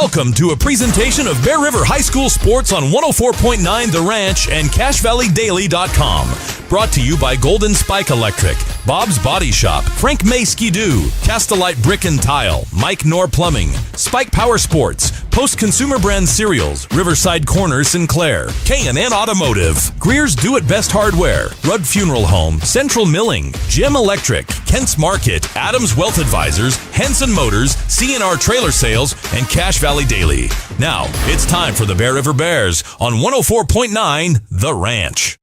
Welcome to a presentation of Bear River High School Sports on 104.9 The Ranch and CashValleyDaily.com. Brought to you by Golden Spike Electric, Bob's Body Shop, Frank May Ski-Doo, Castelite Brick and Tile, Mike Knorr Plumbing, Spike Power Sports, Post Consumer Brand Cereals, Riverside Corner Sinclair, K&N Automotive, Greer's Do It Best Hardware, Rudd Funeral Home, Central Milling, Gem Electric, Kent's Market, Adams Wealth Advisors, Henson Motors, C&R Trailer Sales, and Cache Valley Daily. Now, it's time for the Bear River Bears on 104.9 The Ranch.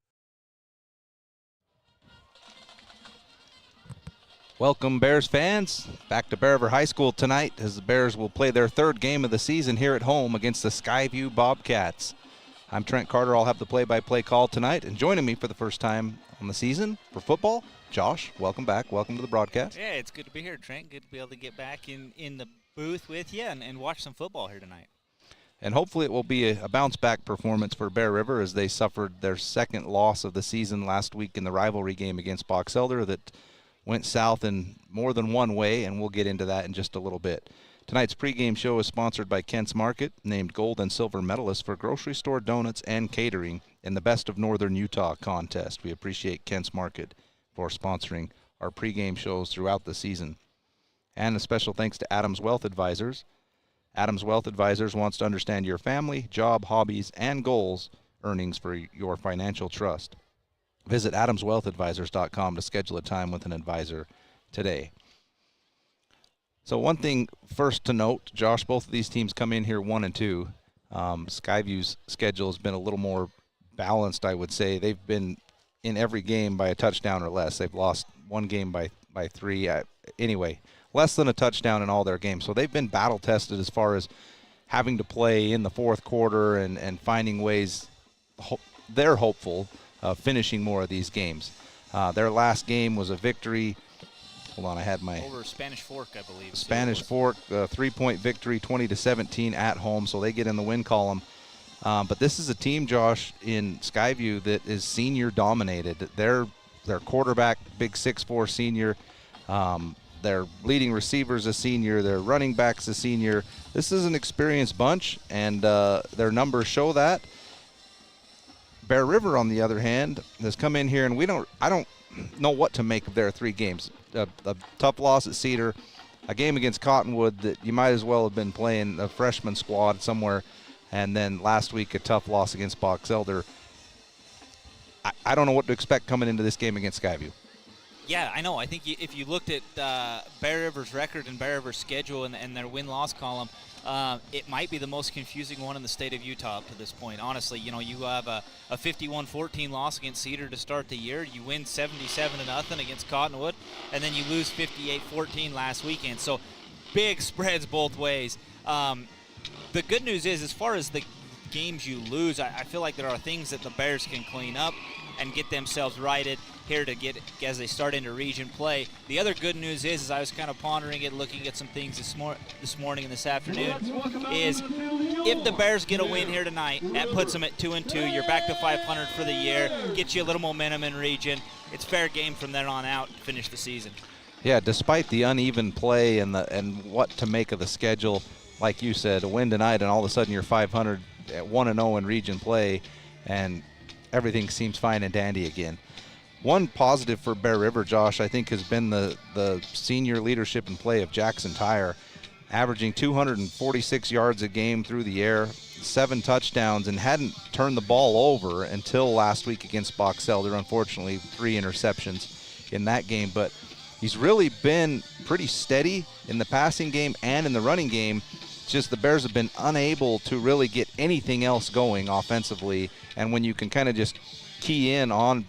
Welcome, Bears fans. Back to Bear River High School tonight as the Bears will play their third game of the season here at home against the Skyview Bobcats. I'm Trent Carter. I'll have the play-by-play call tonight. And joining me for the first time on the season for football, Josh, welcome back. Welcome to the broadcast. Yeah, it's good to be here, Trent. Good to be able to get back in the booth with you and watch some football here tonight. And hopefully it will be a bounce-back performance for Bear River as they suffered their second loss of the season last week in the rivalry game against Box Elder that went south in more than one way, and we'll get into that in just a little bit. Tonight's pregame show is sponsored by Kent's Market, named gold and silver medalists for grocery store donuts and catering in the Best of Northern Utah contest. We appreciate Kent's Market for sponsoring our pregame shows throughout the season. And a special thanks to Adams Wealth Advisors. Adams Wealth Advisors wants to understand your family, job, hobbies, and goals, earnings for your financial trust. Visit AdamsWealthAdvisors.com to schedule a time with an advisor today. So one thing first to note, Josh, both of these teams come in here 1-2. Skyview's schedule has been a little more balanced, I would say. They've been in every game by a touchdown or less. They've lost one game by 3. Anyway, less than a touchdown in all their games. So they've been battle-tested as far as having to play in the fourth quarter and finding ways. They're hopeful of finishing more of these games. Their last game was a victory. Hold on, I had my over Spanish Fork, I believe. Spanish Fork, 3-point victory, 20-17 at home, so they get in the win column. But this is a team, Josh, in Skyview that is senior dominated. Their quarterback, big 6'4" senior. Their leading receiver's a senior. Their running back's a senior. This is an experienced bunch, and their numbers show that. Bear River, on the other hand, has come in here, and I don't know what to make of their 3 games. A tough loss at Cedar, a game against Cottonwood that you might as well have been playing a freshman squad somewhere, and then last week a tough loss against Box Elder. I don't know what to expect coming into this game against Skyview. Yeah, I know. I think if you looked at Bear River's record and Bear River's schedule and their win-loss column, it might be the most confusing one in the state of Utah up to this point. Honestly, you have a 51-14 loss against Cedar to start the year. You win 77-0 against Cottonwood, and then you lose 58-14 last weekend. So big spreads both ways. The good news is, as far as the games you lose, I feel like there are things that the Bears can clean up and get themselves righted here to get as they start into region play. The other good news is I was kind of pondering it, looking at some things this morning and this afternoon, is if the Bears get a win here tonight, that puts them at 2-2. You're back to 500 for the year, gets you a little momentum in region. It's fair game from then on out to finish the season. Yeah, despite the uneven play and what to make of the schedule, like you said, a win tonight and all of a sudden you're 500 at 1-0 in region play, and everything seems fine and dandy again. One positive for Bear River, Josh, I think has been the senior leadership and play of Jackson Tyre, averaging 246 yards a game through the air, 7 touchdowns, and hadn't turned the ball over until last week against Box Elder. Unfortunately, 3 interceptions in that game, but he's really been pretty steady in the passing game and in the running game. It's just the Bears have been unable to really get anything else going offensively, and when you can kind of just key in on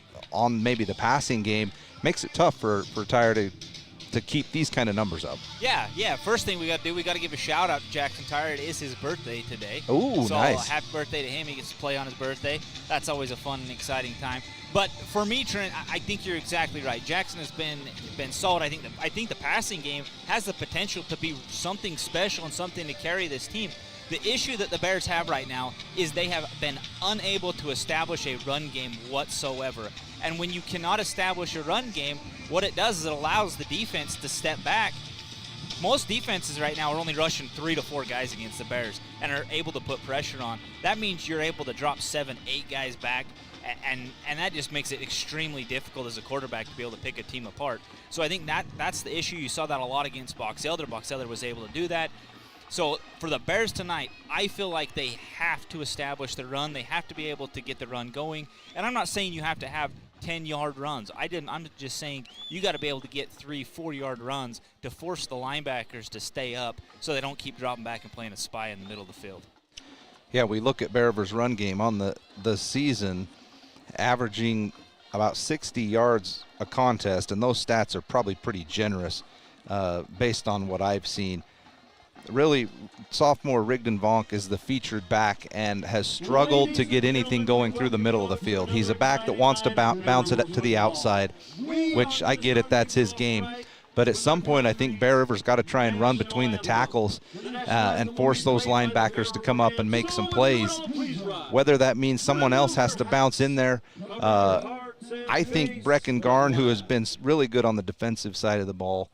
maybe the passing game, makes it tough for Tyre to keep these kind of numbers up. Yeah. First thing we got to do, we got to give a shout out to Jackson Tyre. It is his birthday today. Ooh, so nice. Happy birthday to him. He gets to play on his birthday. That's always a fun and exciting time. But for me, Trent, I think you're exactly right. Jackson has been solid. I think the passing game has the potential to be something special and something to carry this team. The issue that the Bears have right now is they have been unable to establish a run game whatsoever. And when you cannot establish a run game, what it does is it allows the defense to step back Most defenses right now are only rushing 3 to 4 guys against the Bears and are able to put pressure on. That means you're able to drop 7, 8 guys back, and that just makes it extremely difficult as a quarterback to be able to pick a team apart. So I think that's the issue. You saw that a lot against Box Elder. Box Elder was able to do that. So for the Bears tonight, I feel like they have to establish the run. They have to be able to get the run going. And I'm not saying you have to have 10-yard runs. I'm just saying you got to be able to get 3, 4-yard runs to force the linebackers to stay up so they don't keep dropping back and playing a spy in the middle of the field. Yeah, we look at Bear River's run game on the season, averaging about 60 yards a contest, and those stats are probably pretty generous based on what I've seen. Really, sophomore Rigdon Vonk is the featured back and has struggled to get anything going through the middle of the field. He's a back that wants to bounce it to the outside, which I get it, that's his game. But at some point, I think Bear River's got to try and run between the tackles and force those linebackers to come up and make some plays. Whether that means someone else has to bounce in there, I think Brecken Garn, who has been really good on the defensive side of the ball,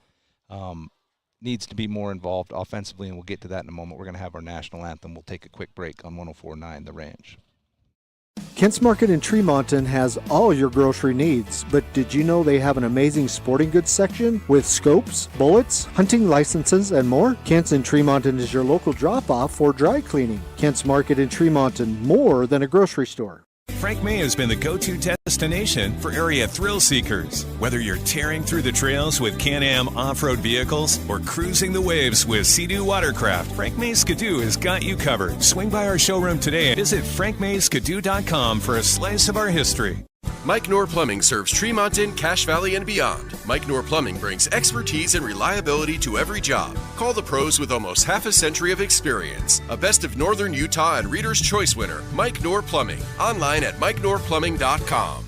needs to be more involved offensively, and we'll get to that in a moment. We're going to have our national anthem. We'll take a quick break on 104.9 The Ranch. Kent's Market in Tremonton has all your grocery needs, but did you know they have an amazing sporting goods section with scopes, bullets, hunting licenses, and more? Kent's in Tremonton is your local drop-off for dry cleaning. Kent's Market in Tremonton, more than a grocery store. Frank May has been the go-to destination for area thrill seekers. Whether you're tearing through the trails with Can-Am off-road vehicles or cruising the waves with Sea-Doo watercraft, Frank May Skidoo has got you covered. Swing by our showroom today and visit frankmayskidoo.com for a slice of our history. Mike Knorr Plumbing serves Tremonton, Cache Valley, and beyond. Mike Knorr Plumbing brings expertise and reliability to every job. Call the pros with almost half a century of experience. A Best of Northern Utah and Reader's Choice winner, Mike Knorr Plumbing. Online at mikeknorrplumbing.com.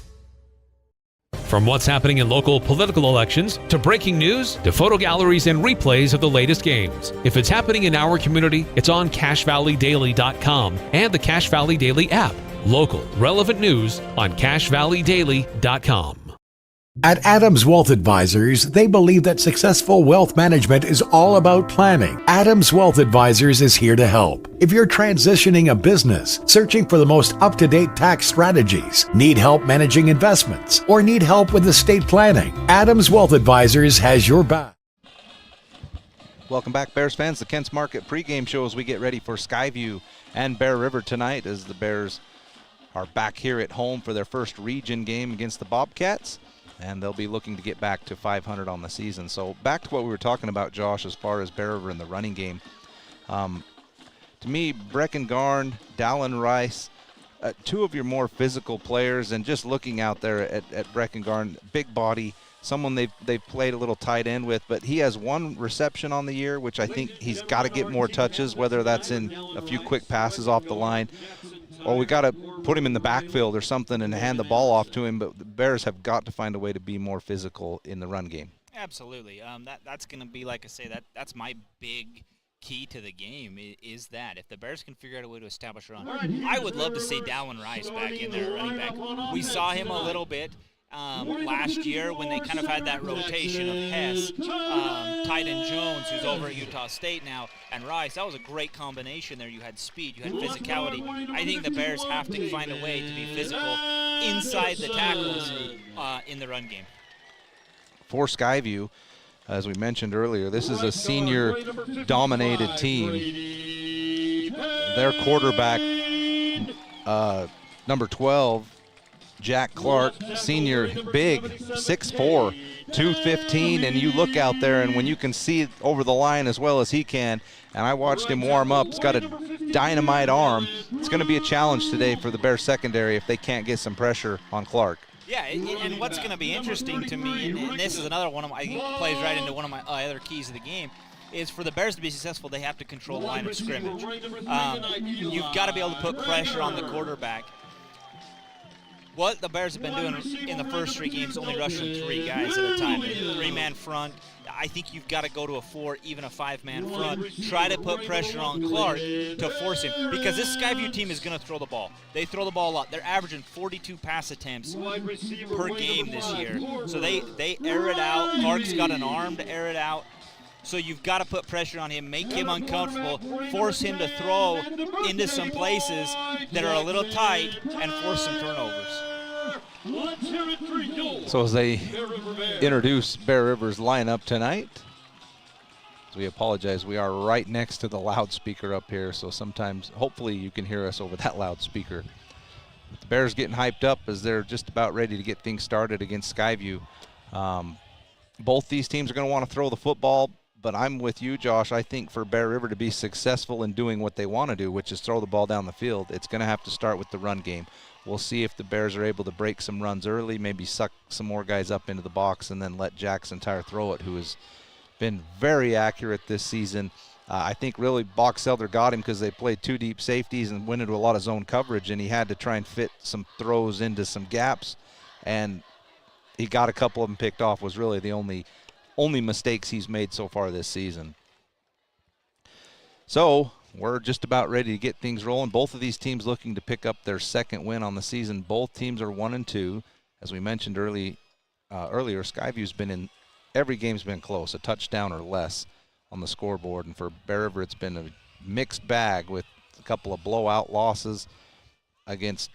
From what's happening in local political elections, to breaking news, to photo galleries and replays of the latest games. If it's happening in our community, it's on CacheValleyDaily.com and the Cache Valley Daily app. Local, relevant news on CacheValleyDaily.com. At Adams Wealth Advisors, they believe that successful wealth management is all about planning. Adams Wealth Advisors is here to help. If you're transitioning a business, searching for the most up-to-date tax strategies, need help managing investments, or need help with estate planning, Adams Wealth Advisors has your back. Welcome back, Bears fans. The Kent's Market pregame show as we get ready for Skyview and Bear River tonight, as the Bears are back here at home for their first region game against the Bobcats, and they'll be looking to get back to 500 on the season. So back to what we were talking about, Josh, as far as Bear River in the running game. To me, Brecken Garn, Dallin Rice, two of your more physical players, and just looking out there at Brecken Garn, big body, someone they've played a little tight end with, but he has one reception on the year, which I think he's got to get more touches, whether that's in a few quick passes off the line, or we got to put him in the backfield or something and hand the ball off to him. But the Bears have got to find a way to be more physical in the run game. Absolutely. That's going to be, like I say, that's my big key to the game is that if the Bears can figure out a way to establish a run, I would love to see Dallin Rice back in there, running back. We saw him a little bit last year when they kind of had that rotation of Hess, Tyden Jones, who's over at Utah State now, and Rice. That was a great combination there. You had speed, you had physicality. I think the Bears have to find a way to be physical inside the tackles in the run game. For Skyview, as we mentioned earlier, this is a senior-dominated team. Their quarterback, number 12, Jack Clark, senior, big, 6'4", 215, and you look out there, and when you can see over the line as well as he can, and I watched him warm up, he's got a dynamite arm. It's going to be a challenge today for the Bears secondary if they can't get some pressure on Clark. Yeah, and what's going to be interesting to me, and this is another one of my, plays right into one of my other keys of the game, is for the Bears to be successful, they have to control the line of scrimmage. You've got to be able to put pressure on the quarterback. What the Bears have been doing in the first 3 games, only rushing 3 guys at a time. 3-man front. I think you've got to go to a 4, even a 5-man front. Try to put pressure on Clark to force him, because this Skyview team is going to throw the ball. They throw the ball a lot. They're averaging 42 pass attempts per game this year. So they air it out. Clark's got an arm to air it out. So you've got to put pressure on him, make him uncomfortable, force him to throw into some places that are a little tight, and force some turnovers. So as they introduce Bear River's lineup tonight, we apologize. We are right next to the loudspeaker up here, so sometimes, hopefully, you can hear us over that loudspeaker. The Bears getting hyped up as they're just about ready to get things started against Skyview. Both these teams are going to want to throw the football, but I'm with you, Josh. I think for Bear River to be successful in doing what they want to do, which is throw the ball down the field, it's going to have to start with the run game. We'll see if the Bears are able to break some runs early, maybe suck some more guys up into the box, and then let Jackson Tyre throw it, who has been very accurate this season. I think really Box Elder got him because they played 2 deep safeties and went into a lot of zone coverage, and he had to try and fit some throws into some gaps, and he got a couple of them picked off. Was really the only mistakes he's made so far this season. So we're just about ready to get things rolling. Both of these teams looking to pick up their second win on the season. Both teams are 1-2. As we mentioned earlier, Skyview's been in every game's been close, a touchdown or less on the scoreboard. And for Bear River, it's been a mixed bag with a couple of blowout losses against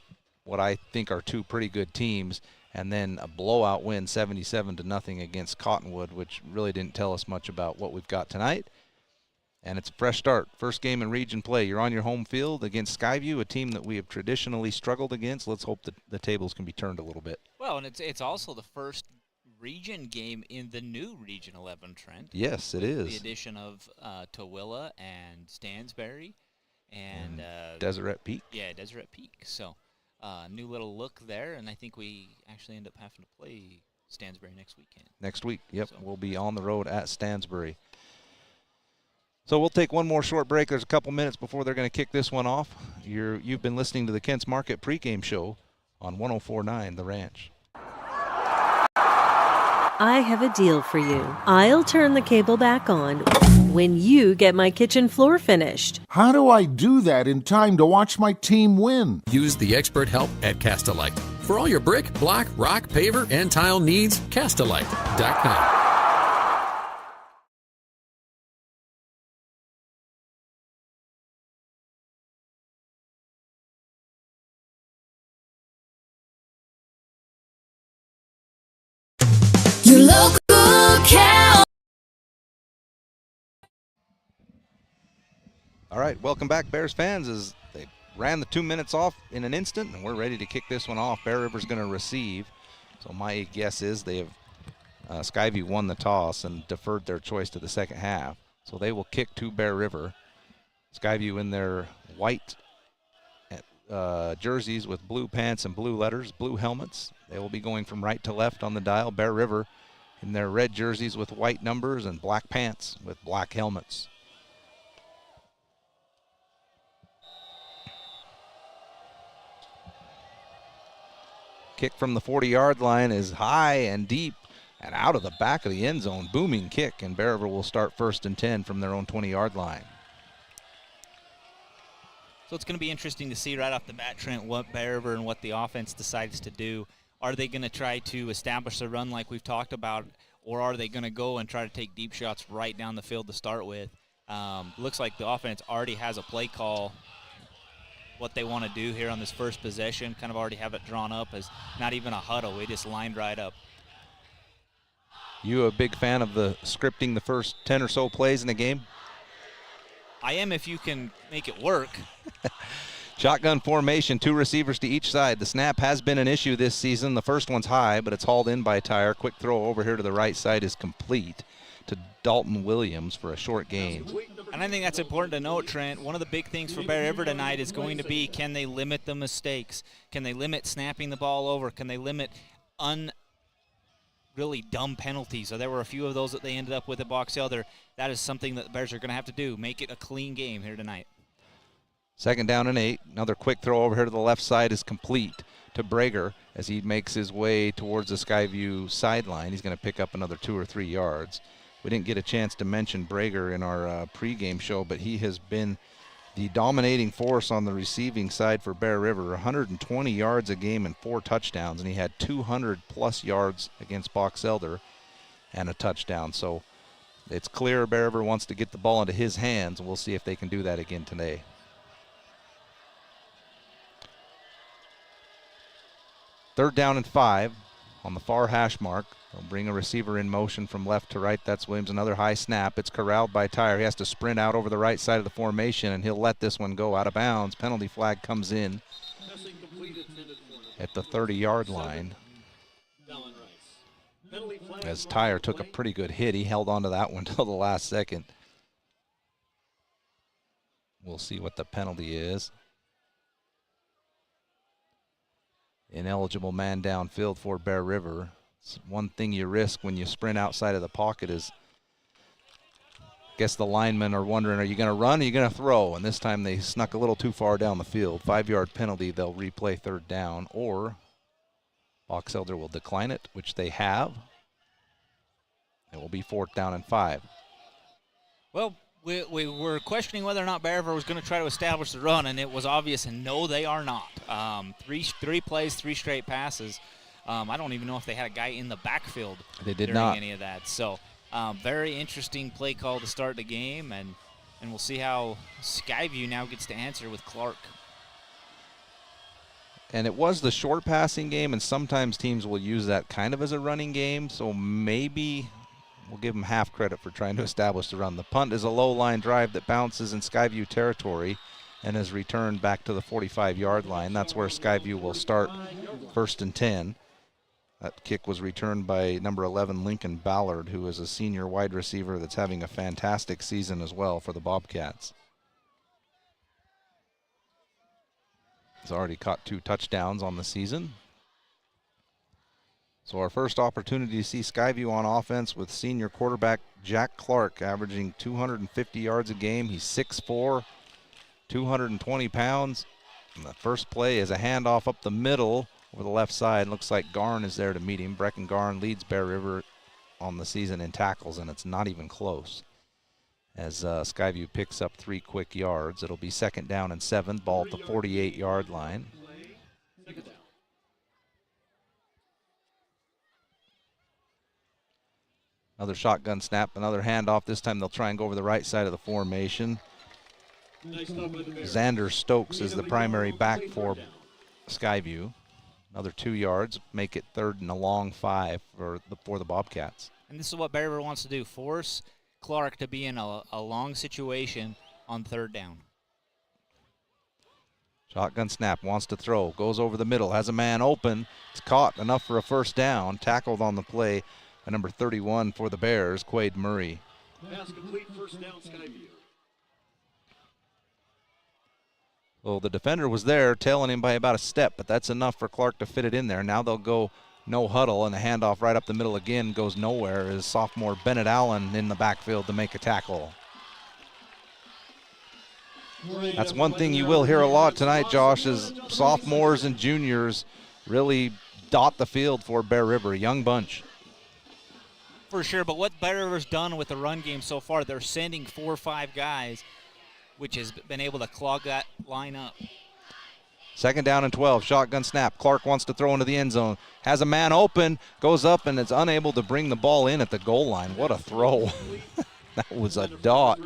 what I think are 2 pretty good teams, and then a blowout win 77-0 against Cottonwood, which really didn't tell us much about what we've got tonight. And it's a fresh start. First game in region play. You're on your home field against Skyview, a team that we have traditionally struggled against. Let's hope that the tables can be turned a little bit. Well, and it's also the first region game in the new Region 11, Trent. Yes, it is. The addition of Tooele and Stansbury and Deseret Peak. Yeah, Deseret Peak. So new little look there, and I think we actually end up having to play Stansbury next weekend. Next week, yep. So we'll be on the road at Stansbury. So we'll take one more short break. There's a couple minutes before they're going to kick this one off. You've been listening to the Kent's Market pregame show on 104.9 The Ranch. I have a deal for you. I'll turn the cable back on when you get my kitchen floor finished. How do I do that in time to watch my team win? Use the expert help at Castelite. For all your brick, block, rock, paver, and tile needs, Castelite.com. Your local cow. All right, welcome back, Bears fans, as they ran the 2 minutes off in an instant, and we're ready to kick this one off. Bear River's going to receive. So my guess is they have Skyview won the toss and deferred their choice to the second half. So they will kick to Bear River. Skyview in their white jerseys with blue pants and blue letters, blue helmets. They will be going from right to left on the dial. Bear River in their red jerseys with white numbers and black pants with black helmets. Kick from the 40-yard line is high and deep and out of the back of the end zone. Booming kick, and Bear River will start 1st and 10 from their own 20-yard line. So it's going to be interesting to see right off the bat, Trent, what Bear River and what the offense decides to do. Are they going to try to establish a run like we've talked about, or are they going to go and try to take deep shots right down the field to start with? Looks like the offense already has a play call, what they want to do here on this first possession, kind of already have it drawn up as not even a huddle. We just lined right up. You a big fan of the scripting the first 10 or so plays in the game? I am if you can make it work. Shotgun formation, 2 receivers to each side. The snap has been an issue this season. The first one's high, but it's hauled in by Tyre. Quick throw over here to the right side is complete to Dalton Williams for a short gain. And I think that's important to note, Trent. One of the big things for Bear River tonight is going to be, can they limit the mistakes? Can they limit snapping the ball over? Can they limit really dumb penalties? So there were a few of those that they ended up with at Box Elder. That is something that the Bears are going to have to do. Make it a clean game here tonight. 2nd down and 8. Another quick throw over here to the left side is complete to Brager as he makes his way towards the Skyview sideline. He's going to pick up another 2 or 3 yards. We didn't get a chance to mention Brager in our pregame show, but he has been the dominating force on the receiving side for Bear River. 120 yards a game and 4 touchdowns, and he had 200-plus yards against Box Elder and a touchdown. So it's clear Bear River wants to get the ball into his hands. We'll see if they can do that again today. Third down and 5 on the far hash mark. They'll bring a receiver in motion from left to right. That's Williams. Another high snap. It's corralled by Tyre. He has to sprint out over the right side of the formation, and he'll let this one go out of bounds. Penalty flag comes in at the 30-yard line. As Tyre took a pretty good hit, he held on to that one till the last second. We'll see what the penalty is. Ineligible man downfield for Bear River. It's one thing you risk when you sprint outside of the pocket is, I guess the linemen are wondering, are you going to run or are you going to throw? And this time they snuck a little too far down the field. 5-yard penalty, they'll replay third down, or Box Elder will decline it, which they have. It will be 4th down and 5. Well, we were questioning whether or not Bear River was going to try to establish the run, and it was obvious, and no, they are not. Three plays, 3 straight passes. I don't even know if they had a guy in the backfield during any of that. So very interesting play call to start the game, and we'll see how Skyview now gets to answer with Clark. And it was the short passing game, and sometimes teams will use that kind of as a running game, so maybe we'll give them half credit for trying to establish the run. The punt is a low-line drive that bounces in Skyview territory and is returned back to the 45-yard line. That's where Skyview will start 1st and 10. That kick was returned by number 11, Lincoln Ballard, who is a senior wide receiver that's having a fantastic season as well for the Bobcats. He's already caught 2 touchdowns on the season. So our first opportunity to see Skyview on offense with senior quarterback Jack Clark, averaging 250 yards a game. He's 6'4", 220 pounds. And the first play is a handoff up the middle over the left side. Looks like Garn is there to meet him. Brecken Garn leads Bear River on the season in tackles, and it's not even close. As Skyview picks up 3 quick yards, it'll be 2nd down and 7, ball at the 48-yard line. Another shotgun snap, another handoff. This time they'll try and go over the right side of the formation. Xander Stokes is the primary back for Skyview. Another 2 yards, make it 3rd and a long 5 for the Bobcats. And this is what Bear River wants to do, force Clark to be in a long situation on 3rd down. Shotgun snap, wants to throw, goes over the middle, has a man open. It's caught, enough for a 1st down, tackled on the play by number 31 for the Bears, Quade Murray. Pass complete, 1st down, Skyview. Well, the defender was there, tailing him by about a step, but that's enough for Clark to fit it in there. Now they'll go no huddle, and the handoff right up the middle again goes nowhere as sophomore Bennett Allen in the backfield to make a tackle. That's one thing you will hear a lot tonight, Josh, is sophomores and juniors really dot the field for Bear River, a young bunch. For sure, but what Bear River's done with the run game so far, they're sending 4 or 5 guys, which has been able to clog that line up. 2nd down and 12, shotgun snap. Clark wants to throw into the end zone. Has a man open, goes up, and is unable to bring the ball in at the goal line. What a throw. That was a dot.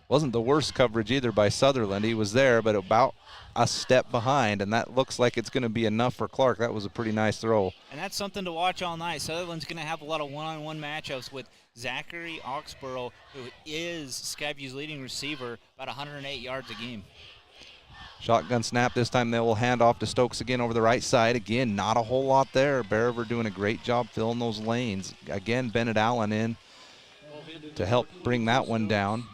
Wasn't the worst coverage either by Sutherland. He was there, but about a step behind, and that looks like it's going to be enough for Clark. That was a pretty nice throw. And that's something to watch all night. Sutherland's going to have a lot of one-on-one matchups with Zachary Oxborough, who is Skyview's leading receiver, about 108 yards a game. Shotgun snap. This time they will hand off to Stokes again over the right side. Again, not a whole lot there. Bear River doing a great job filling those lanes. Again, Bennett Allen in to help bring that one down.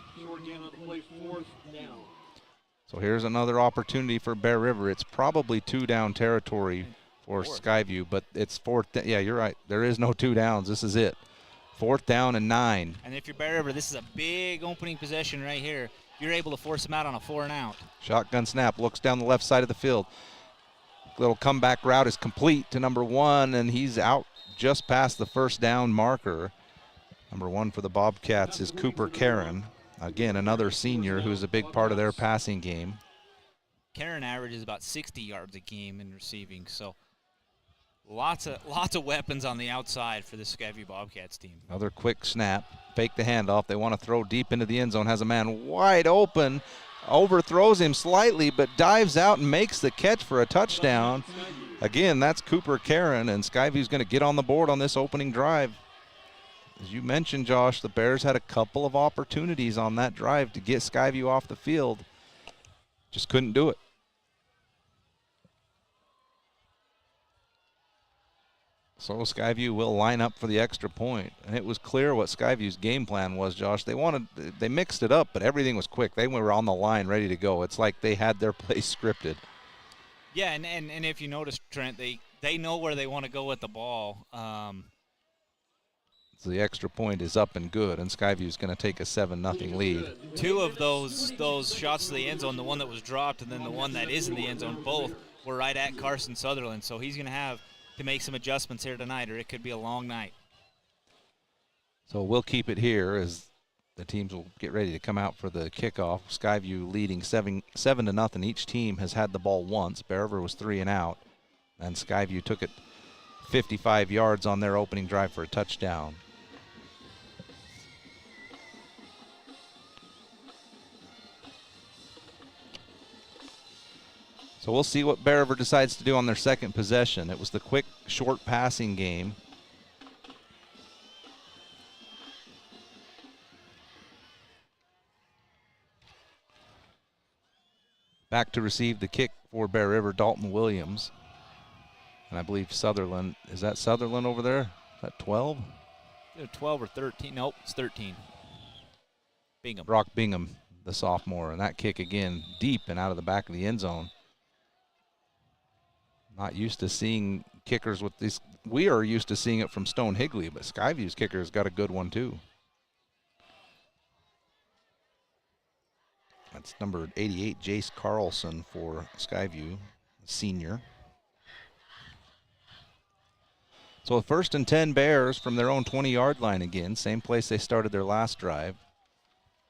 So here's another opportunity for Bear River. It's probably 2 down territory for Skyview, but it's 4th. Yeah, you're right. There is no 2 downs. This is it. 4th down and 9. And if you're Bear River, this is a big opening possession right here. You're able to force them out on a 4 and out. Shotgun snap, looks down the left side of the field. Little comeback route is complete to number 1, and he's out just past the 1st down marker. Number 1 for the Bobcats is Cooper Karen. Again, another senior who's a big part of their passing game. Karen averages about 60 yards a game in receiving, so Lots of weapons on the outside for the Skyview Bobcats team. Another quick snap. Fake the handoff. They want to throw deep into the end zone. Has a man wide open. Overthrows him slightly, but dives out and makes the catch for a touchdown. Again, that's Cooper Karen, and Skyview's going to get on the board on this opening drive. As you mentioned, Josh, the Bears had a couple of opportunities on that drive to get Skyview off the field. Just couldn't do it. So Skyview will line up for the extra point. And it was clear what Skyview's game plan was, Josh. They mixed it up, but everything was quick. They were on the line ready to go. It's like they had their play scripted. Yeah, and if you notice, Trent, they know where they want to go with the ball. So the extra point is up and good, and Skyview's going to take a 7-0 lead. Two of those shots to the end zone, the one that was dropped and then the one that is in the end zone, both were right at Carson Sutherland. So he's going to have to make some adjustments here tonight, or it could be a long night. So we'll keep it here as the teams will get ready to come out for the kickoff. Skyview leading 7-0. Each team has had the ball once. Bear River was 3 and out, and Skyview took it 55 yards on their opening drive for a touchdown. So we'll see what Bear River decides to do on their second possession. It was the quick, short passing game. Back to receive the kick for Bear River, Dalton Williams. And I believe Sutherland, is that Sutherland over there? Is that 12? 12 or 13. Nope, it's 13. Bingham. Brock Bingham, the sophomore. And that kick again deep and out of the back of the end zone. Not used to seeing kickers with this. We are used to seeing it from Stone Higley, but Skyview's kicker's got a good one too. That's number 88, Jace Carlson for Skyview, senior. So a 1st and 10 Bears from their own 20-yard line again, same place they started their last drive.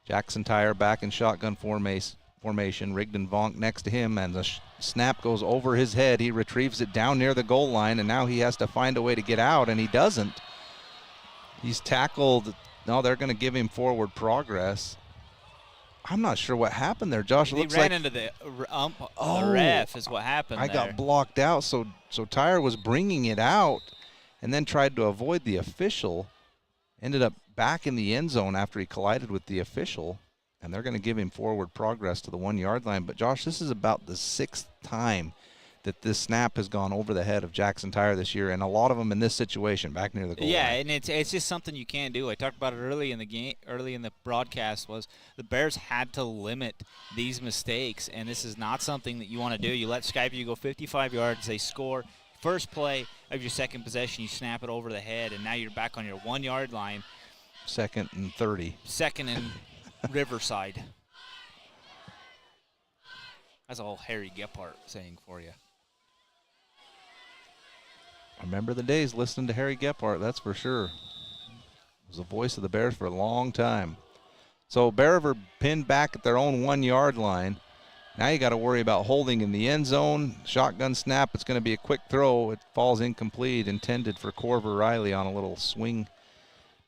Jackson Tyre back in shotgun formation. Rigdon Vonk next to him, and the snap goes over his head. He retrieves it down near the goal line, and now he has to find a way to get out, and he doesn't. He's tackled. No, they're going to give him forward progress. I'm not sure what happened there, Josh. It looks ran like into the ref is what happened I there. got blocked out, so Tyre was bringing it out and then tried to avoid the official. Ended up back in the end zone after he collided with the official. And they're going to give him forward progress to the 1-yard line. But, Josh, this is about the 6th time that this snap has gone over the head of Jackson Tyre this year, and a lot of them in this situation back near the goal line. Yeah, and it's just something you can't do. I talked about it early in the broadcast, was the Bears had to limit these mistakes, and this is not something that you want to do. You let Skyview go 55 yards, they score. First play of your second possession, you snap it over the head, and now you're back on your 1-yard line. 2nd and 30. 2nd and Riverside. That's a whole Harry Gephardt saying for you. I remember the days listening to Harry Gephardt, that's for sure. Was the voice of the Bears for a long time. So Bear River pinned back at their own 1-yard line. Now you got to worry about holding in the end zone. Shotgun snap, it's going to be a quick throw. It falls incomplete, intended for Corver Riley on a little swing.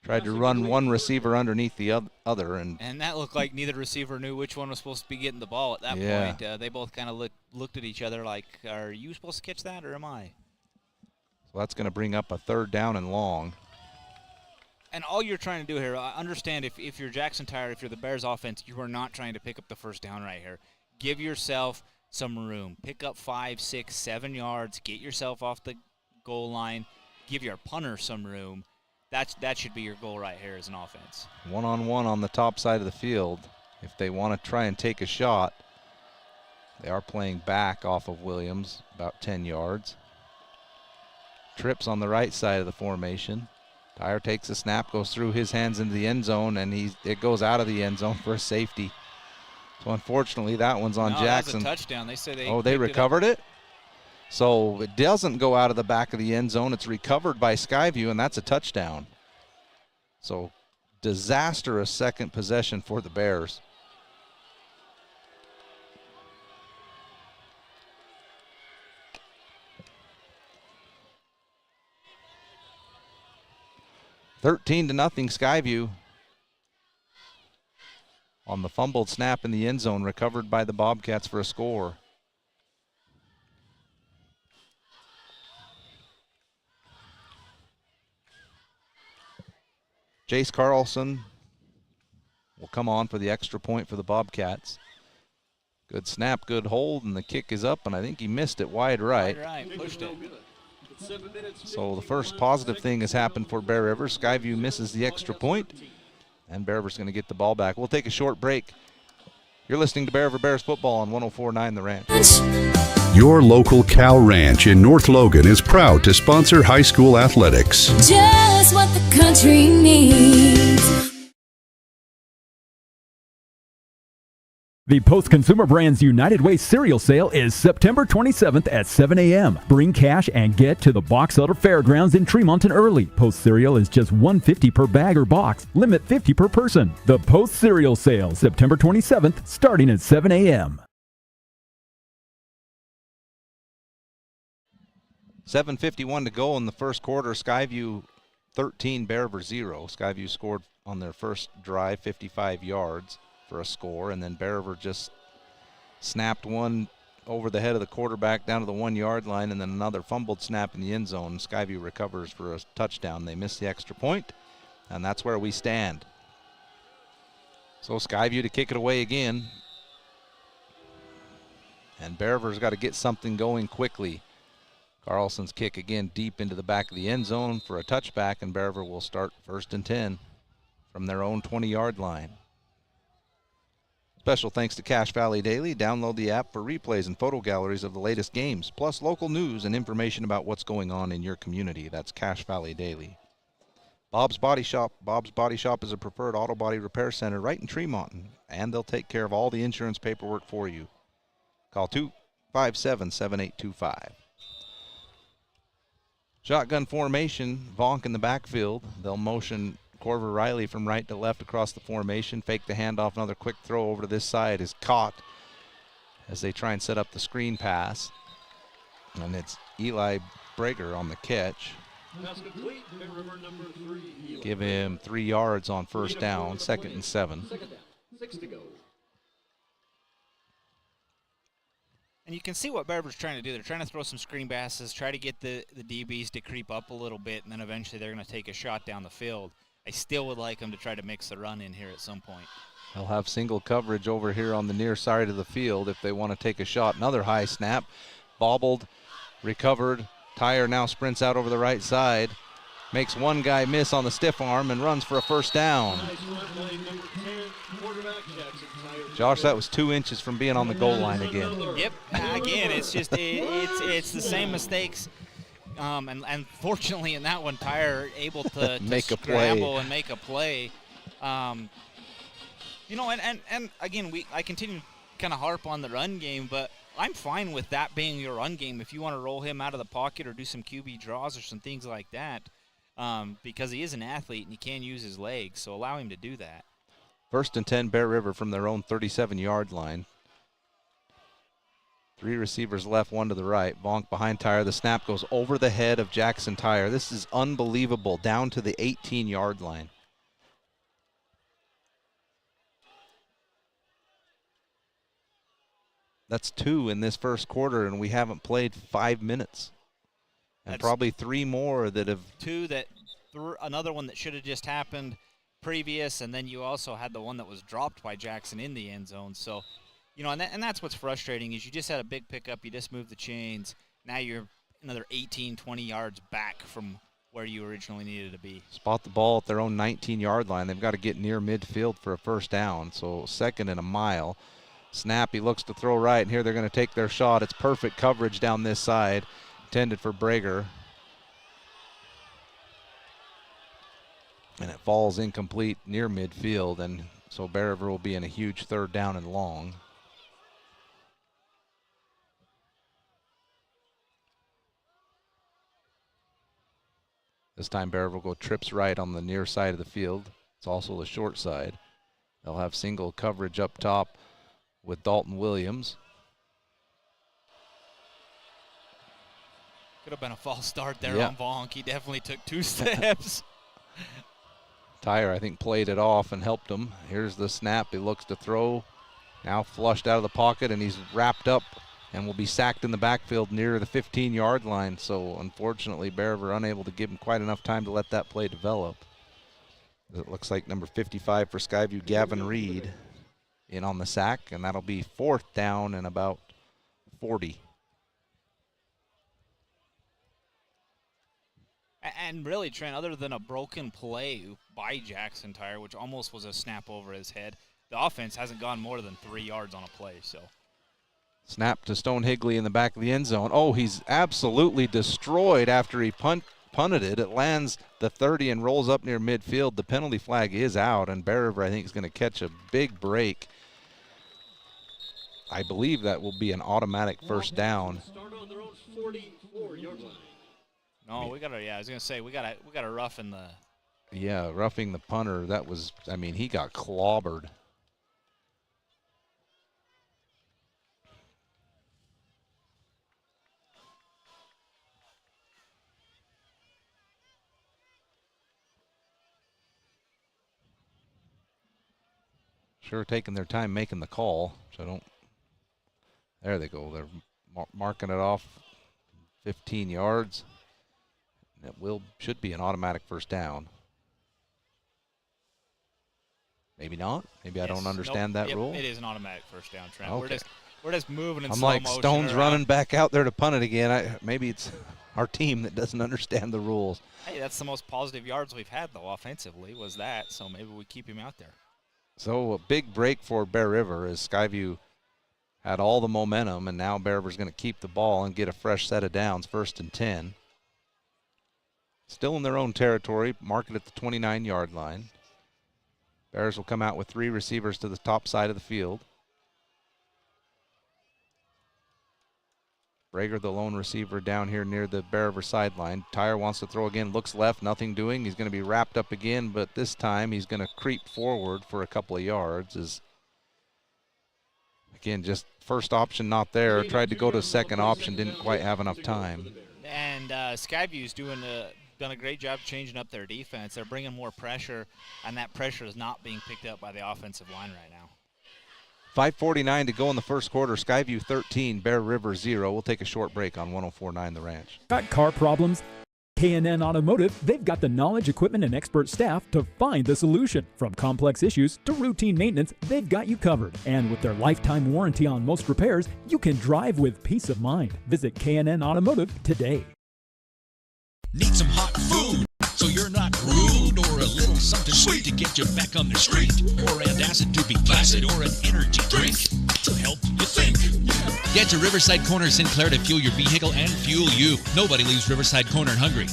Tried to run one receiver underneath the other. And that looked like neither receiver knew which one was supposed to be getting the ball at that point. They both kind of looked at each other like, are you supposed to catch that or am I? So that's going to bring up a 3rd down and long. And all you're trying to do here, I understand if you're Jackson Tyre, if you're the Bears offense, you are not trying to pick up the 1st down right here. Give yourself some room. Pick up 5, 6, 7 yards. Get yourself off the goal line. Give your punter some room. That should be your goal right here as an offense. 1-on-1 on the top side of the field. If they want to try and take a shot, they are playing back off of Williams, about 10 yards. Trips on the right side of the formation. Tyre takes a snap, goes through his hands into the end zone, and it goes out of the end zone for a safety. So unfortunately, that one's on Jackson. That was a touchdown. They say they recovered it? So it doesn't go out of the back of the end zone. It's recovered by Skyview, and that's a touchdown. So disastrous second possession for the Bears. 13-0 Skyview. On the fumbled snap in the end zone, recovered by the Bobcats for a score. Jace Carlson will come on for the extra point for the Bobcats. Good snap, good hold, and the kick is up, and I think he missed it wide right. Pushed it. So the first positive thing has happened for Bear River. Skyview misses the extra point, and Bear River's going to get the ball back. We'll take a short break. You're listening to Bear River Bears football on 104.9 The Ranch. Your local Cal Ranch in North Logan is proud to sponsor high school athletics. Just what the country needs. The Post-Consumer Brands United Way cereal sale is September 27th at 7 a.m. Bring cash and get to the Box Elder Fairgrounds in Tremonton early. Post cereal is just $1.50 per bag or box. Limit 50 per person. The Post cereal sale, September 27th, starting at 7 a.m. 7:51 to go in the first quarter. Skyview 13, Bear River 0. Skyview scored on their first drive 55 yards for a score, and then Bear River just snapped one over the head of the quarterback down to the 1 yard line, and then another fumbled snap in the end zone. Skyview recovers for a touchdown. They missed the extra point, and that's where we stand. So Skyview to kick it away again, and Bear River's got to get something going quickly. Carlson's kick again deep into the back of the end zone for a touchback, and Bear River will start 1st and 10 from their own 20-yard line. Special thanks to Cache Valley Daily. Download the app for replays and photo galleries of the latest games, plus local news and information about what's going on in your community. That's Cache Valley Daily. Bob's Body Shop. Bob's Body Shop is a preferred auto body repair center right in Tremonton, and they'll take care of all the insurance paperwork for you. Call 257-7825. Shotgun formation, Vonk in the backfield. They'll motion Corver Riley from right to left across the formation. Fake the handoff. Another quick throw over to this side is caught as they try and set up the screen pass. And it's Eli Brager on the catch. Give him 3 yards on first down, 2nd and 7. 6 to go. And you can see what Bear River's trying to do. They're trying to throw some screen passes, try to get the DBs to creep up a little bit, and then eventually they're going to take a shot down the field. I still would like them to try to mix the run in here at some point. They'll have single coverage over here on the near side of the field if they want to take a shot. Another high snap, bobbled, recovered. Tyre now sprints out over the right side, makes one guy miss on the stiff arm and runs for a first down. Josh, that was 2 inches from being on the goal line again. Yep, again, it's just it's the same mistakes. And fortunately in that one, Tyre able to make a scramble and make a play. You know, and again, I continue to kind of harp on the run game, but I'm fine with that being your run game if you want to roll him out of the pocket or do some QB draws or some things like that, because he is an athlete and he can use his legs, so allow him to do that. 1st and 10, Bear River from their own 37-yard line. 3 receivers left, 1 to the right. Vonk behind Tyre. The snap goes over the head of Jackson Tyre. This is unbelievable, down to the 18-yard line. That's 2 in this first quarter, and we haven't played 5 minutes. And that's probably 3 more that have... 2 that, another one that should have just happened previous, and then you also had the one that was dropped by Jackson in the end zone. So, you know, and that's what's frustrating is you just had a big pickup, you just moved the chains. Now you're another 18, 20 yards back from where you originally needed to be. Spot the ball at their own 19-yard line. They've got to get near midfield for a first down, so 2nd and a mile. Snap, he looks to throw right, and here they're going to take their shot. It's perfect coverage down this side, intended for Brager. And it falls incomplete near midfield, and so Bear River will be in a huge 3rd down and long. This time Bear River will go trips right on the near side of the field. It's also the short side. They'll have single coverage up top with Dalton Williams. Could have been a false start there on Vonk. He definitely took 2 steps. Tyre, I think, played it off and helped him. Here's the snap. He looks to throw. Now flushed out of the pocket, and he's wrapped up and will be sacked in the backfield near the 15-yard line. So, unfortunately, Bear River unable to give him quite enough time to let that play develop. It looks like number 55 for Skyview, Gavin Reed, in on the sack, and that'll be 4th down and about 40. And really, Trent, other than a broken play by Jackson Tyre, which almost was a snap over his head, the offense hasn't gone more than 3 yards on a play. So, snap to Stone Higley in the back of the end zone. Oh, he's absolutely destroyed after he punted it. It lands the 30 and rolls up near midfield. The penalty flag is out, and Bear River, I think, is going to catch a big break. I believe that will be an automatic first down. Start on their own 44-yard line. No, we gotta. Yeah, I was gonna say we gotta roughen the. Yeah, roughing the punter. That was. I mean, he got clobbered. Sure, taking their time making the call. So don't. There they go. They're marking it off 15 yards. It should be an automatic first down. Maybe not. Maybe I don't understand that rule. It is an automatic first down, Trent. Okay. We're just moving in I'm slow like motion. Stone's running back out there to punt it again. Maybe it's our team that doesn't understand the rules. Hey, that's the most positive yards we've had, though, offensively, was that. So maybe we keep him out there. So a big break for Bear River as Skyview had all the momentum, and now Bear River's going to keep the ball and get a fresh set of downs, 1st and 10. Still in their own territory, mark it at the 29-yard line. Bears will come out with 3 receivers to the top side of the field. Brager, the lone receiver, down here near the Bear River sideline. Tyre wants to throw again, looks left, nothing doing. He's going to be wrapped up again, but this time he's going to creep forward for a couple of yards. Again, just first option not there. Tried to go to second option, didn't quite have enough time. And Skyview's done a great job changing up their defense. They're bringing more pressure, and that pressure is not being picked up by the offensive line right now. 5:49 to go in the first quarter. Skyview 13, Bear River 0. We'll take a short break on 104.9 The Ranch. Got car problems? K&N Automotive, they've got the knowledge, equipment, and expert staff to find the solution. From complex issues to routine maintenance, they've got you covered. And with their lifetime warranty on most repairs, you can drive with peace of mind. Visit K&N Automotive today. Need some hot food so you're not rude, or a little something sweet to get you back on the street, or antacid to be placid, or an energy drink to help you think. Get to Riverside Corner Sinclair to fuel your vehicle and fuel you. Nobody leaves Riverside Corner hungry.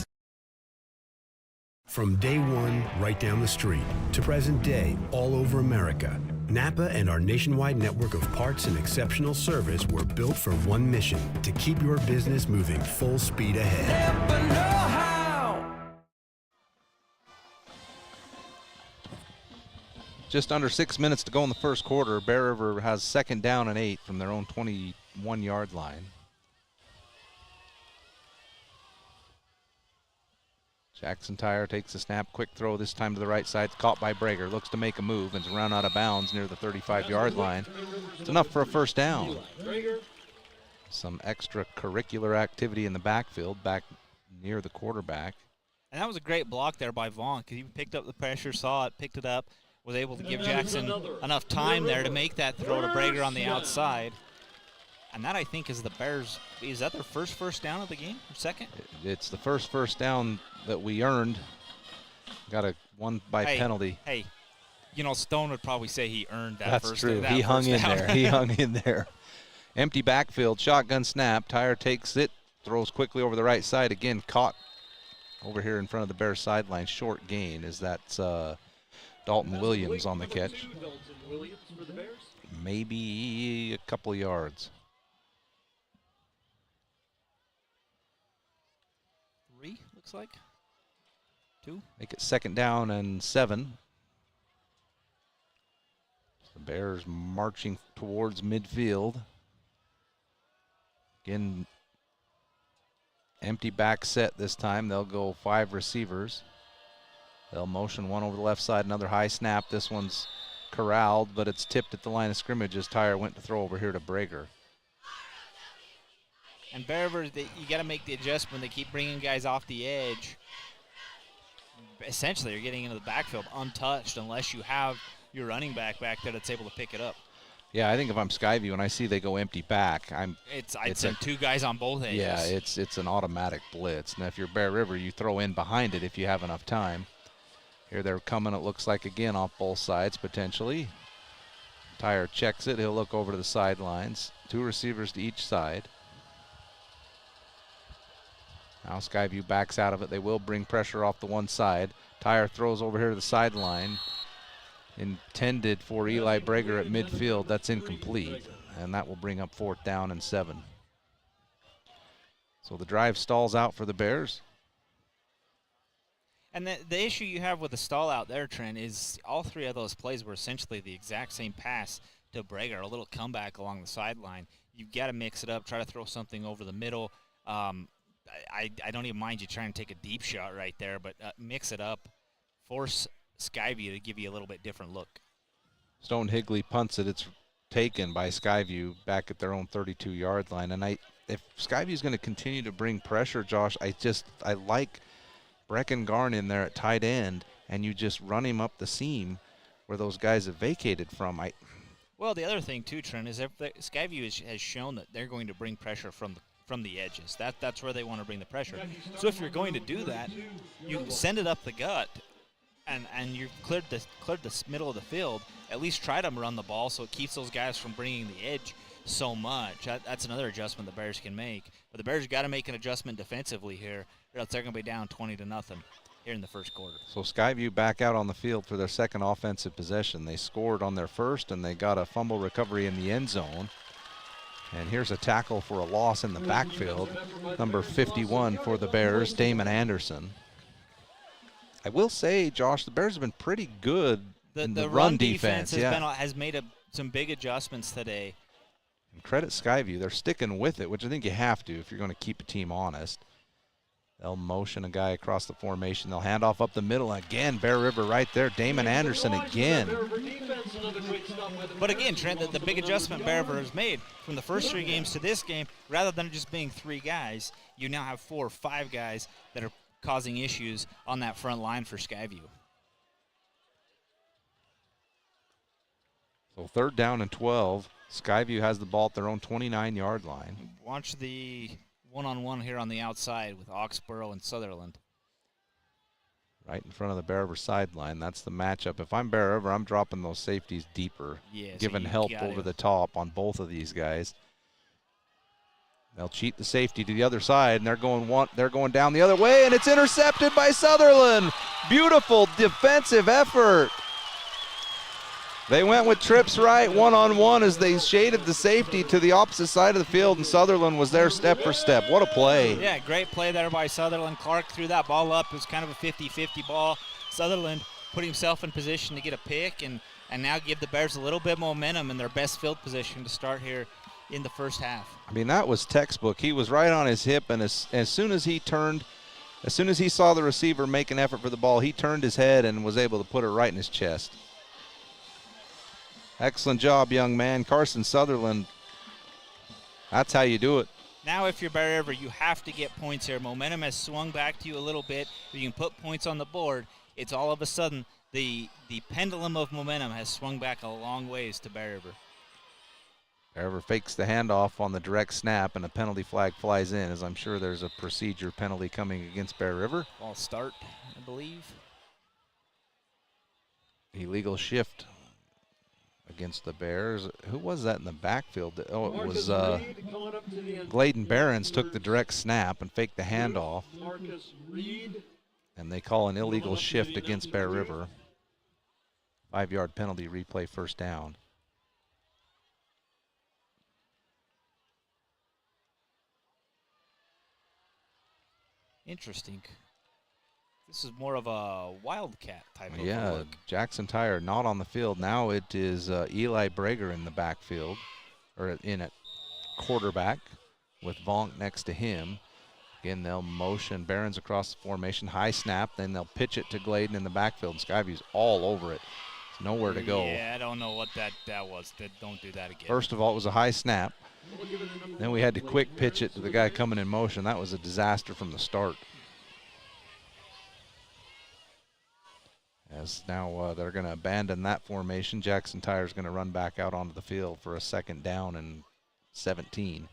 From day one, right down the street, to present day, all over America, Napa and our nationwide network of parts and exceptional service were built for one mission: to keep your business moving full speed ahead. Napa know-how. Just under 6 minutes to go in the first quarter. Bear River has 2nd down and 8 from their own 21-yard line. Jackson Tyre takes a snap, quick throw, this time to the right side, caught by Brager, looks to make a move and is run out of bounds near the 35-yard line. It's enough for a first down. Some extracurricular activity in the backfield, back near the quarterback. And that was a great block there by Vaughn, because he picked up the pressure, saw it, picked it up, was able to give Jackson enough time there to make that throw to Brager on the outside. And that, I think, is the Bears. Is that their first down of the game, or second? It's the first down that we earned. Got one by penalty. Hey, Stone would probably say he earned that That's first. true. That he hung in down. there. He hung in there. Empty backfield, shotgun snap. Tyre takes it, throws quickly over the right side. Again, caught over here in front of the Bears sideline. Short gain as that's Dalton Williams on the catch. Maybe a couple yards. 3, looks like. 2. Make it 2nd down and 7. The Bears marching towards midfield. Again, empty back set this time. They'll go 5 receivers. They'll motion one over the left side, another high snap. This one's corralled, but it's tipped at the line of scrimmage as Tyre went to throw over here to Brager. And Bear River, you got to make the adjustment. They keep bringing guys off the edge. Essentially, you're getting into the backfield untouched unless you have your running back there that's able to pick it up. Yeah, I think if I'm Skyview and I see they go empty back, I'd send two guys on both edges. Yeah, it's an automatic blitz. Now, if you're Bear River, you throw in behind it if you have enough time. Here they're coming, it looks like, again, off both sides, potentially. Tyre checks it. He'll look over to the sidelines. Two receivers to each side. Now Skyview backs out of it. They will bring pressure off the one side. Tyre throws over here to the sideline. Intended for Eli Brager at midfield. That's incomplete. And that will bring up 4th down and 7. So the drive stalls out for the Bears. And the issue you have with the stall out there, Trent, is all three of those plays were essentially the exact same pass to Brager, a little comeback along the sideline. You've got to mix it up, try to throw something over the middle. I don't even mind you trying to take a deep shot right there, but mix it up, force Skyview to give you a little bit different look. Stone Higley punts it. It's taken by Skyview back at their own 32-yard line. And if Skyview's going to continue to bring pressure, Josh, I like Brecken Garn in there at tight end, and you just run him up the seam where those guys have vacated from. Well, the other thing too, Trent, is Skyview has shown that they're going to bring pressure from the edges. That's where they want to bring the pressure. So if you're going to do that, you send it up the gut, and you've cleared the middle of the field. At least try to run the ball so it keeps those guys from bringing the edge so much. That's another adjustment the Bears can make. But the Bears got to make an adjustment defensively here, or else they're going to be down 20-0 here in the first quarter. So Skyview back out on the field for their second offensive possession. They scored on their first, and they got a fumble recovery in the end zone. And here's a tackle for a loss in the backfield. Number 51 for the Bears, Damon Anderson. I will say, Josh, the Bears have been pretty good in the run defense. Has made some big adjustments today. And credit Skyview. They're sticking with it, which I think you have to if you're going to keep a team honest. They'll motion a guy across the formation. They'll hand off up the middle. Again, Bear River right there. Damon Anderson again. But again, Trent, the big adjustment Bear River has made from the first 3 games to this game, rather than just being 3 guys, you now have 4 or 5 guys that are causing issues on that front line for Skyview. So 3rd down and 12. Skyview has the ball at their own 29-yard line. Watch the one-on-one here on the outside with Oxborough and Sutherland. Right in front of the Bear River sideline. That's the matchup. If I'm Bear River, I'm dropping those safeties deeper, giving help over the top on both of these guys. They'll cheat the safety to the other side, and they're going down the other way, and it's intercepted by Sutherland. Beautiful defensive effort. They went with trips right one-on-one as they shaded the safety to the opposite side of the field, and Sutherland was there step for step. What a play. Yeah, great play there by Sutherland. Clark threw that ball up. It was kind of a 50-50 ball. Sutherland put himself in position to get a pick and now give the Bears a little bit momentum in their best field position to start here in the first half. I mean, that was textbook. He was right on his hip, and as soon as he saw the receiver make an effort for the ball, he turned his head and was able to put it right in his chest. Excellent job, young man. Carson Sutherland, that's how you do it. Now if you're Bear River, you have to get points here. Momentum has swung back to you a little bit. If you can put points on the board, it's all of a sudden the pendulum of momentum has swung back a long ways to Bear River. Bear River fakes the handoff on the direct snap, and a penalty flag flies in, as I'm sure there's a procedure penalty coming against Bear River. Ball start, I believe. Illegal shift against the Bears. Who was that in the backfield? Oh, it was Gladen Behrens took the direct snap and faked the handoff. And they call an illegal shift against Bear River. 5-yard penalty, replay, first down. Interesting. This is more of a Wildcat type of look. Yeah, Jackson Tyre not on the field. Now it is Eli Brager in the backfield, or in at quarterback with Vonk next to him. Again, they'll motion Barons across the formation, high snap, then they'll pitch it to Gladen in the backfield, and Skyview's all over it. There's nowhere to go. Yeah, I don't know what that was. Don't do that again. First of all, it was a high snap. Then we had to quick pitch it to the guy coming in motion. That was a disaster from the start. As now they're going to abandon that formation. Jackson Tire's going to run back out onto the field for a 2nd down and 17.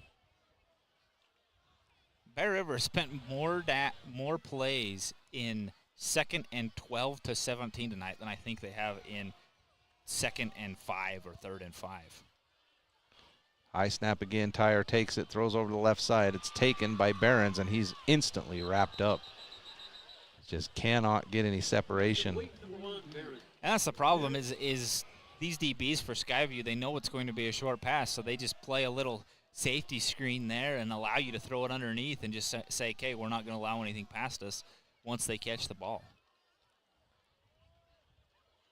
Bear River spent more plays in 2nd and 12 to 17 tonight than I think they have in 2nd and 5 or 3rd and 5. High snap again. Tire takes it, throws over to the left side. It's taken by Barons, and he's instantly wrapped up. Just cannot get any separation. And that's the problem is these DBs for Skyview, they know it's going to be a short pass, so they just play a little safety screen there and allow you to throw it underneath and just say, okay, we're not going to allow anything past us once they catch the ball.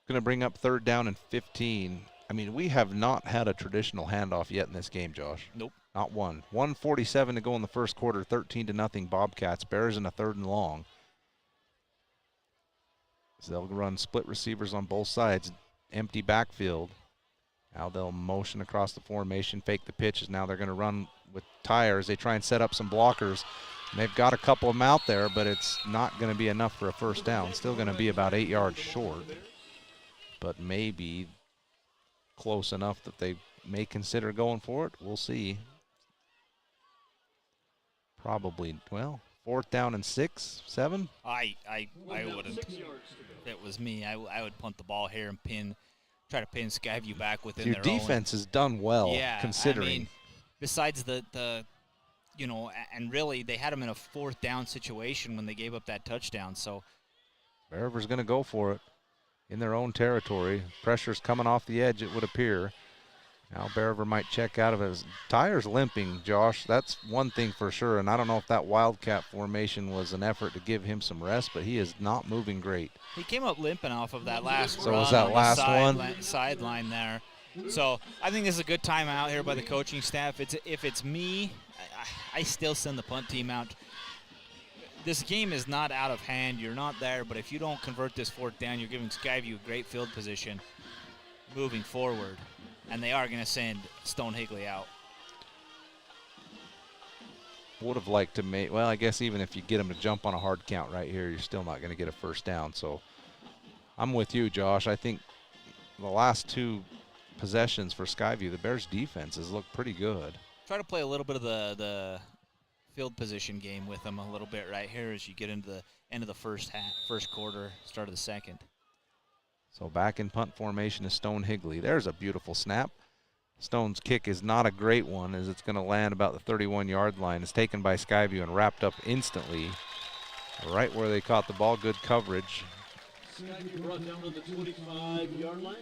Going to bring up 3rd down and 15. I mean, we have not had a traditional handoff yet in this game, Josh. Nope. Not one. 1:47 to go in the first quarter, 13-0 Bobcats. Bears in a 3rd and long. So they'll run split receivers on both sides, empty backfield. Now they'll motion across the formation, fake the pitches. Now they're going to run with Tire as they try and set up some blockers. And they've got a couple of them out there, but it's not going to be enough for a 1st down. Still going to be about 8 yards short, but maybe close enough that they may consider going for it. We'll see. Probably, well, 4th down and 6, 7. I wouldn't. If it was me, I would punt the ball here and try to pin Skyview back within their own. Your defense has done well, yeah, considering. I mean, besides the and really they had them in a 4th down situation when they gave up that touchdown. So Bear River's going to go for it in their own territory. Pressure's coming off the edge, it would appear. Now Bear River might check out of it. Tire's limping, Josh. That's one thing for sure, and I don't know if that Wildcat formation was an effort to give him some rest, but he is not moving great. He came up limping off of that last so run was that on last the one? Sideline there. So I think this is a good timeout here by the coaching staff. If it's me, I still send the punt team out. This game is not out of hand. You're not there, but if you don't convert this 4th down, you're giving Skyview a great field position moving forward. And they are going to send Stone Higley out. Would have liked to make, well, I guess even if you get him to jump on a hard count right here, you're still not going to get a 1st down. So I'm with you, Josh. I think the last 2 possessions for Skyview, the Bears' defenses look pretty good. Try to play a little bit of the field position game with them a little bit right here as you get into the end of the first quarter, start of the second. So back in punt formation is Stone Higley. There's a beautiful snap. Stone's kick is not a great one as it's going to land about the 31-yard line. It's taken by Skyview and wrapped up instantly right where they caught the ball. Good coverage. Skyview brought down on the 25-yard line.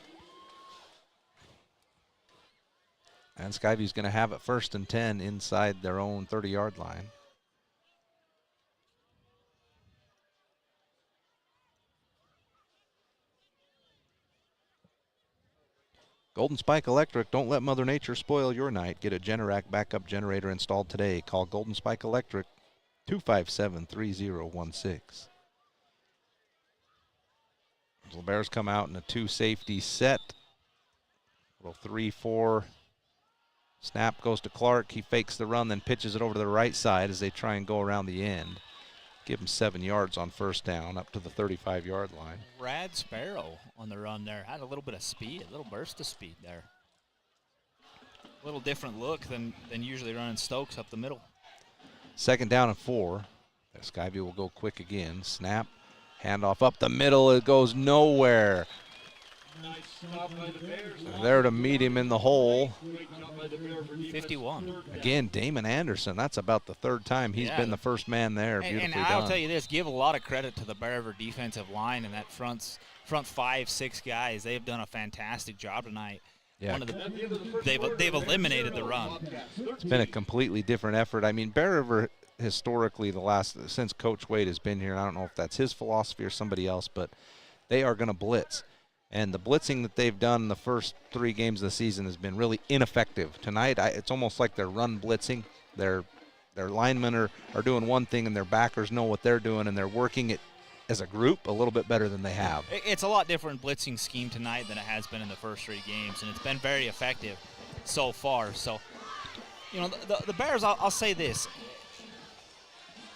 And Skyview's going to have it 1st and 10 inside their own 30-yard line. Golden Spike Electric, don't let Mother Nature spoil your night. Get a Generac backup generator installed today. Call Golden Spike Electric, 257-3016. The Bears come out in a 2-safety set. Little 3-4. Snap goes to Clark. He fakes the run, then pitches it over to the right side as they try and go around the end. Give him 7 yards on 1st down up to the 35-yard line. Brad Sparrow on the run there. Had a little bit of speed, a little burst of speed there. A little different look than usually running Stokes up the middle. 2nd down and 4. Skyview will go quick again. Snap, handoff up the middle. It goes nowhere. Nice stop by the Bears. There to meet him in the hole. 51. Again, Damon Anderson. That's about the 3rd time he's been the first man there. Beautifully and done. I'll tell you this, give a lot of credit to the Bear River defensive line and that front 5-6 guys. They've done a fantastic job tonight. Yeah. They've eliminated the run. It's been a completely different effort. I mean, Bear River historically since Coach Wade has been here, I don't know if that's his philosophy or somebody else, but they are going to blitz. And the blitzing that they've done the first 3 games of the season has been really ineffective. Tonight, it's almost like they're run blitzing. They're their linemen are doing one thing and their backers know what they're doing, and they're working it as a group a little bit better than they have. It's a lot different blitzing scheme tonight than it has been in the first 3 games, and it's been very effective so far. So, the Bears, I'll say this.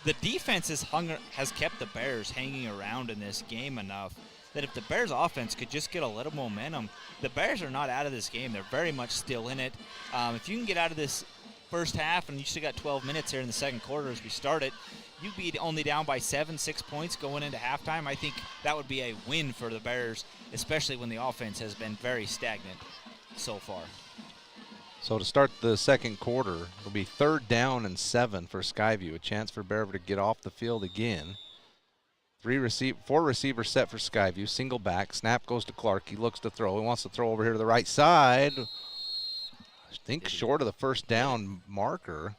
The defense has kept the Bears hanging around in this game enough that if the Bears offense could just get a little momentum, the Bears are not out of this game. They're very much still in it. If you can get out of this first half, and you still got 12 minutes here in the second quarter as we start it, you'd be only down by 6 points going into halftime. I think that would be a win for the Bears, especially when the offense has been very stagnant so far. So to start the second quarter, it'll be 3rd down and 7 for Skyview. A chance for Bear River to get off the field again. 4 receivers set for Skyview. Single back. Snap goes to Clark. He looks to throw. He wants to throw over here to the right side. I think short of the first down marker.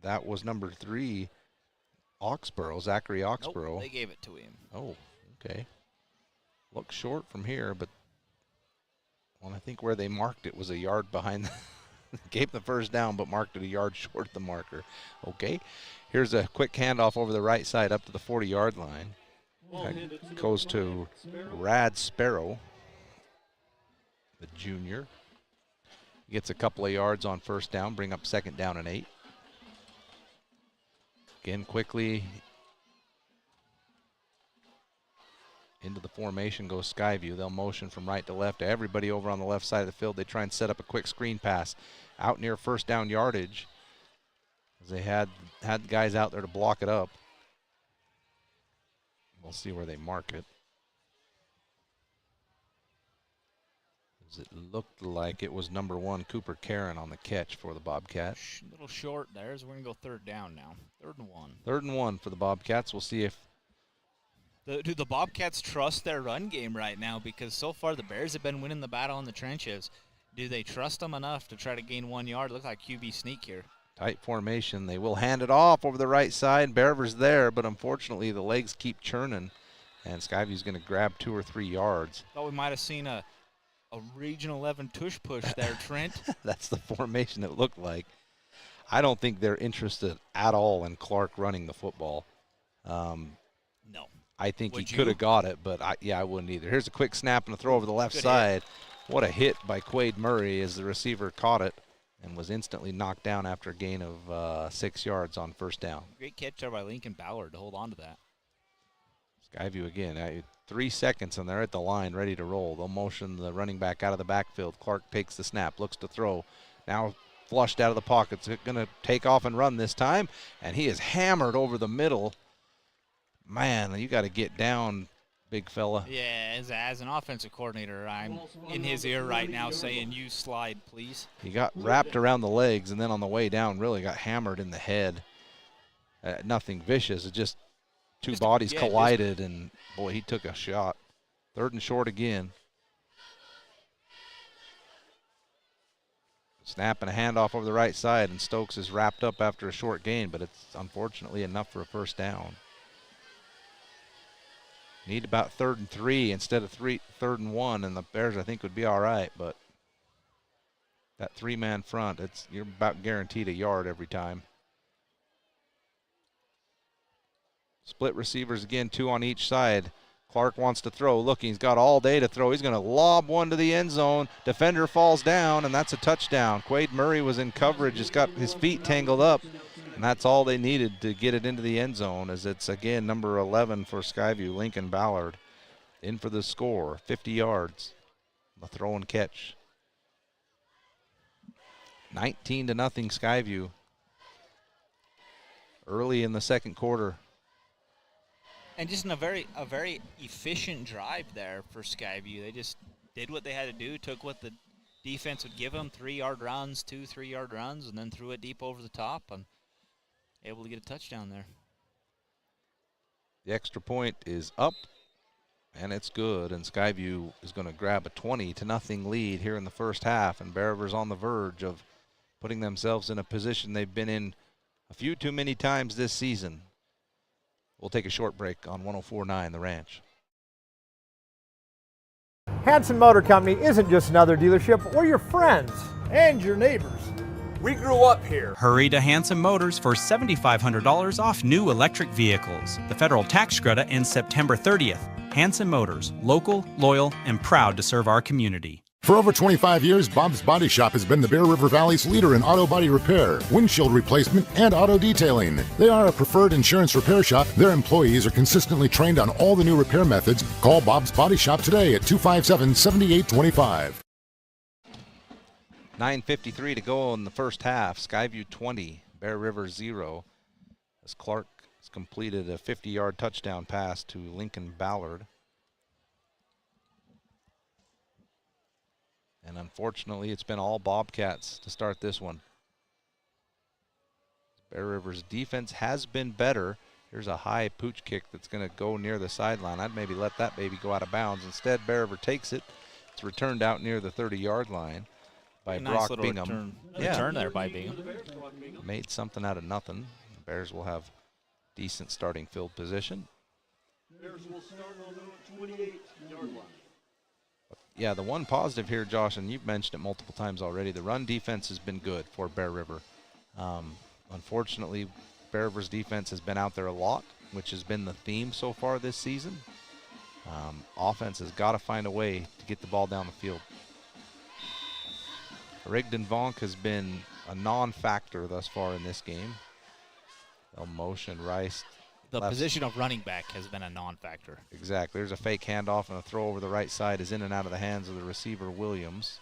That was number 3. Zachary Oxborough. Nope, they gave it to him. Oh, okay. Looks short from here, but I think where they marked it was a yard behind. Gave the first down, but marked it a yard short of the marker. Okay. Here's a quick handoff over the right side up to the 40-yard line. That goes to Rad Sparrow, the junior. He gets a couple of yards on first down, bring up 2nd down and 8. Again, quickly into the formation goes Skyview. They'll motion from right to left. Everybody over on the left side of the field. They try and set up a quick screen pass out near first down yardage, as they had guys out there to block it up. We'll see where they mark it. It looked like it was number 1, Cooper Karen, on the catch for the Bobcats. A little short there, so we're going to go 3rd down now. 3rd and 1. 3rd and 1 for the Bobcats. We'll see if... Do the Bobcats trust their run game right now? Because so far the Bears have been winning the battle in the trenches. Do they trust them enough to try to gain 1 yard? Look like QB sneak here. Tight formation. They will hand it off over the right side. Bear River's there, but unfortunately the legs keep churning, and Skyview's going to grab 2 or 3 yards. Thought we might have seen a Region 11 tush push there, Trent. That's the formation it looked like. I don't think they're interested at all in Clark running the football. No. I think he could have got it, but I wouldn't either. Here's a quick snap and a throw over the left side. What a hit by Quade Murray as the receiver caught it and was instantly knocked down after a gain of 6 yards on first down. Great catch there by Lincoln Ballard to hold on to that. Skyview again, 3 seconds and they're at the line ready to roll. They'll motion the running back out of the backfield. Clark takes the snap, looks to throw. Now flushed out of the pocket. It's going to take off and run this time, and he is hammered over the middle. Man, you got to get down, big fella. Yeah, as an offensive coordinator, I'm in his ear right now saying, you slide, please. He got wrapped around the legs, and then on the way down really got hammered in the head. Nothing vicious. It just two bodies collided, and, boy, he took a shot. 3rd and short again. Snap and a handoff over the right side, and Stokes is wrapped up after a short gain, but it's unfortunately enough for a first down. Need about 3rd and 3 instead of 3rd and 1, and the Bears, I think, would be all right, but that 3-man front, you're about guaranteed a yard every time. Split receivers again, 2 on each side. Clark wants to throw. Look, he's got all day to throw. He's going to lob one to the end zone. Defender falls down, and that's a touchdown. Quade Murray was in coverage. He's got his feet tangled up, and that's all they needed to get it into the end zone, as it's, again, number 11 for Skyview, Lincoln Ballard, in for the score, 50 yards. The throw and catch. 19-0 Skyview. Early in the second quarter. And just in a very efficient drive there for Skyview. They just did what they had to do, took what the defense would give them, 3-yard runs, 2 3-yard runs, and then threw it deep over the top and able to get a touchdown there. The extra point is up, and it's good, and Skyview is going to grab a 20-0 lead here in the first half, and Bear River's on the verge of putting themselves in a position they've been in a few too many times this season. We'll take a short break on 104.9 The Ranch. Hanson Motor Company isn't just another dealership. We're your friends and your neighbors. We grew up here. Hurry to Hanson Motors for $7,500 off new electric vehicles. The federal tax credit ends September 30th. Hanson Motors, local, loyal, and proud to serve our community. For over 25 years, Bob's Body Shop has been the Bear River Valley's leader in auto body repair, windshield replacement, and auto detailing. They are a preferred insurance repair shop. Their employees are consistently trained on all the new repair methods. Call Bob's Body Shop today at 257-7825. 9:53 to go in the first half. Skyview 20, Bear River 0. As Clark has completed a 50-yard touchdown pass to Lincoln Ballard. And unfortunately, it's been all Bobcats to start this one. Bear River's defense has been better. Here's a high pooch kick that's going to go near the sideline. I'd maybe let that baby go out of bounds. Instead, Bear River takes it. It's returned out near the 30-yard line by Brock Bingham. Return there by Bingham. Made something out of nothing. The Bears will have decent starting field position. Bears will start on the 28-yard line. Yeah, the one positive here, Josh, and you've mentioned it multiple times already, the run defense has been good for Bear River. Unfortunately, Bear River's defense has been out there a lot, which has been the theme so far this season. Offense has got to find a way to get the ball down the field. Rigdon Vonk has been a non-factor thus far in this game. They'll motion Rice. The position of running back has been a non-factor. Exactly. There's a fake handoff, and a throw over the right side is in and out of the hands of the receiver, Williams.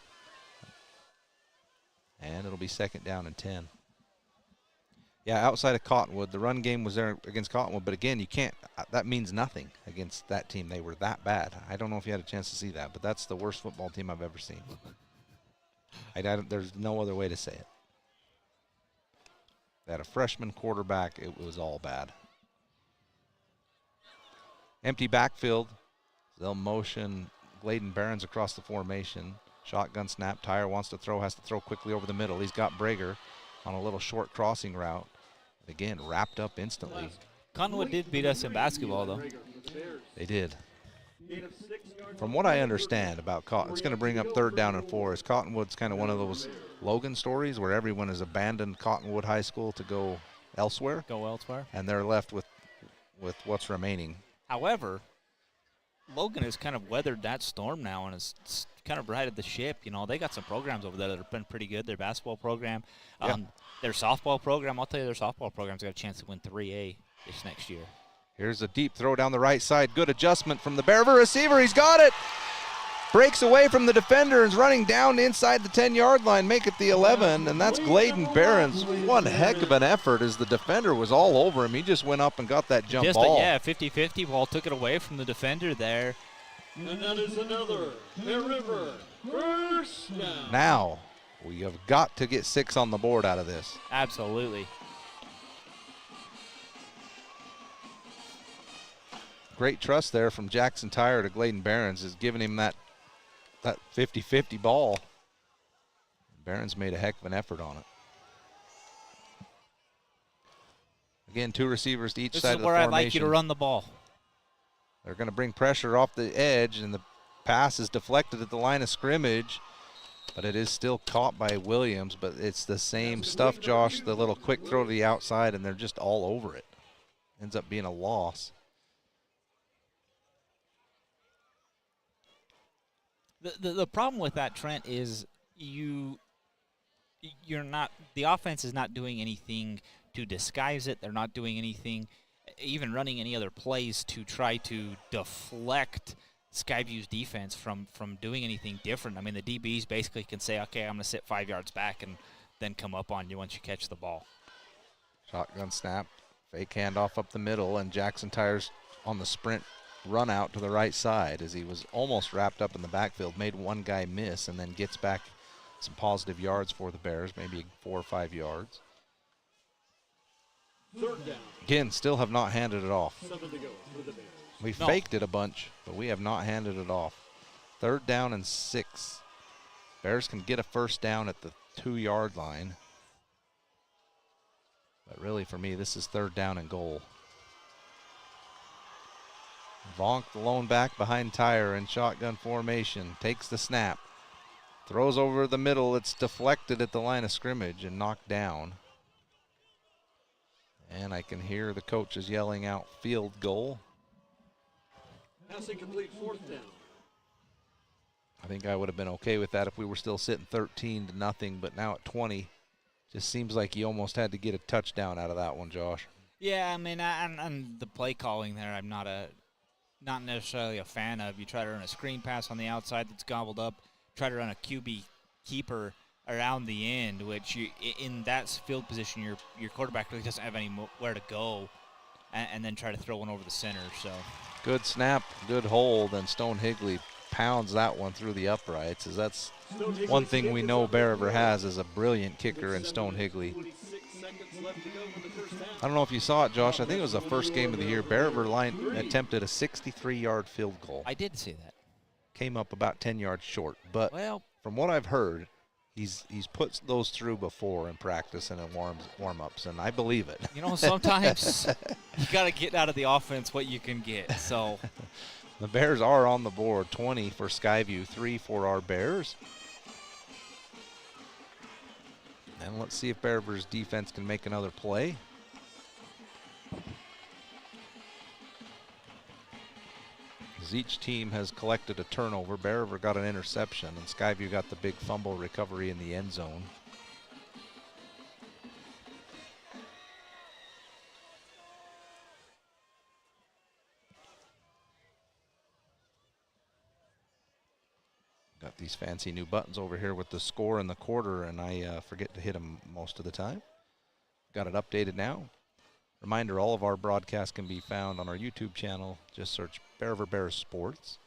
And it'll be 2nd down and 10. Yeah, outside of Cottonwood, the run game was there against Cottonwood, but again, you can't, that means nothing against that team. They were that bad. I don't know if you had a chance to see that, but that's the worst football team I've ever seen. There's no other way to say it. They had a freshman quarterback. It was all bad. Empty backfield. They'll motion Gladen Barons across the formation. Shotgun snap. Tyre wants to throw, has to throw quickly over the middle. He's got Brager on a little short crossing route. Again, wrapped up instantly. Cottonwood did beat us in basketball, though. They did. From what I understand about Cotton, it's going to bring up 3rd down and 4. As Cottonwood's kind of one of those Logan stories where everyone has abandoned Cottonwood High School to go elsewhere. And they're left with what's remaining. However, Logan has kind of weathered that storm now and has kind of righted the ship. You know, they got some programs over there that have been pretty good. Their basketball program, their softball program. I'll tell you, their softball program's got a chance to win 3A this next year. Here's a deep throw down the right side. Good adjustment from the Bear River receiver. He's got it. Breaks away from the defender and is running down inside the 10-yard line, make it the 11, and that's Gladen Barons. One heck of an effort as the defender was all over him. He just went up and got that jump ball. 50-50 ball, took it away from the defender there. And that is another Bear River first down. Now, we have got to get 6 on the board out of this. Absolutely. Great trust there from Jackson Tyre to Gladen Barons is giving him that 50-50 ball. Barons made a heck of an effort on it. Again, 2 receivers to each side of the formation. This is where I'd like you to run the ball. They're going to bring pressure off the edge, and the pass is deflected at the line of scrimmage, but it is still caught by Williams. But it's the same stuff, Josh, the little quick throw to the outside, and they're just all over it. Ends up being a loss. The problem with that, Trent, is you're not, the offense is not doing anything to disguise it. They're not doing anything, even running any other plays to try to deflect Skyview's defense from doing anything different. I mean, the DBs basically can say, okay, I'm going to sit 5 yards back and then come up on you once you catch the ball. Shotgun snap, fake handoff up the middle, and Jackson Tyre's on the sprint run out to the right side as he was almost wrapped up in the backfield, made one guy miss, and then gets back some positive yards for the Bears, maybe 4 or 5 yards. 3rd down. Again, still have not handed it off. 7 to go for the Bears. We faked it a bunch, but we have not handed it off. 3rd down and 6. Bears can get a 1st down at the 2-yard line. But really, for me, this is 3rd down and goal. Vonk, the lone back behind Tyre in shotgun formation, takes the snap, Throws over the middle. It's deflected at the line of scrimmage and knocked down. And I can hear the coaches yelling out field goal. Pass incomplete, 4th down. I think I would have been okay with that if we were still sitting 13-0, but now at 20, just seems like you almost had to get a touchdown out of that one, Josh. Yeah, I mean, and the play calling there, I'm not necessarily a fan of. You try to run a screen pass on the outside that's gobbled up, try to run a QB keeper around the end, which in that field position, your quarterback really doesn't have anywhere to go, and then try to throw one over the center. So good snap, good hold, and Stone Higley pounds that one through the uprights. As that's one thing we know Bear River has is a brilliant kicker in Stone Higley. I don't know if you saw it, Josh. I think it was the first game of the year. Bear River attempted a 63-yard field goal. I did see that. Came up about 10 yards short, but from what I've heard, he's put those through before in practice and in warm-ups, and I believe it. You know, sometimes you got to get out of the offense what you can get. So the Bears are on the board, 20 for Skyview, 3 for our Bears. And let's see if Bear River's defense can make another play. As each team has collected a turnover, Bear River got an interception, and Skyview got the big fumble recovery in the end zone. Got these fancy new buttons over here with the score and the quarter, and I forget to hit them most of the time. Got it updated now. Reminder, all of our broadcasts can be found on our YouTube channel. Just search Bear River Bears Sports.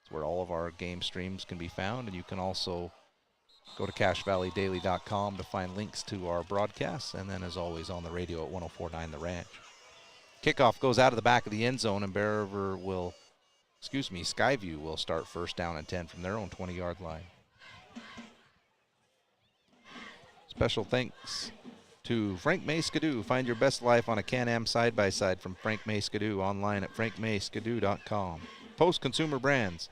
It's where all of our game streams can be found, and you can also go to CashValleyDaily.com to find links to our broadcasts, and then as always on the radio at 104.9 The Ranch. Kickoff goes out of the back of the end zone, and Skyview will start 1st down and 10 from their own 20-yard line. Special thanks to Frank May Skidoo. Find your best life on a Can-Am side-by-side from Frank May Skidoo online at frankmayskidoo.com. Post Consumer Brands.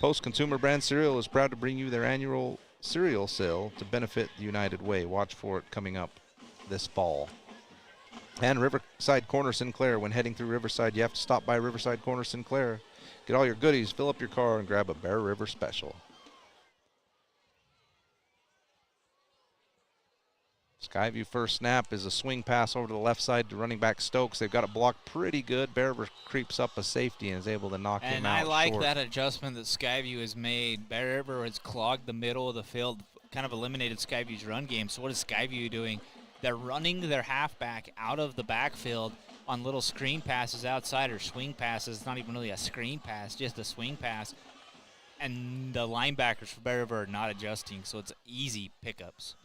Post Consumer Brands Cereal is proud to bring you their annual cereal sale to benefit the United Way. Watch for it coming up this fall. And Riverside Corner Sinclair. When heading through Riverside, you have to stop by Riverside Corner Sinclair. Get all your goodies, fill up your car, and grab a Bear River special. Skyview first snap is a swing pass over to the left side to running back Stokes. They've got it blocked pretty good. Bear River creeps up a safety and is able to knock him out. And I like short. that adjustment that Skyview has made. Bear River has clogged the middle of the field, kind of eliminated Skyview's run game. So what is Skyview doing? They're running their halfback out of the backfield on little screen passes outside or swing passes. It's not even really a screen pass, just a swing pass. And the linebackers for Bear River are not adjusting, so it's easy pickups.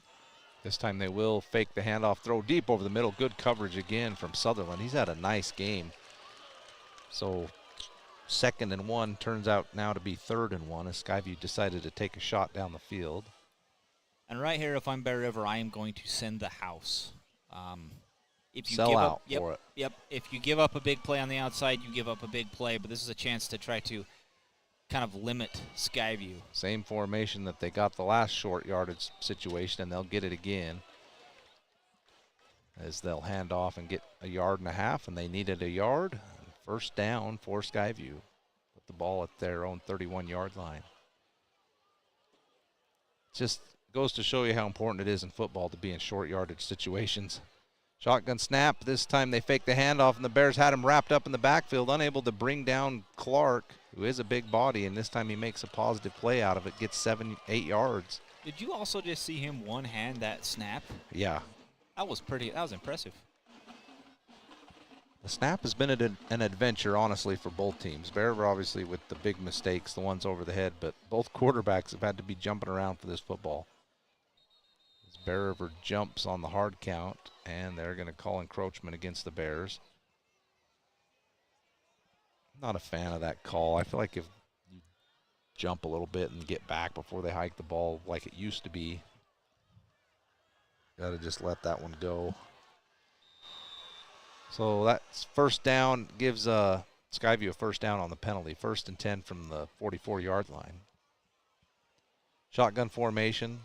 This time they will fake the handoff, throw deep over the middle. Good coverage again from Sutherland. He's had a nice game. So 2nd and 1 turns out now to be 3rd and 1 as Skyview decided to take a shot down the field. And right here, if I'm Bear River, I am going to send the house. If you Sell give out up, yep, for it. Yep. If you give up a big play on the outside, you give up a big play. But this is a chance to try to kind of limit Skyview. Same formation that they got the last short yardage situation, and they'll get it again as they'll hand off and get a 1.5 yards, and they needed a yard. 1st down for Skyview. Put the ball at their own 31-yard line. Just goes to show you how important it is in football to be in short yardage situations. Shotgun snap. This time they fake the handoff, and the Bears had him wrapped up in the backfield, unable to bring down Clark, who is a big body, and this time he makes a positive play out of it, gets 7-8 yards. Did you also just see him one-hand that snap? Yeah. That was impressive. The snap has been an adventure, honestly, for both teams. Bear River, obviously, with the big mistakes, the ones over the head, but both quarterbacks have had to be jumping around for this football. As Bear River jumps on the hard count, and they're going to call encroachment against the Bears. Not a fan of that call. I feel like if you jump a little bit and get back before they hike the ball like it used to be, got to just let that one go. So that's 1st down, gives Skyview a 1st down on the penalty. 1st and 10 from the 44-yard line. Shotgun formation.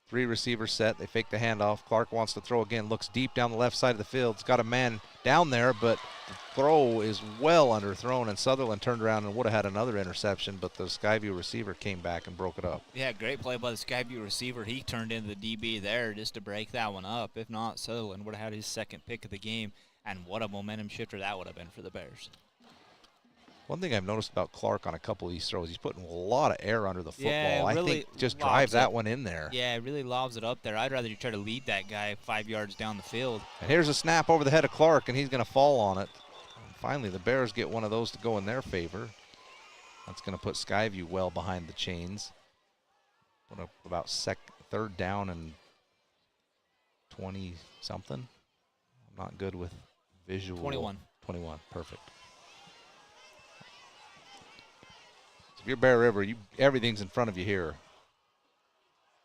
3 receivers set. They fake the handoff. Clark wants to throw again. Looks deep down the left side of the field. It's got a man down there, but the throw is well underthrown, and Sutherland turned around and would have had another interception, but the Skyview receiver came back and broke it up. Yeah, great play by the Skyview receiver. He turned into the DB there just to break that one up. If not, Sutherland would have had his second pick of the game, and what a momentum shifter that would have been for the Bears. One thing I've noticed about Clark on a couple of these throws, he's putting a lot of air under the football. Yeah, really I think just drive that one in there. Yeah, it really lobs it up there. I'd rather you try to lead that guy 5 yards down the field. And here's a snap over the head of Clark, and he's going to fall on it. And finally, the Bears get one of those to go in their favor. That's going to put Skyview well behind the chains. Put up about third down and 20-something. I'm not good with visual. 21. 21, perfect. If you're Bear River, everything's in front of you here.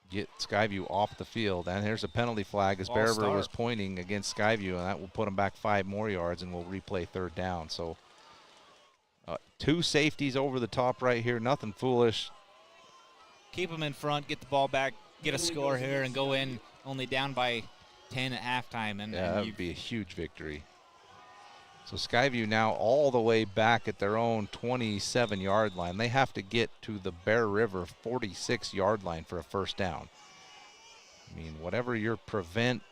Get Skyview off the field. And here's a penalty flag as Bear River was pointing against Skyview, and that will put them back 5 more yards, and we'll replay third down. So 2 safeties over the top right here, nothing foolish. Keep them in front, get the ball back, get a score here, and go in only down by 10 at halftime. And that would be a huge victory. So Skyview now all the way back at their own 27-yard line. They have to get to the Bear River 46-yard line for a first down. I mean, whatever your prevent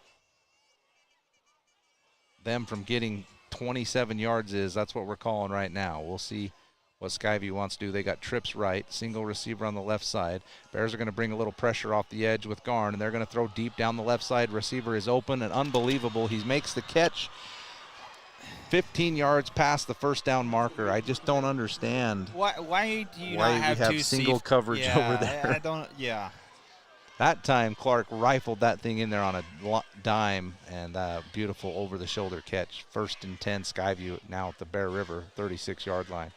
them from getting 27 yards is, that's what we're calling right now. We'll see what Skyview wants to do. They got trips right, single receiver on the left side. Bears are going to bring a little pressure off the edge with Garn, and they're going to throw deep down the left side. Receiver is open and unbelievable. He makes the catch. 15 yards past the first down marker. I just don't understand. Why do you not have two single coverage over there? I don't. Yeah. That time Clark rifled that thing in there on a dime, and beautiful over-the-shoulder catch. 1st and 10, Skyview now at the Bear River 36-yard line.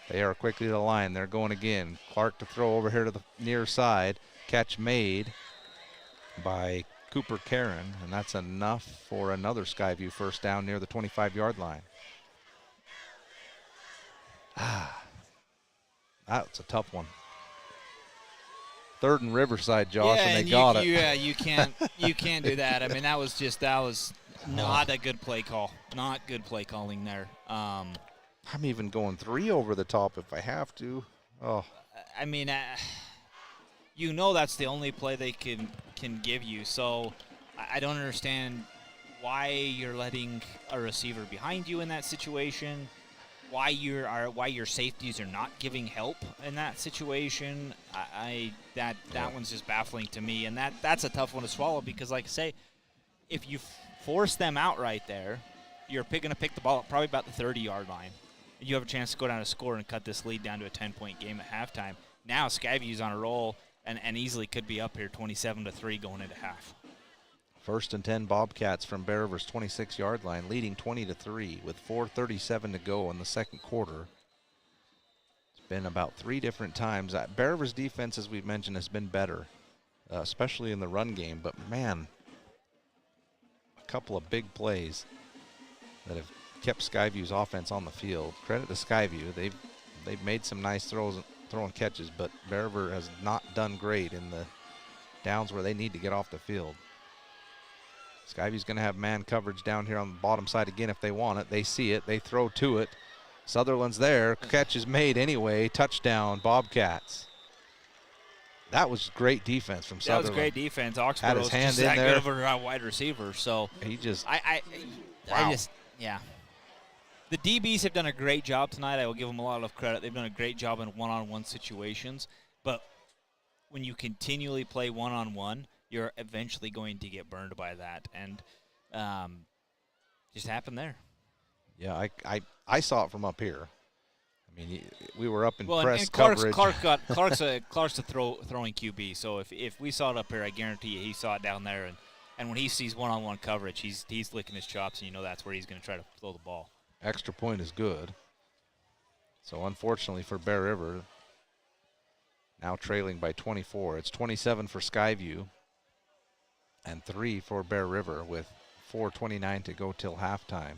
They are quickly to the line. They're going again. Clark to throw over here to the near side. Catch made by Cooper Karen, and that's enough for another Skyview first down near the 25-yard line. That's a tough one. 3rd and Riverside, Josh, and they got it. Yeah, you can't do that. I mean, that was not a good play call. Not good play calling there. I'm even going 3 over the top if I have to. Oh. I mean, that's the only play they can give you. So I don't understand why you're letting a receiver behind you in that situation. Why your safeties are not giving help in that situation. That one's just baffling to me, and that's a tough one to swallow because, like I say, if you force them out right there, you're going to pick the ball up probably about the 30-yard line. You have a chance to go down and score and cut this lead down to a 10-point game at halftime. Now Skyview's on a roll and easily could be up here 27-3 going into half. 1st and 10 Bobcats from Bear River's 26-yard line, leading 20-3 with 4:37 to go in the second quarter. It's been about 3 different times. Bear River's defense, as we've mentioned, has been better, especially in the run game. But, man, a couple of big plays that have kept Skyview's offense on the field. Credit to Skyview. They've made some nice throwing catches, but Bear River has not done great in the downs where they need to get off the field. Skyview's going to have man coverage down here on the bottom side again if they want it. They see it. They throw to it. Sutherland's there. Catch is made anyway. Touchdown, Bobcats. That was great defense from Sutherland. That was great defense. Oxborough had his hand just in that there. good of a wide receiver. So he just. Yeah. The DBs have done a great job tonight. I will give them a lot of credit. They've done a great job in one-on-one situations. But when you continually play one-on-one, you're eventually going to get burned by that. And just happened there. Yeah, I saw it from up here. I mean, we were up in press and coverage. Clark's a throwing QB. So if we saw it up here, I guarantee you he saw it down there. And when he sees one-on-one coverage, he's licking his chops, and you know that's where he's going to try to throw the ball. Extra point is good. So unfortunately for Bear River, now trailing by 24. It's 27 for Skyview and 3 for Bear River with 4:29 to go till halftime.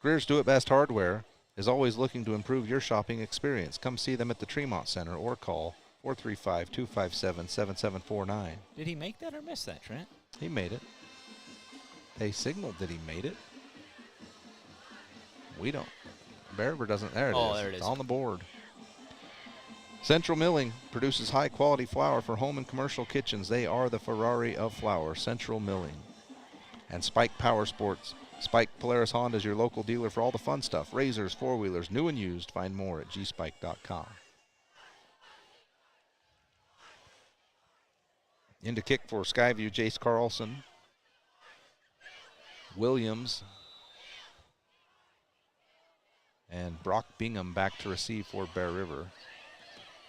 Greer's Do It Best Hardware is always looking to improve your shopping experience. Come see them at the Tremont Center or call 435-257-7749. Did he make that or miss that, Trent? He made it. They signaled that he made it. We don't. Bear River doesn't. There it is. Oh, there it is. It's on the board. Central Milling produces high-quality flour for home and commercial kitchens. They are the Ferrari of flour, Central Milling. And Spike Power Sports. Spike Polaris Honda is your local dealer for all the fun stuff. Razors, four-wheelers, new and used. Find more at gspike.com. Into kick for Skyview, Jace Carlson. Williams. And Brock Bingham back to receive for Bear River.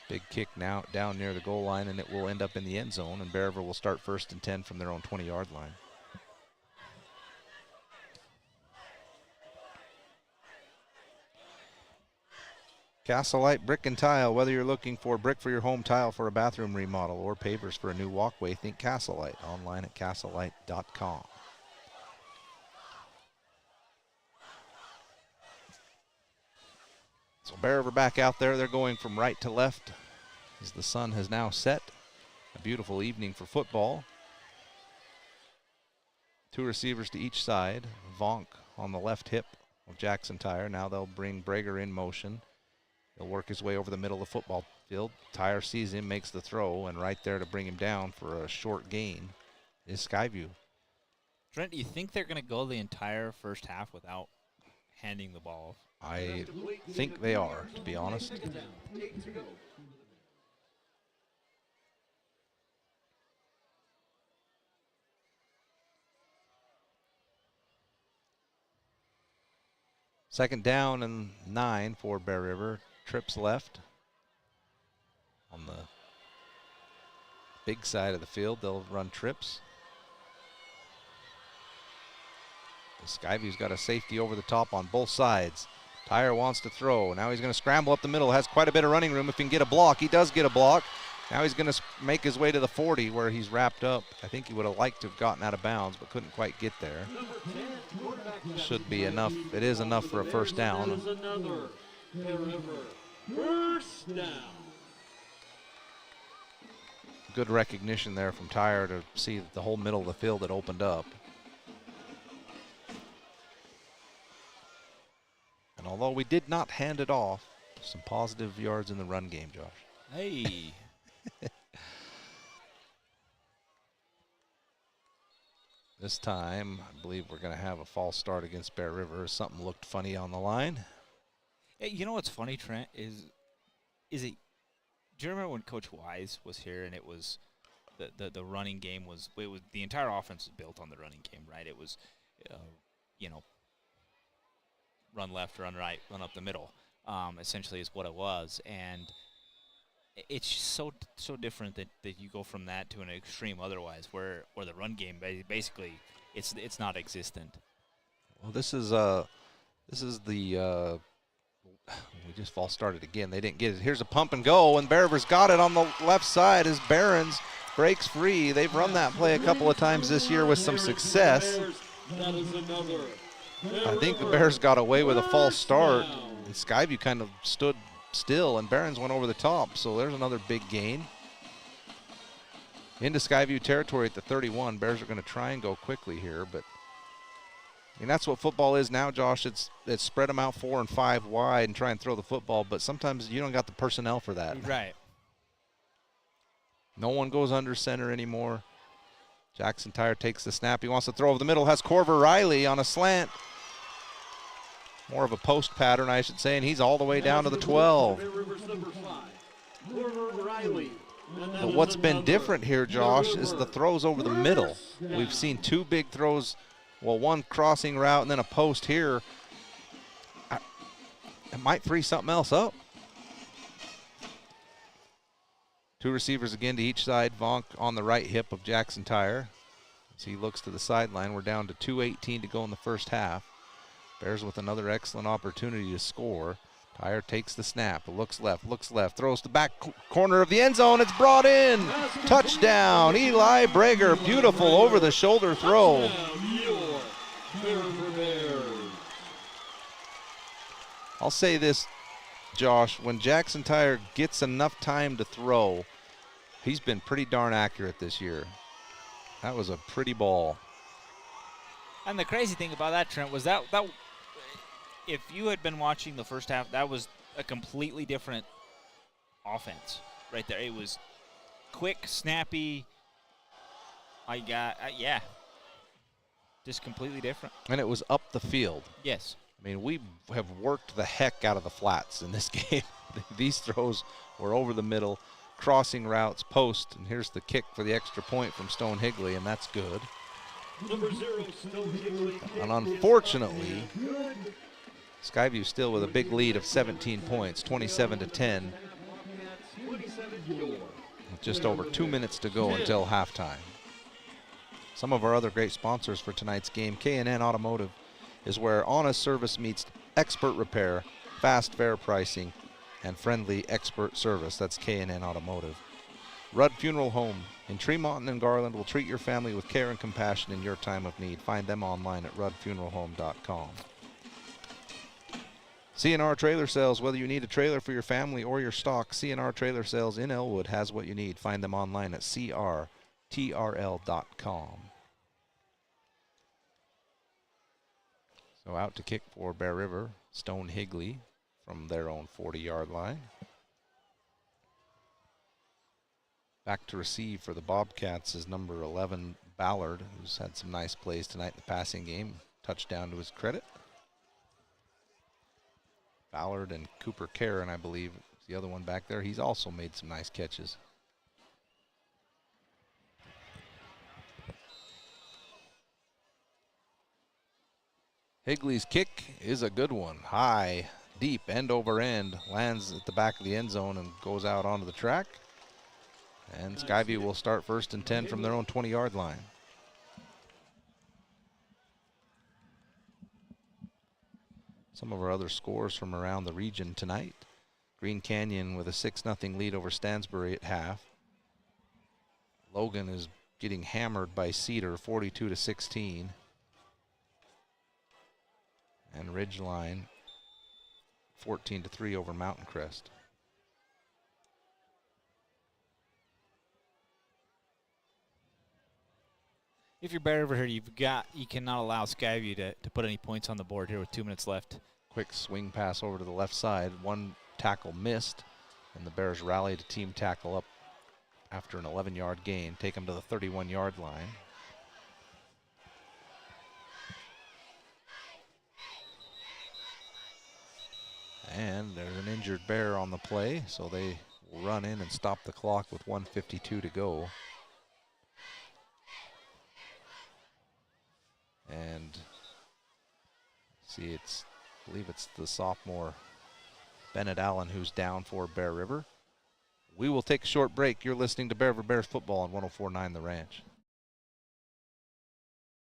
Big kick now down near the goal line, and it will end up in the end zone, and Bear River will start 1st and 10 from their own 20-yard line. Castlelite Brick and Tile. Whether you're looking for brick for your home, tile for a bathroom remodel, or pavers for a new walkway, think Castlelite. Online at castlelite.com. So Bear River back out there. They're going from right to left as the sun has now set. A beautiful evening for football. 2 receivers to each side. Vonk on the left hip of Jackson Tire. Now they'll bring Brager in motion. He'll work his way over the middle of the football field. Tire sees him, makes the throw, and right there to bring him down for a short gain is Skyview. Trent, do you think they're going to go the entire first half without handing the ball? I think they are, to be honest. Second down and 9 for Bear River. Trips left. On the big side of the field, they'll run trips. Skyview's got a safety over the top on both sides. Tire wants to throw. Now he's going to scramble up the middle. Has quite a bit of running room if he can get a block. He does get a block. Now he's going to make his way to the 40 where he's wrapped up. I think he would have liked to have gotten out of bounds but couldn't quite get there. Should be enough. It is enough for a first down. That is another Bear River first down. Good recognition there from Tire to see that the whole middle of the field had opened up. And although we did not hand it off, some positive yards in the run game, Josh. Hey. This time, I believe we're going to have a false start against Bear River. Something looked funny on the line. Hey, you know what's funny, Trent, is it? Do you remember when Coach Wise was here and it was the running game was the entire offense was built on the running game, right? It was, run left, run right, run up the middle. Essentially, is what it was, and it's so different that you go from that to an extreme otherwise, where the run game basically it's not existent. Well, this is the we just false started again. They didn't get it. Here's a pump and go, and Bear River's got it on the left side as Barons breaks free. They've run that play a couple of times this year with some success. That is another. I think the Bears got away with a false start, and Skyview kind of stood still, and Barons went over the top, so there's another big gain. Into Skyview territory at the 31. Bears are going to try and go quickly here, but and that's what football is now, Josh. It's spread them out 4 and 5 wide and try and throw the football, but sometimes you don't got the personnel for that. Right. No one goes under center anymore. Jackson Tire takes the snap. He wants to throw over the middle. Has Corver Riley on a slant. More of a post pattern, I should say, and he's all the way down to the 12. But what's been different here, Josh, is the throws over the middle. We've seen 2 big throws, well, one crossing route and then a post here. It might free something else up. 2 receivers again to each side. Vonk on the right hip of Jackson Tire. As he looks to the sideline, we're down to 2:18 to go in the first half. Bears with another excellent opportunity to score. Tire takes the snap, looks left, throws to the back corner of the end zone. It's brought in. Touchdown, Eli Brager. Beautiful over-the-shoulder throw. I'll say this, Josh, when Jackson Tyre gets enough time to throw, he's been pretty darn accurate this year. That was a pretty ball. And the crazy thing about that, Trent, was that if you had been watching the first half, that was a completely different offense right there. It was quick, snappy. Just completely different. And it was up the field. Yes. I mean, we have worked the heck out of the flats in this game. These throws were over the middle, crossing routes, post, and here's the kick for the extra point from Stone Higley, and that's good. Number 0, Stone Higley. And unfortunately, Skyview still with a big lead of 17 points, 27-10. With just over 2 minutes to go until halftime. Some of our other great sponsors for tonight's game, K&N Automotive, is where honest service meets expert repair, fast, fair pricing, and friendly expert service. That's K&N Automotive. Rudd Funeral Home in Tremont and Garland will treat your family with care and compassion in your time of need. Find them online at ruddfuneralhome.com. C&R Trailer Sales, whether you need a trailer for your family or your stock, C&R Trailer Sales in Elwood has what you need. Find them online at crtrl.com. So out to kick for Bear River, Stone Higley from their own 40-yard line. Back to receive for the Bobcats is number 11, Ballard, who's had some nice plays tonight in the passing game. Touchdown to his credit. Ballard and Cooper Karen, I believe, is the other one back there. He's also made some nice catches. Higley's kick is a good one. High, deep, end over end. Lands at the back of the end zone and goes out onto the track. And Skyview will start 1st and 10 from their own 20-yard line. Some of our other scores from around the region tonight. Green Canyon with a 6-0 lead over Stansbury at half. Logan is getting hammered by Cedar, 42-16. And Ridgeline 14-3 over Mountain Crest. If you're Bear River here, you cannot allow Skyview to put any points on the board here with 2 minutes left. Quick swing pass over to the left side. One tackle missed, and the Bears rally to team tackle up after an 11-yard gain. Take them to the 31-yard line. And there's an injured Bear on the play, so they will run in and stop the clock with 1:52 to go. And see, I believe it's the sophomore Bennett Allen who's down for Bear River. We will take a short break. You're listening to Bear River Bears football on 104.9 The Ranch.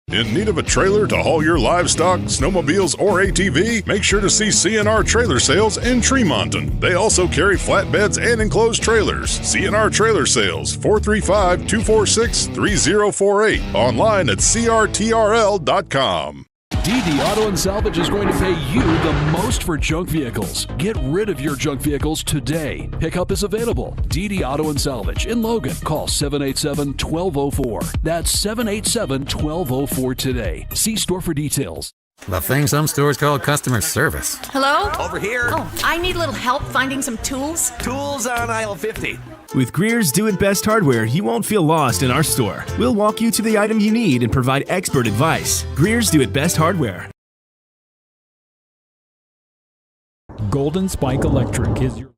In need of a trailer to haul your livestock, snowmobiles, or ATV? Make sure to see CNR Trailer Sales in Tremonton. They also carry flatbeds and enclosed trailers. CNR Trailer Sales, 435-246-3048. Online at crtrl.com. DD Auto and Salvage is going to pay you the most for junk vehicles. Get rid of your junk vehicles today. Pickup is available. DD Auto and Salvage in Logan. Call 787-1204. That's 787-1204 today. See store for details. The thing some stores call customer service. Hello? Over here. Oh, I need a little help finding some tools. Tools on aisle 50. With Greer's Do It Best hardware, you won't feel lost in our store. We'll walk you to the item you need and provide expert advice. Greer's Do It Best hardware. Golden Spike Electric is your...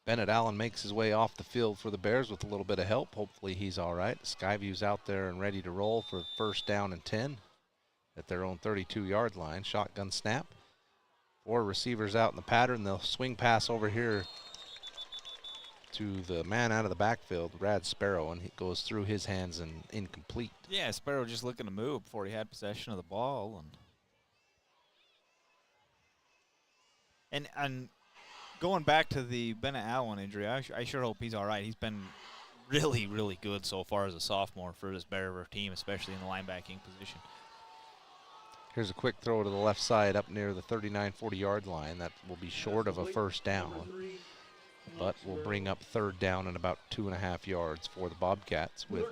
Bennett Allen makes his way off the field for the Bears with a little bit of help. Hopefully he's all right. Skyview's out there and ready to roll for 1st down and 10 at their own 32-yard line. Shotgun snap. 4 receivers out in the pattern. They'll swing pass over here to the man out of the backfield, Brad Sparrow, and he goes through his hands and incomplete. Yeah, Sparrow just looking to move before he had possession of the ball. And going back to the Bennett Allen injury, I sure hope he's all right. He's been really, really good so far as a sophomore for this Bear River team, especially in the linebacking position. Here's a quick throw to the left side up near the 39-40 yard line. That will be short of a first down, but will bring up third down and about 2.5 yards for the Bobcats with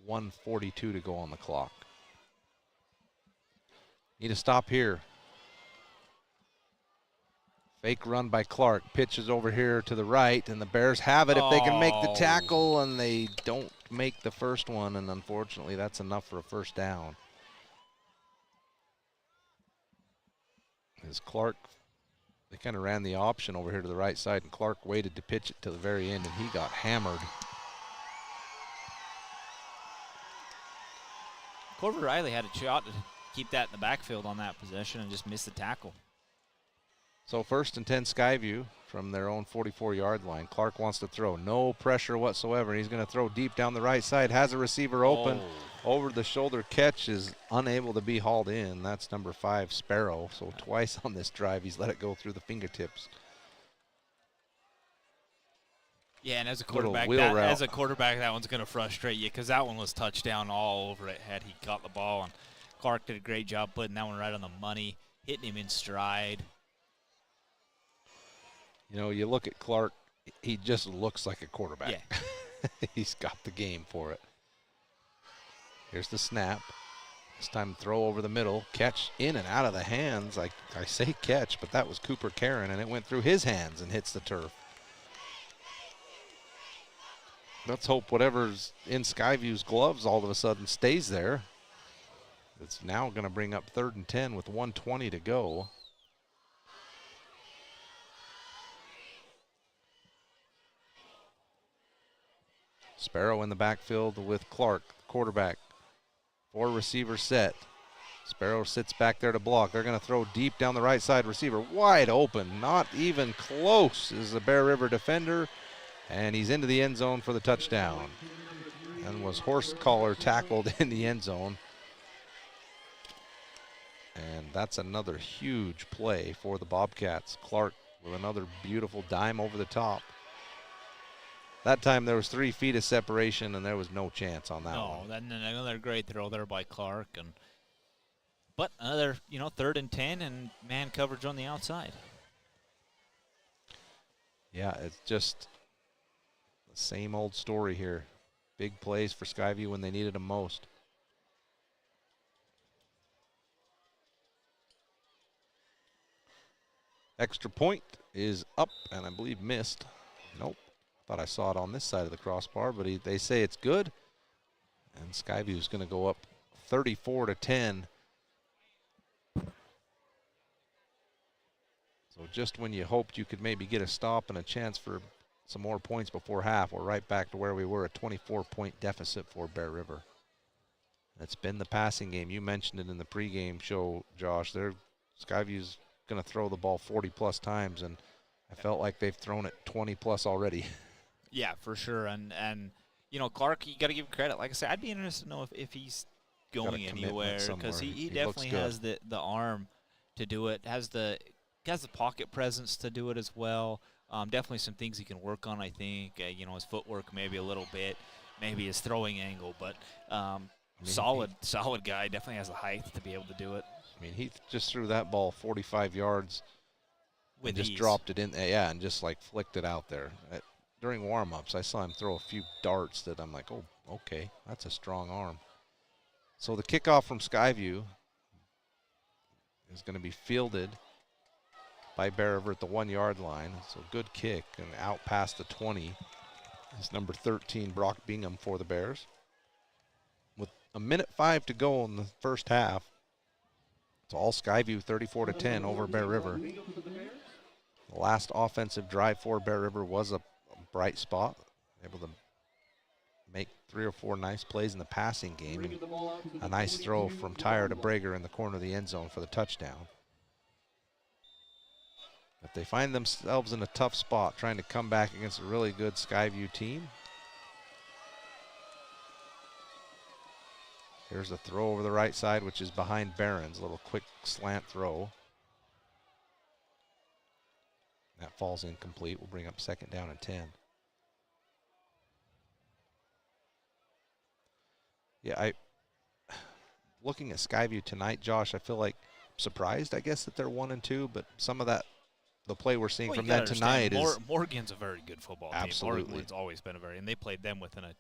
1:42 to go on the clock. Need a stop here. Fake run by Clark. Pitches over here to the right, and the Bears have it if they can make the tackle, and they don't make the first one, and unfortunately that's enough for a first down. As Clark, they kind of ran the option over here to the right side, and Clark waited to pitch it to the very end, and he got hammered. Corver Riley had a shot to keep that in the backfield on that possession and just missed the tackle. So 1st and 10 Skyview from their own 44-yard line. Clark wants to throw. No pressure whatsoever. He's going to throw deep down the right side. Has a receiver open. Over the shoulder catch is unable to be hauled in. That's number 5, Sparrow. So twice on this drive he's let it go through the fingertips. Yeah, and as a quarterback, that one's going to frustrate you because that one was touchdown all over it had he caught the ball. And Clark did a great job putting that one right on the money, hitting him in stride. You know, you look at Clark, he just looks like a quarterback. Yeah. He's got the game for it. Here's the snap. This time throw over the middle. Catch in and out of the hands. I say catch, but that was Cooper Karen, and it went through his hands and hits the turf. Let's hope whatever's in Skyview's gloves all of a sudden stays there. It's now going to bring up 3rd and 10 with 1:20 to go. Sparrow in the backfield with Clark, quarterback. 4 receivers set. Sparrow sits back there to block. They're going to throw deep down the right side. Receiver wide open. Not even close is the Bear River defender. And he's into the end zone for the touchdown. And was horse collar tackled in the end zone. And that's another huge play for the Bobcats. Clark with another beautiful dime over the top. That time there was 3 feet of separation, and there was no chance on that one. No, another great throw there by Clark, but another 3rd and 10 and man coverage on the outside. Yeah, it's just the same old story here. Big plays for Skyview when they needed them most. Extra point is up, and I believe missed. Nope. Thought I saw it on this side of the crossbar, but they say it's good. And Skyview is going to go up 34-10. So just when you hoped you could maybe get a stop and a chance for some more points before half, we're right back to where we were, a 24-point deficit for Bear River. It's been the passing game. You mentioned it in the pregame show, Josh. Skyview's going to throw the ball 40-plus times, and I felt like they've thrown it 20-plus already. Yeah, for sure. And Clark, you got to give him credit. Like I said, I'd be interested to know if he's going anywhere because he definitely has the arm to do it. Has the pocket presence to do it as well. Definitely some things he can work on, I think. His footwork maybe a little bit, maybe his throwing angle, but solid guy. Definitely has the height to be able to do it. I mean, he just threw that ball 45 yards with just dropped it in, and just like flicked it out there. During warm-ups, I saw him throw a few darts that I'm like, oh, okay, that's a strong arm. So the kickoff from Skyview is going to be fielded by Bear River at the 1-yard line. So good kick, and out past the 20 is number 13, Brock Bingham for the Bears. With 1:05 to go in the first half, it's all Skyview 34-10 over Bear River. The last offensive drive for Bear River was a bright spot, able to make 3 or 4 nice plays in the passing game, and a nice throw from Tyre to Brager in the corner of the end zone for the touchdown. But they find themselves in a tough spot trying to come back against a really good Skyview team. Here's a throw over the right side, which is behind Barron's. A little quick slant throw. That falls incomplete. We'll bring up 2nd down and 10. Yeah, looking at Skyview tonight, Josh, I feel like surprised, I guess, that they're 1-2, but some of that, the play we're seeing from them tonight is Morgan's a very good football team. Absolutely. Morgan's always been and they played them within a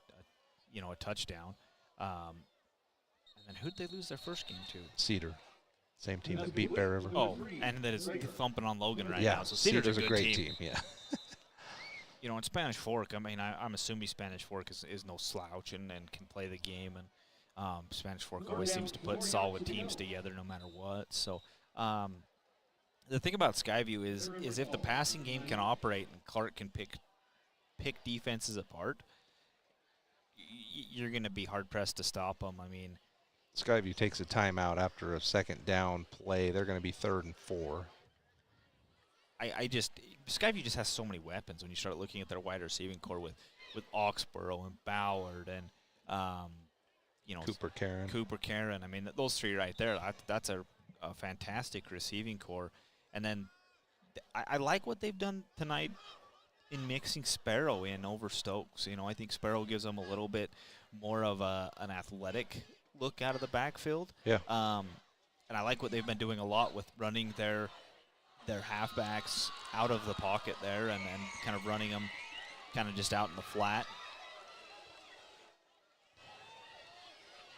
touchdown. And then who'd they lose their first game to? Cedar. Same team that beat Bear River. Oh, and that is thumping on Logan right now. So Cedar's a great team. Yeah. In Spanish Fork, I mean, I'm assuming Spanish Fork is no slouch and can play the game. And Spanish Fork always seems to put solid teams together no matter what. So the thing about Skyview is if the passing game can operate and Clark can pick defenses apart, you're going to be hard-pressed to stop them. I mean, Skyview takes a timeout after a second down play. They're going to be 3rd and 4. Skyview just has so many weapons when you start looking at their wide receiving core with Oxborough and Ballard and Cooper Karen. I mean, those three right there, that's a fantastic receiving core. And then I like what they've done tonight in mixing Sparrow in over Stokes. I think Sparrow gives them a little bit more of an athletic look out of the backfield. Yeah. And I like what they've been doing a lot with running their halfbacks out of the pocket there and then kind of running them kind of just out in the flat.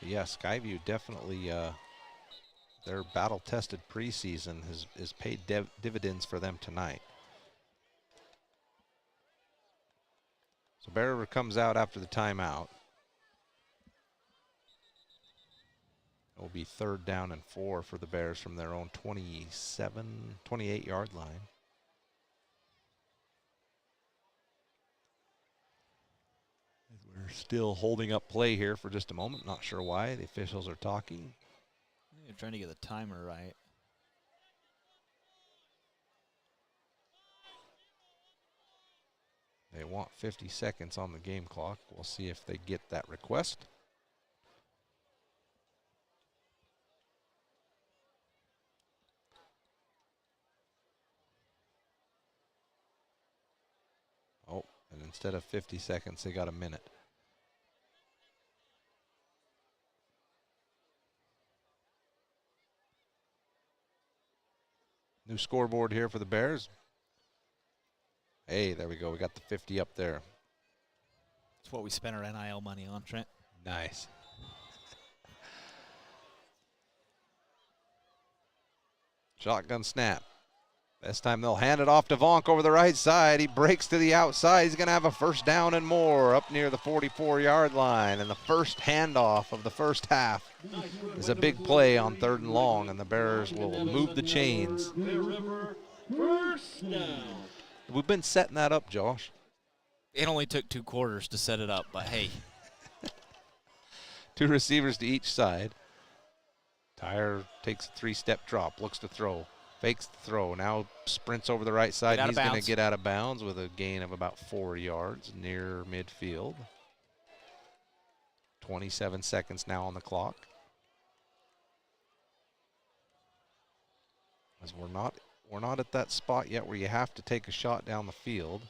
Yeah, Skyview definitely, their battle-tested preseason has paid dividends for them tonight. So Bear River comes out after the timeout. It will be 3rd down and 4 for the Bears from their own 28-yard line. We're still holding up play here for just a moment. Not sure why. The officials are talking. You're trying to get the timer right. They want 50 seconds on the game clock. We'll see if they get that request. Oh, and instead of 50 seconds, they got a minute. New scoreboard here for the Bears. Hey, there we go. We got the 50 up there. That's what we spent our NIL money on, Trent. Nice. Shotgun snap. This time they'll hand it off to Vonk over the right side. He breaks to the outside. He's going to have a first down and more up near the 44-yard line. And the first handoff of the first half is a big play on 3rd and long, and the Bears will move the chains. Bear River, first down. We've been setting that up, Josh. It only took 2 quarters to set it up, but hey. 2 receivers to each side. Tyre takes a 3-step drop, looks to throw. Fakes the throw, now sprints over the right side. He's going to get out of bounds with a gain of about 4 yards near midfield. 27 seconds now on the clock. As we're not at that spot yet where you have to take a shot down the field.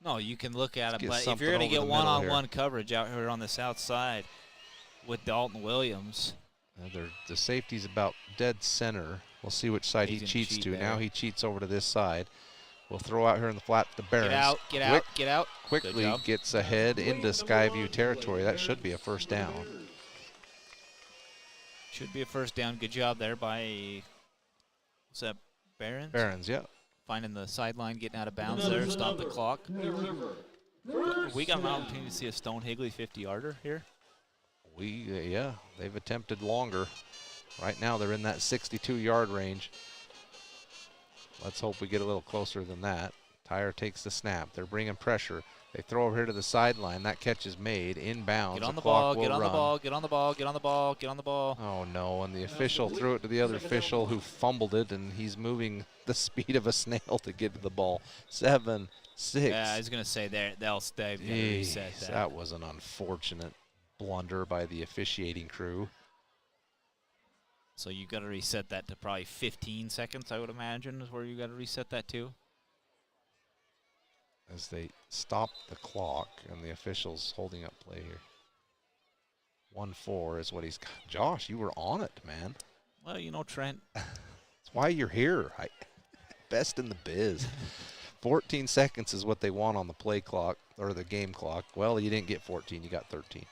No, you can look at it, but if you're going to get one-on-one coverage out here on the south side with Dalton Williams. The safety's about dead center. We'll see which side he cheats to. Now he cheats over to this side. We'll throw out here in the flat to the Barons. Get out. Quickly gets ahead into Skyview territory. That should be a first down. Should be a first down. Good job there by, what's that, Barons? Barons, yeah. Finding the sideline, getting out of bounds there, stop the clock. We got an opportunity to see a Stone Higley 50-yarder here. Yeah, they've attempted longer. Right now they're in that 62-yard range. Let's hope we get a little closer than that. Tyre takes the snap. They're bringing pressure. They throw over here to the sideline. That catch is made. Inbounds. Get on the ball, get on the ball, get on the ball, get on the ball, get on the ball. Oh, no, and the official threw it to the other official who fumbled it, and he's moving the speed of a snail to get to the ball. 7, 6. Yeah, I was going to say they'll stay. Reset that. That was an unfortunate blunder by the officiating crew. So you got to reset that to probably 15 seconds, I would imagine, is where you got to reset that to. As they stop the clock, and the officials holding up play here. 1-4 is what he's got. Josh, you were on it, man. Well, you know, Trent. That's why you're here. Best in the biz. 14 seconds is what they want on the play clock, or the game clock. Well, you didn't get 14. You got 13.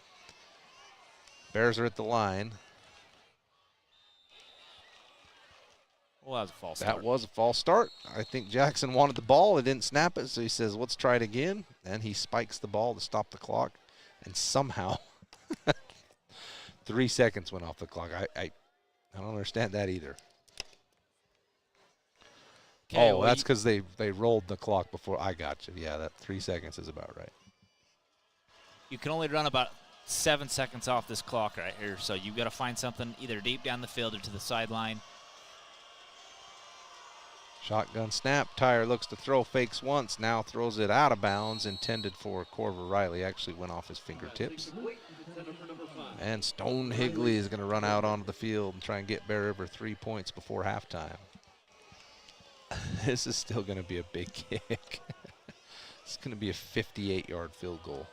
Bears are at the line. Well, that was a false start. That was a false start. I think Jackson wanted the ball. It didn't snap it, so he says, let's try it again. And he spikes the ball to stop the clock. And somehow 3 seconds went off the clock. I don't understand that either. Okay, oh, well, that's because they rolled the clock before. I got you. Yeah, that 3 seconds is about right. You can only run about 7 seconds off this clock right here, so you've got to find something either deep down the field or to the sideline. Shotgun snap. Tyre looks to throw, fakes once, now throws it out of bounds, intended for Corver Riley. Actually went off his fingertips. And Stone Higley is going to run out onto the field and try and get Bear River 3 points before halftime. This is still going to be a big kick. It's going to be a 58-yard field goal.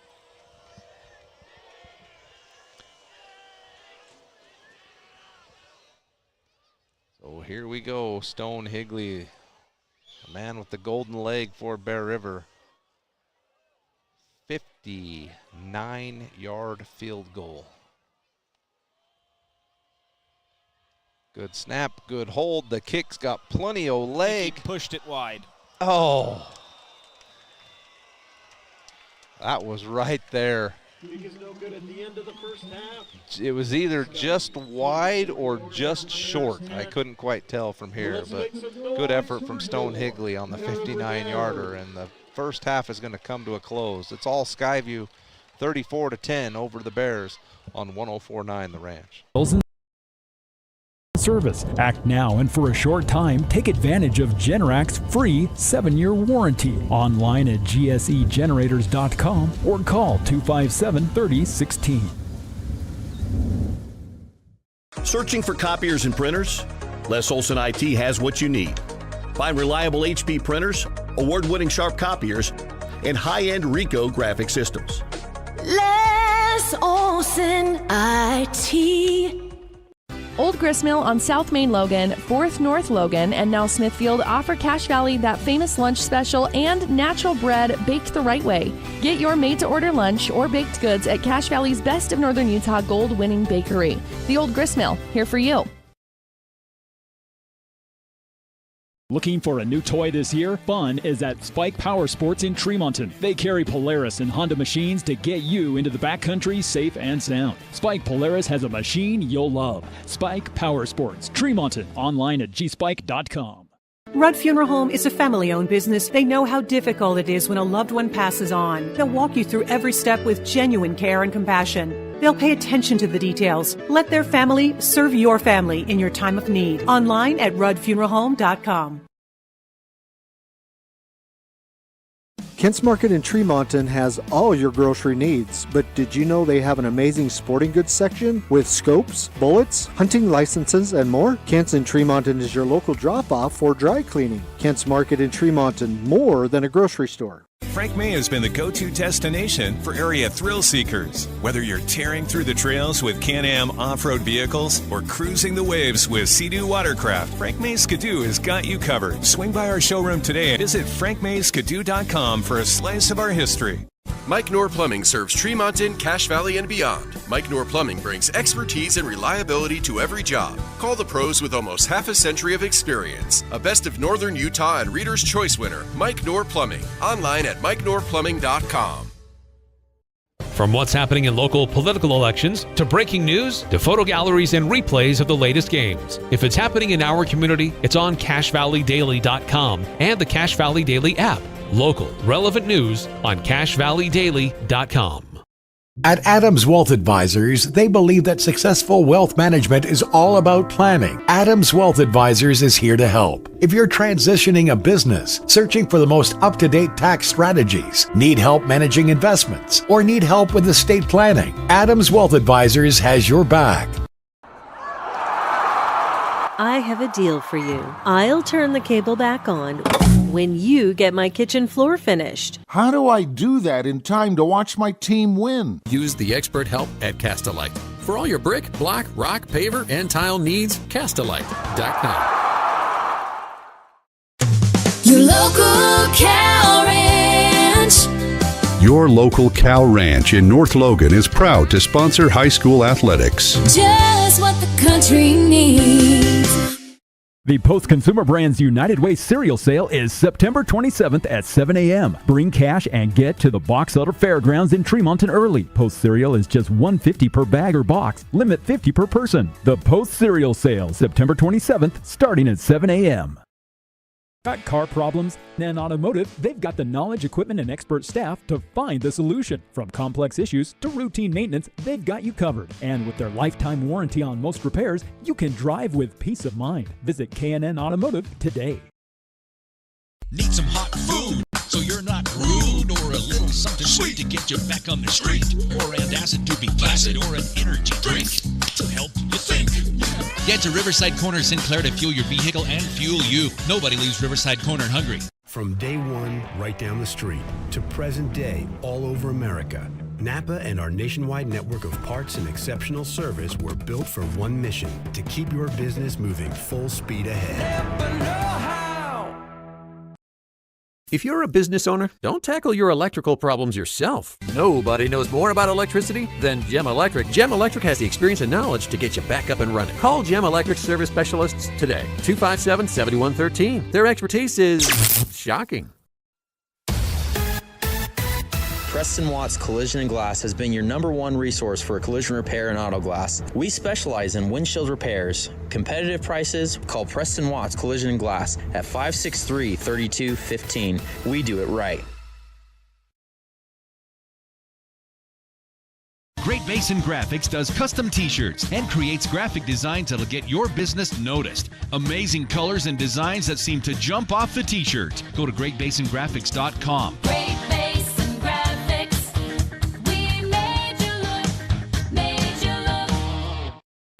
So here we go. Stone Higley, the man with the golden leg for Bear River. 59-yard field goal. Good snap, good hold. The kick's got plenty of leg. He pushed it wide. Oh. That was right there. No good at the end of the first half. It was either just wide or just short. I couldn't quite tell from here, but good effort from Stone Higley on the 59-yarder, and the first half is going to come to a close. It's all Skyview, 34-10 over the Bears on 104.9 The Ranch. Service. Act now and for a short time, take advantage of Generac's free 7-year warranty. Online at gsegenerators.com or call 257-3016. Searching for copiers and printers? Les Olson IT has what you need. Find reliable HP printers, award-winning Sharp copiers, and high-end Ricoh graphic systems. Les Olson IT. Old Gristmill on South Main Logan, 4th North Logan, and now Smithfield offer Cache Valley that famous lunch special and natural bread baked the right way. Get your made-to-order lunch or baked goods at Cache Valley's Best of Northern Utah gold-winning bakery. The Old Gristmill, here for you. Looking for a new toy this year? Fun is at Spike Power Sports in Tremonton. They carry Polaris and Honda machines to get you into the backcountry safe and sound. Spike Polaris has a machine you'll love. Spike Power Sports, Tremonton. Online at gspike.com. Rudd Funeral Home is a family-owned business. They know how difficult it is when a loved one passes on. They'll walk you through every step with genuine care and compassion. They'll pay attention to the details. Let their family serve your family in your time of need. Online at ruddfuneralhome.com. Kent's Market in Tremonton has all your grocery needs, but did you know they have an amazing sporting goods section with scopes, bullets, hunting licenses, and more? Kent's in Tremonton is your local drop-off for dry cleaning. Kent's Market in Tremonton, more than a grocery store. Frank May has been the go-to destination for area thrill seekers. Whether you're tearing through the trails with Can-Am off-road vehicles or cruising the waves with Sea-Doo watercraft, Frank May Skidoo has got you covered. Swing by our showroom today and visit frankmayskidoo.com for a slice of our history. Mike Knorr Plumbing serves Tremonton, Cache Valley, and beyond. Mike Knorr Plumbing brings expertise and reliability to every job. Call the pros with almost half a century of experience. A Best of Northern Utah and Reader's Choice winner, Mike Knorr Plumbing. Online at MikeKnorrPlumbing.com. From what's happening in local political elections, to breaking news, to photo galleries and replays of the latest games. If it's happening in our community, it's on CacheValleyDaily.com and the Cache Valley Daily app. Local, relevant news on CacheValleyDaily.com. At Adams Wealth Advisors, they believe that successful wealth management is all about planning. Adams Wealth Advisors is here to help. If you're transitioning a business, searching for the most up-to-date tax strategies, need help managing investments, or need help with estate planning, Adams Wealth Advisors has your back. I have a deal for you. I'll turn the cable back on when you get my kitchen floor finished. How do I do that in time to watch my team win? Use the expert help at Castalight. For all your brick, block, rock, paver, and tile needs, Castalite.com. Your local cow ranch. Your local cow ranch in North Logan is proud to sponsor high school athletics. Just what the country needs. The Post Consumer Brands United Way cereal sale is September 27th at 7 a.m. Bring cash and get to the Box Elder Fairgrounds in Tremonton early. Post cereal is just $1.50 per bag or box. Limit 50 per person. The Post cereal sale, September 27th, starting at 7 a.m. Got car problems? Nan Automotive, they've got the knowledge, equipment, and expert staff to find the solution. From complex issues to routine maintenance, they've got you covered. And with their lifetime warranty on most repairs, you can drive with peace of mind. Visit KNN Automotive today. Need some hot food so you're not rude, or a little something sweet to get you back on the street, or antacid to be placid, or an energy drink to help you think. Get to Riverside Corner Sinclair to fuel your vehicle and fuel you. Nobody leaves Riverside Corner hungry. From day one, right down the street, to present day, all over America, Napa and our nationwide network of parts and exceptional service were built for one mission: to keep your business moving full speed ahead. If you're a business owner, don't tackle your electrical problems yourself. Nobody knows more about electricity than Gem Electric. Gem Electric has the experience and knowledge to get you back up and running. Call Gem Electric service specialists today, 257-7113. Their expertise is shocking. Preston Watts Collision and Glass has been your #1 resource for collision repair and auto glass. We specialize in windshield repairs. Competitive prices, call Preston Watts Collision and Glass at 563-3215. We do it right. Great Basin Graphics does custom t-shirts and creates graphic designs that'll get your business noticed. Amazing colors and designs that seem to jump off the t-shirt. Go to GreatBasinGraphics.com. Great Basin Graphics. We made you look.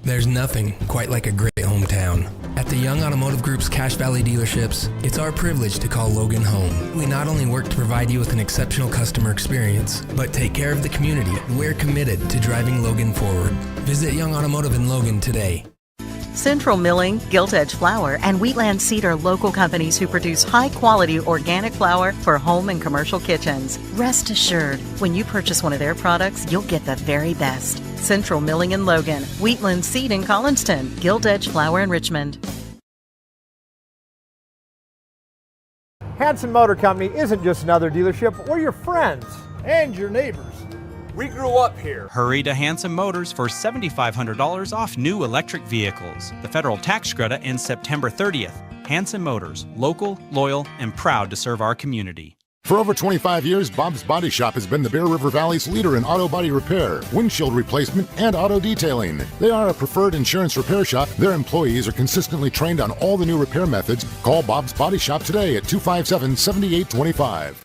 There's nothing quite like a great hometown. At the Young Automotive Group's Cache Valley dealerships, it's our privilege to call Logan home. We not only work to provide you with an exceptional customer experience, but take care of the community. We're committed to driving Logan forward. Visit Young Automotive in Logan today. Central Milling, Gilt Edge Flour, and Wheatland Seed are local companies who produce high-quality organic flour for home and commercial kitchens. Rest assured, when you purchase one of their products, you'll get the very best. Central Milling in Logan, Wheatland Seed in Collinston, Gilt Edge Flour in Richmond. Hanson Motor Company isn't just another dealership, we're your friends and your neighbors. We grew up here. Hurry to Hanson Motors for $7,500 off new electric vehicles. The federal tax credit ends September 30th. Hanson Motors, local, loyal, and proud to serve our community. For over 25 years, Bob's Body Shop has been the Bear River Valley's leader in auto body repair, windshield replacement, and auto detailing. They are a preferred insurance repair shop. Their employees are consistently trained on all the new repair methods. Call Bob's Body Shop today at 257-7825.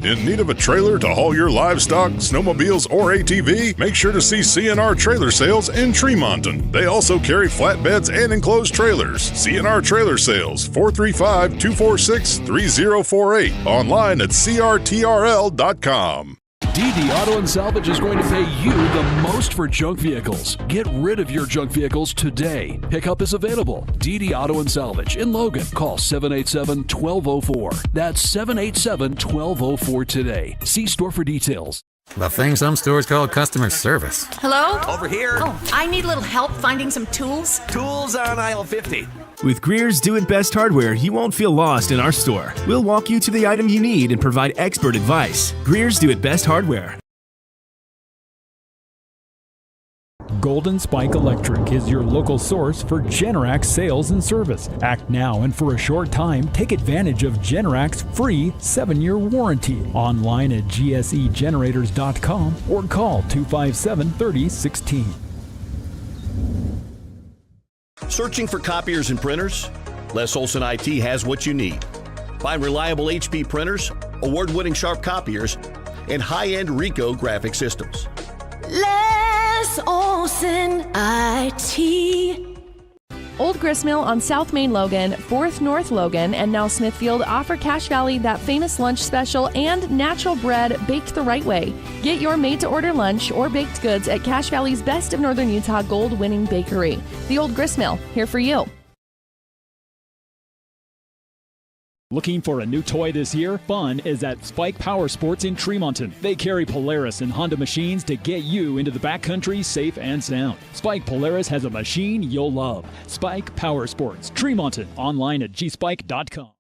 In need of a trailer to haul your livestock, snowmobiles, or ATV? Make sure to see CNR Trailer Sales in Tremonton. They also carry flatbeds and enclosed trailers. CNR Trailer Sales, 435-246-3048. Online at crtrl.com. DD Auto and Salvage is going to pay you the most for junk vehicles. Get rid of your junk vehicles today. Pickup is available. DD Auto and Salvage in Logan. Call 787-1204. That's 787-1204 today. See store for details. The thing some stores call customer service. Hello? Over here. Oh, I need a little help finding some tools. Tools on aisle 50. With Greer's Do It Best hardware, you won't feel lost in our store. We'll walk you to the item you need and provide expert advice. Greer's Do It Best hardware. Golden Spike Electric is your local source for Generac sales and service. Act now and for a short time, take advantage of Generac's free 7-year warranty. Online at gsegenerators.com or call 257-3016. Searching for copiers and printers? Les Olson IT has what you need. Find reliable HP printers, award-winning Sharp copiers, and high-end Ricoh graphic systems. Les Olson IT. Old Gristmill on South Main Logan, 4th North Logan, and now Smithfield offer Cache Valley that famous lunch special and natural bread baked the right way. Get your made-to-order lunch or baked goods at Cache Valley's Best of Northern Utah gold-winning bakery. The Old Gristmill, here for you. Looking for a new toy this year? Fun is at Spike Power Sports in Tremonton. They carry Polaris and Honda machines to get you into the backcountry safe and sound. Spike Polaris has a machine you'll love. Spike Power Sports, Tremonton. Online at gspike.com.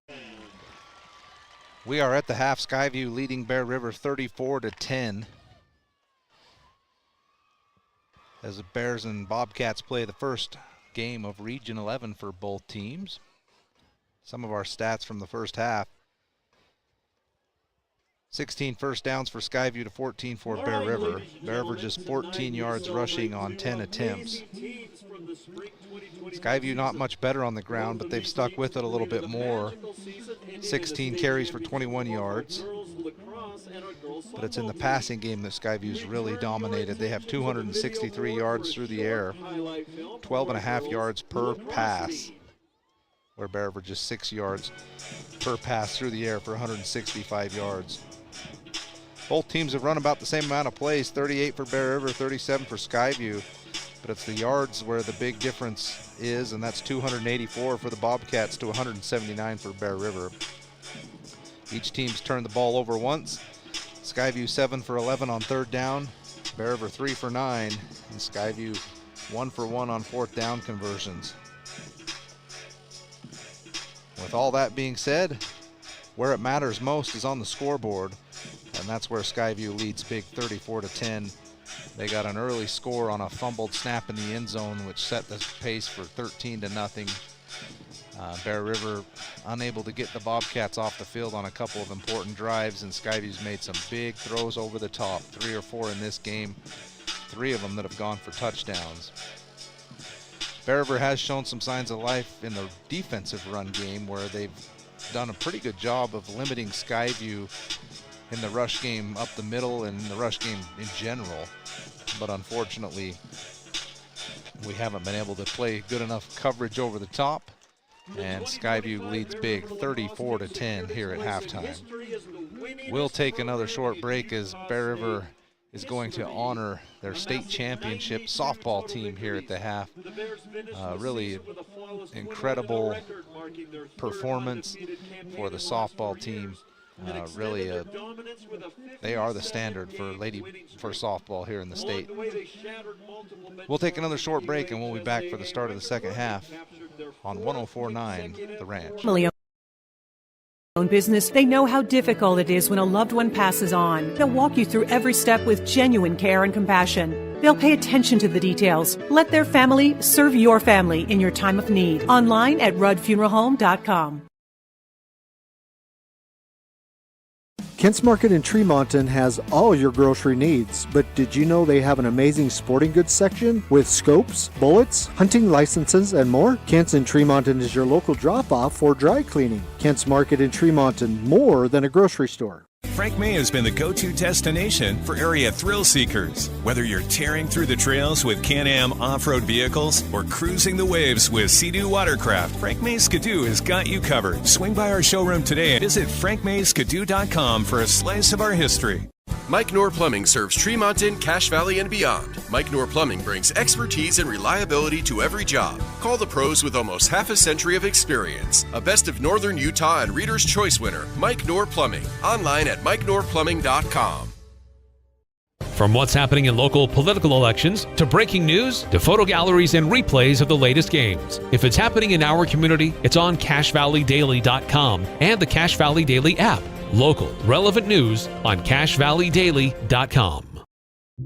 We are at the half. Skyview leading Bear River 34-10. As the Bears and Bobcats play the first game of Region 11 for both teams. Some of our stats from the first half. 16 first downs for Skyview to 14 for Bear River. Bear River just 14 yards rushing on 10 attempts. Skyview not much better on the ground, but they've stuck with it a little bit more. 16 carries for 21 yards. But it's in the passing game that Skyview's really dominated. They have 263 yards through the air, 12.5 yards per pass, where Bear River just 6 yards per pass through the air for 165 yards. Both teams have run about the same amount of plays, 38 for Bear River, 37 for Skyview, but it's the yards where the big difference is, and that's 284 for the Bobcats to 179 for Bear River. Each team's turned the ball over once. Skyview 7 for 11 on third down, Bear River 3 for 9, and Skyview 1 for 1 on fourth down conversions. With all that being said, where it matters most is on the scoreboard, and that's where Skyview leads big 34-10. They got an early score on a fumbled snap in the end zone, which set the pace for 13-0. Bear River unable to get the Bobcats off the field on a couple of important drives, and Skyview's made some big throws over the top, 3 or 4 in this game, 3 of them that have gone for touchdowns. Bear River has shown some signs of life in the defensive run game, where they've done a pretty good job of limiting Skyview in the rush game up the middle and the rush game in general. But unfortunately, we haven't been able to play good enough coverage over the top, and Skyview leads big 34-10 here at halftime. We'll take another short break as Bear River is going to honor their state championship softball team here at the half. Really incredible performance for the softball team. They are the standard for softball here in the state. We'll take another short break, and we'll be back for the start of the second half on 104.9 The Ranch. Own business, they know how difficult it is when a loved one passes on. They'll walk you through every step with genuine care and compassion. They'll pay attention to the details. Let their family serve your family in your time of need. Online at ruddfuneralhome.com. Kent's Market in Tremonton has all your grocery needs, but did you know they have an amazing sporting goods section with scopes, bullets, hunting licenses, and more? Kent's in Tremonton is your local drop-off for dry cleaning. Kent's Market in Tremonton, more than a grocery store. Frank May has been the go-to destination for area thrill seekers. Whether you're tearing through the trails with Can-Am off-road vehicles or cruising the waves with Sea-Doo watercraft, Frank May Skidoo has got you covered. Swing by our showroom today and visit frankmayskidoo.com for a slice of our history. Mike Knorr Plumbing serves Tremonton, Cache Valley, and beyond. Mike Knorr Plumbing brings expertise and reliability to every job. Call the pros with almost half a century of experience. A Best of Northern Utah and Reader's Choice winner, Mike Knorr Plumbing. Online at MikeKnorrPlumbing.com. From what's happening in local political elections, to breaking news, to photo galleries and replays of the latest games. If it's happening in our community, it's on CacheValleyDaily.com and the Cache Valley Daily app. Local, relevant news on CacheValleyDaily.com.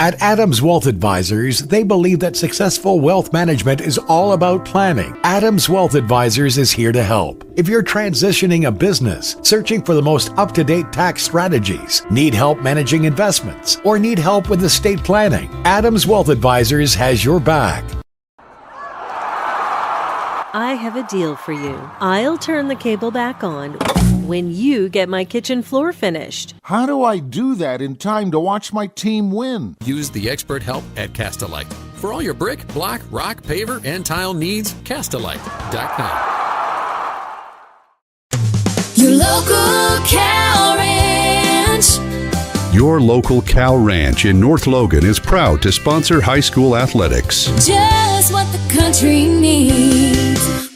At Adams Wealth Advisors, they believe that successful wealth management is all about planning. Adams Wealth Advisors is here to help. If you're transitioning a business, searching for the most up-to-date tax strategies, need help managing investments, or need help with estate planning, Adams Wealth Advisors has your back. I have a deal for you. I'll turn the cable back on when you get my kitchen floor finished. How do I do that in time to watch my team win? Use the expert help at Castelite. For all your brick, block, rock, paver, and tile needs, Castalite.com. Your local cow ranch. Your local cow ranch in North Logan is proud to sponsor high school athletics. Just what the country needs.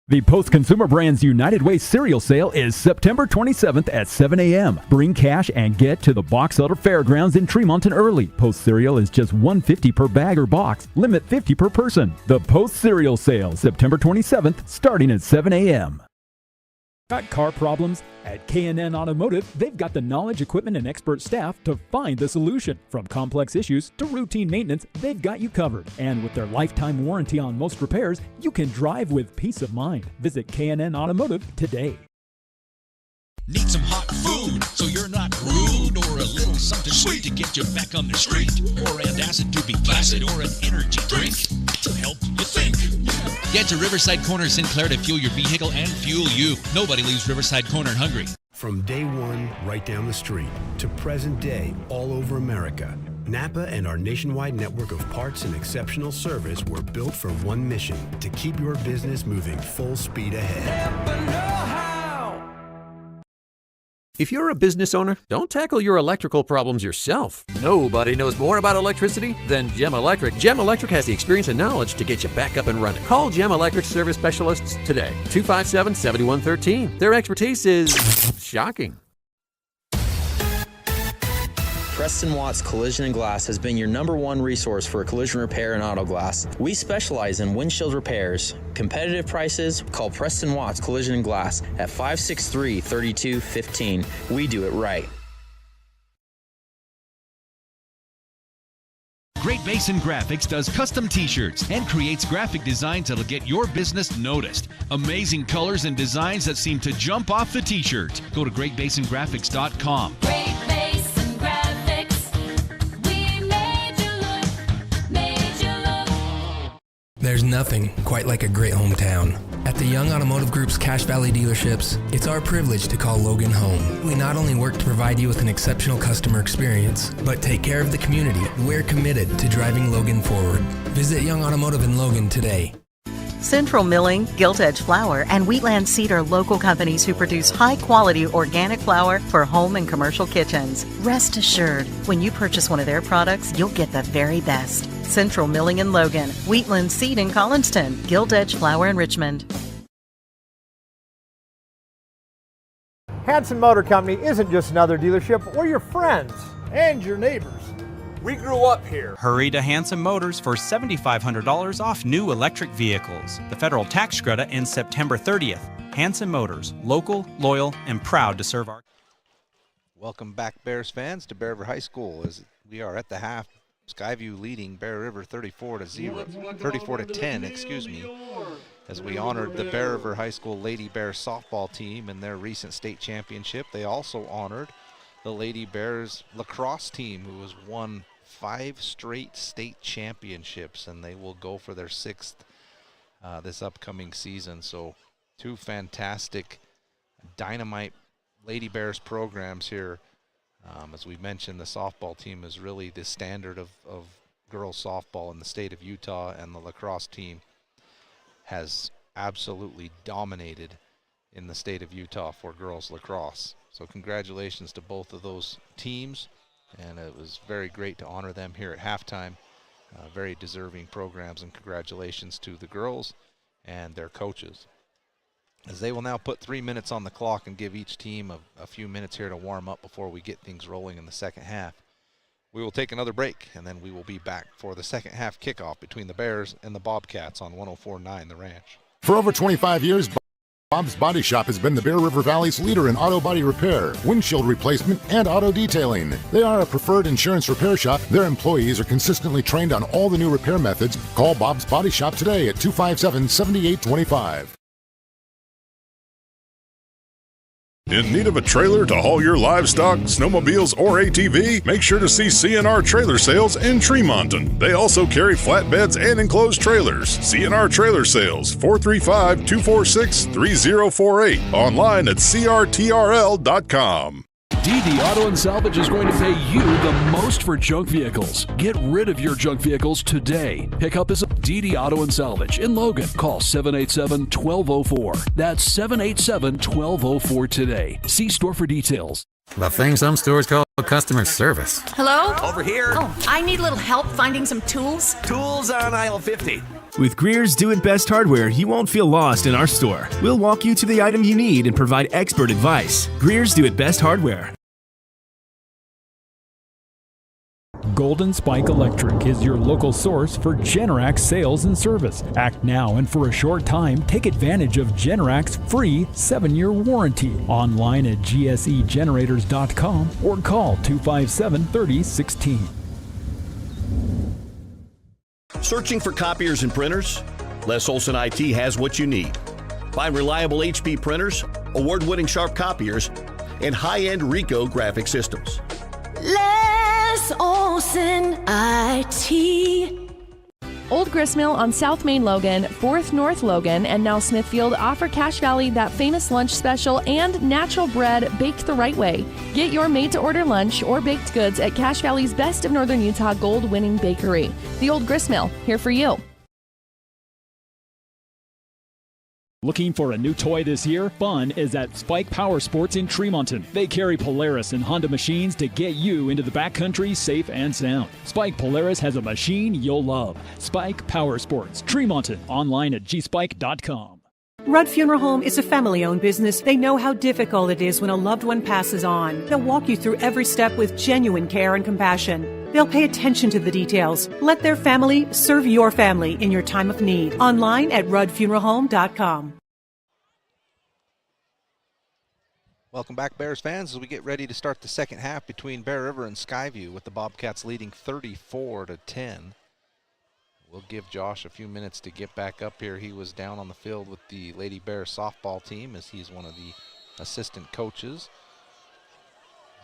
The Post Consumer Brands United Way cereal sale is September 27th at 7 a.m. Bring cash and get to the Box Elder Fairgrounds in Tremonton early. Post cereal is just $1.50 per bag or box. Limit 50 per person. The Post cereal sale, September 27th, starting at 7 a.m. Got car problems? At K&N Automotive, they've got the knowledge, equipment, and expert staff to find the solution. From complex issues to routine maintenance, they've got you covered. And with their lifetime warranty on most repairs, you can drive with peace of mind. Visit K&N Automotive today. Need some hot food so you're not rude, or a little something sweet to get you back on the street, or antacid to be placid, or an energy drink to help you think. Get to Riverside Corner Sinclair to fuel your vehicle and fuel you. Nobody leaves Riverside Corner hungry. From day one, right down the street, to present day, all over America, Napa and our nationwide network of parts and exceptional service were built for one mission: to keep your business moving full speed ahead. If you're a business owner, don't tackle your electrical problems yourself. Nobody knows more about electricity than Gem Electric. Gem Electric has the experience and knowledge to get you back up and running. Call Gem Electric service specialists today, 257-7113. Their expertise is shocking. Preston Watts Collision and Glass has been your #1 resource for collision repair and auto glass. We specialize in windshield repairs. Competitive prices, call Preston Watts Collision and Glass at 563-3215. We do it right. Great Basin Graphics does custom t-shirts and creates graphic designs that'll get your business noticed. Amazing colors and designs that seem to jump off the t-shirt. Go to GreatBasinGraphics.com. Great Basin Graphics. We made you look, made you look. There's nothing quite like a great hometown. At the Young Automotive Group's Cache Valley dealerships, it's our privilege to call Logan home. We not only work to provide you with an exceptional customer experience, but take care of the community. We're committed to driving Logan forward. Visit Young Automotive in Logan today. Central Milling, Gilt Edge Flour, and Wheatland Seed are local companies who produce high-quality organic flour for home and commercial kitchens. Rest assured, when you purchase one of their products, you'll get the very best. Central Milling in Logan, Wheatland Seed in Collinston, Gilt Edge Flour in Richmond. Hanson Motor Company isn't just another dealership. We're your friends and your neighbors. We grew up here. Hurry to Hanson Motors for $7,500 off new electric vehicles. The federal tax credit ends September 30th. Hanson Motors, local, loyal, and proud to serve our... Welcome back, Bears fans, to Bear River High School as we are at the half. Skyview leading Bear River 34-10, excuse me, as we honored the Bear River High School Lady Bears softball team in their recent state championship. They also honored the Lady Bears lacrosse team, who has won 5 straight state championships, and they will go for their 6th this upcoming season. So 2 fantastic dynamite Lady Bears programs here. As we mentioned, the softball team is really the standard of girls softball in the state of Utah, and the lacrosse team has absolutely dominated in the state of Utah for girls lacrosse. So congratulations to both of those teams, and it was very great to honor them here at halftime. Very deserving programs, and congratulations to the girls and their coaches, as they will now put 3 minutes on the clock and give each team a few minutes here to warm up before we get things rolling in the second half. We will take another break, and then we will be back for the second half kickoff between the Bears and the Bobcats on 104.9 The Ranch. For over 25 years, Bob's Body Shop has been the Bear River Valley's leader in auto body repair, windshield replacement, and auto detailing. They are a preferred insurance repair shop. Their employees are consistently trained on all the new repair methods. Call Bob's Body Shop today at 257-7825. In need of a trailer to haul your livestock, snowmobiles, or ATV? Make sure to see CNR Trailer Sales in Tremonton. They also carry flatbeds and enclosed trailers. CNR Trailer Sales, 435-246-3048. Online at crtrl.com. DD Auto and Salvage is going to pay you the most for junk vehicles. Get rid of your junk vehicles today. Pickup is DD Auto and Salvage in Logan. Call 787-1204. That's 787-1204 today. See store for details. The thing some stores call customer service. Hello? Over here. Oh, I need a little help finding some tools. Tools on aisle 50. With Greer's Do It Best hardware, you won't feel lost in our store. We'll walk you to the item you need and provide expert advice. Greer's Do It Best hardware. Golden Spike Electric is your local source for Generac sales and service. Act now and for a short time, take advantage of Generac's free 7-year warranty. Online at gsegenerators.com or call 257-3016. Searching for copiers and printers? Les Olson IT has what you need. Find reliable HP printers, award-winning Sharp copiers, and high-end Ricoh graphic systems. Les Olson IT. Old Gristmill on South Main Logan, 4th North Logan, and now Smithfield offer Cache Valley that famous lunch special and natural bread baked the right way. Get your made-to-order lunch or baked goods at Cache Valley's Best of Northern Utah gold-winning bakery. The Old Gristmill, here for you. Looking for a new toy this year? Fun is at Spike Power Sports in Tremonton. They carry Polaris and Honda machines to get you into the backcountry safe and sound. Spike Polaris has a machine you'll love. Spike Power Sports, Tremonton. Online at gspike.com. Rudd Funeral Home is a family-owned business. They know how difficult it is when a loved one passes on. They'll walk you through every step with genuine care and compassion. They'll pay attention to the details. Let their family serve your family in your time of need. Online at ruddfuneralhome.com. Welcome back, Bears fans, as we get ready to start the second half between Bear River and Skyview, with the Bobcats leading 34-10. We'll give Josh a few minutes to get back up here. He was down on the field with the Lady Bears softball team, as he's one of the assistant coaches.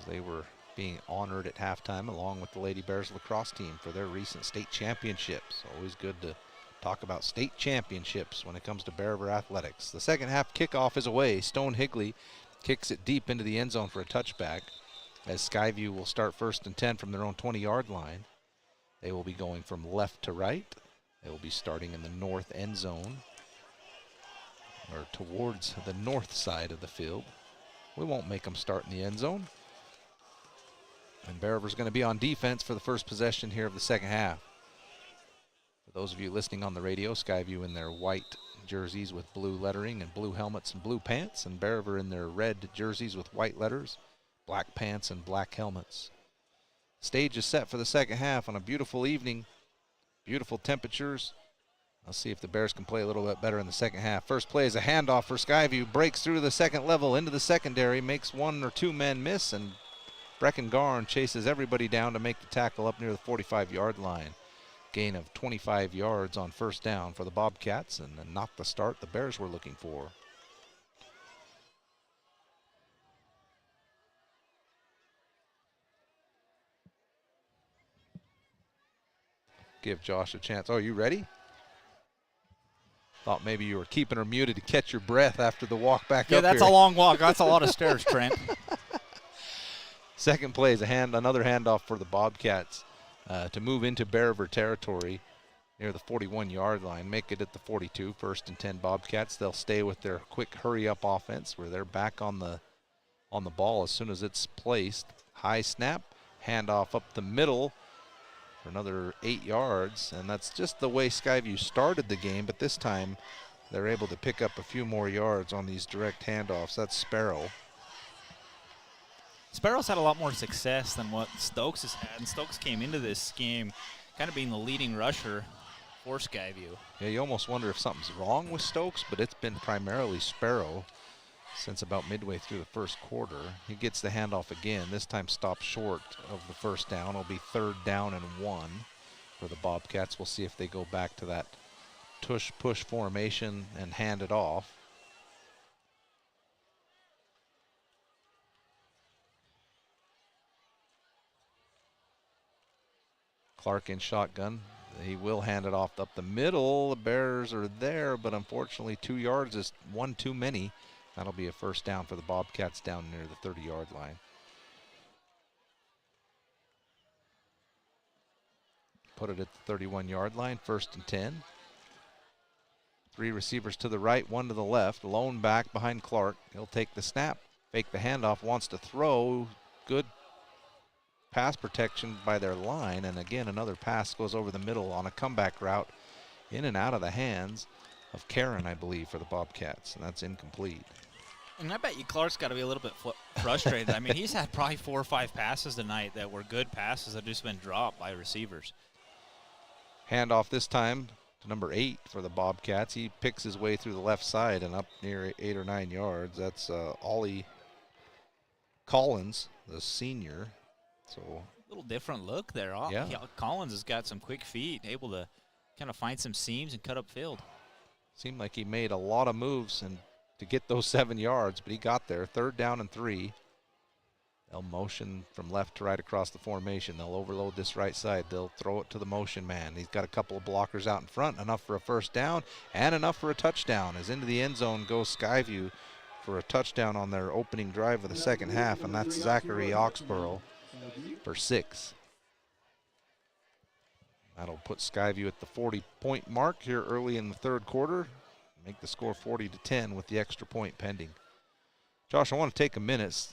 They were being honored at halftime along with the Lady Bears lacrosse team for their recent state championships. Always good to talk about state championships when it comes to Bear River athletics. The second half kickoff is away. Stone Higley kicks it deep into the end zone for a touchback, as Skyview will start 1st and 10 from their own 20-yard line. They will be going from left to right. They will be starting in the north end zone, or towards the north side of the field. We won't make them start in the end zone. And Bear River's going to be on defense for the first possession here of the second half. For those of you listening on the radio, Skyview in their white jerseys with blue lettering and blue helmets and blue pants, and Bear River in their red jerseys with white letters, black pants and black helmets. Stage is set for the second half on a beautiful evening, beautiful temperatures. Let's see if the Bears can play a little bit better in the second half. First play is a handoff for Skyview, breaks through the second level into the secondary, makes 1 or 2 men miss, and Brecken Garn chases everybody down to make the tackle up near the 45-yard line. Gain of 25 yards on first down for the Bobcats, and not the start the Bears were looking for. Give Josh a chance. Oh, you ready? Thought maybe you were keeping her muted to catch your breath after the walk back up here. Yeah, that's a long walk. That's a lot of stairs, Trent. Second play is another handoff for the Bobcats to move into Bear River territory near the 41-yard line. Make it at the 42, 1st and 10 Bobcats. They'll stay with their quick hurry-up offense where they're back on the ball as soon as it's placed. High snap, handoff up the middle for another 8 yards, and that's just the way Skyview started the game, but this time they're able to pick up a few more yards on these direct handoffs. That's Sparrow. Sparrow's had a lot more success than what Stokes has had, and Stokes came into this game kind of being the leading rusher for Skyview. Yeah, you almost wonder if something's wrong with Stokes, but it's been primarily Sparrow since about midway through the first quarter. He gets the handoff again, this time stopped short of the first down. It'll be 3rd down and 1 for the Bobcats. We'll see if they go back to that tush-push formation and hand it off. Clark in shotgun. He will hand it off up the middle. The Bears are there, but unfortunately 2 yards is one too many. That'll be a first down for the Bobcats down near the 30-yard line. put it at the 31-yard line, 1st and 10. 3 receivers to the right, 1 to the left. Lone back behind Clark. He'll take the snap, fake the handoff, wants to throw. Good pass protection by their line, and again another pass goes over the middle on a comeback route, in and out of the hands of Karen, I believe, for the Bobcats, and that's incomplete. And I bet you Clark's got to be a little bit frustrated. I mean, he's had probably 4 or 5 passes tonight that were good passes that have just been dropped by receivers. Handoff this time to number 8 for the Bobcats. He picks his way through the left side and up near 8 or 9 yards. That's Ollie Collins, the senior. So a little different look there. Yeah. Collins has got some quick feet, able to kind of find some seams and cut up field. Seemed like he made a lot of moves and to get those 7 yards, but he got there. 3rd down and 3. They'll motion from left to right across the formation. They'll overload this right side. They'll throw it to the motion man. He's got a couple of blockers out in front, enough for a 1st down and enough for a touchdown. As into the end zone goes Skyview for a touchdown on their opening drive of the second half, and that's Zachary Oxborough for 6. That'll put Skyview at the 40-point mark here early in the 3rd quarter. Make the score 40-10 with the extra point pending. Josh, I want to take a minute.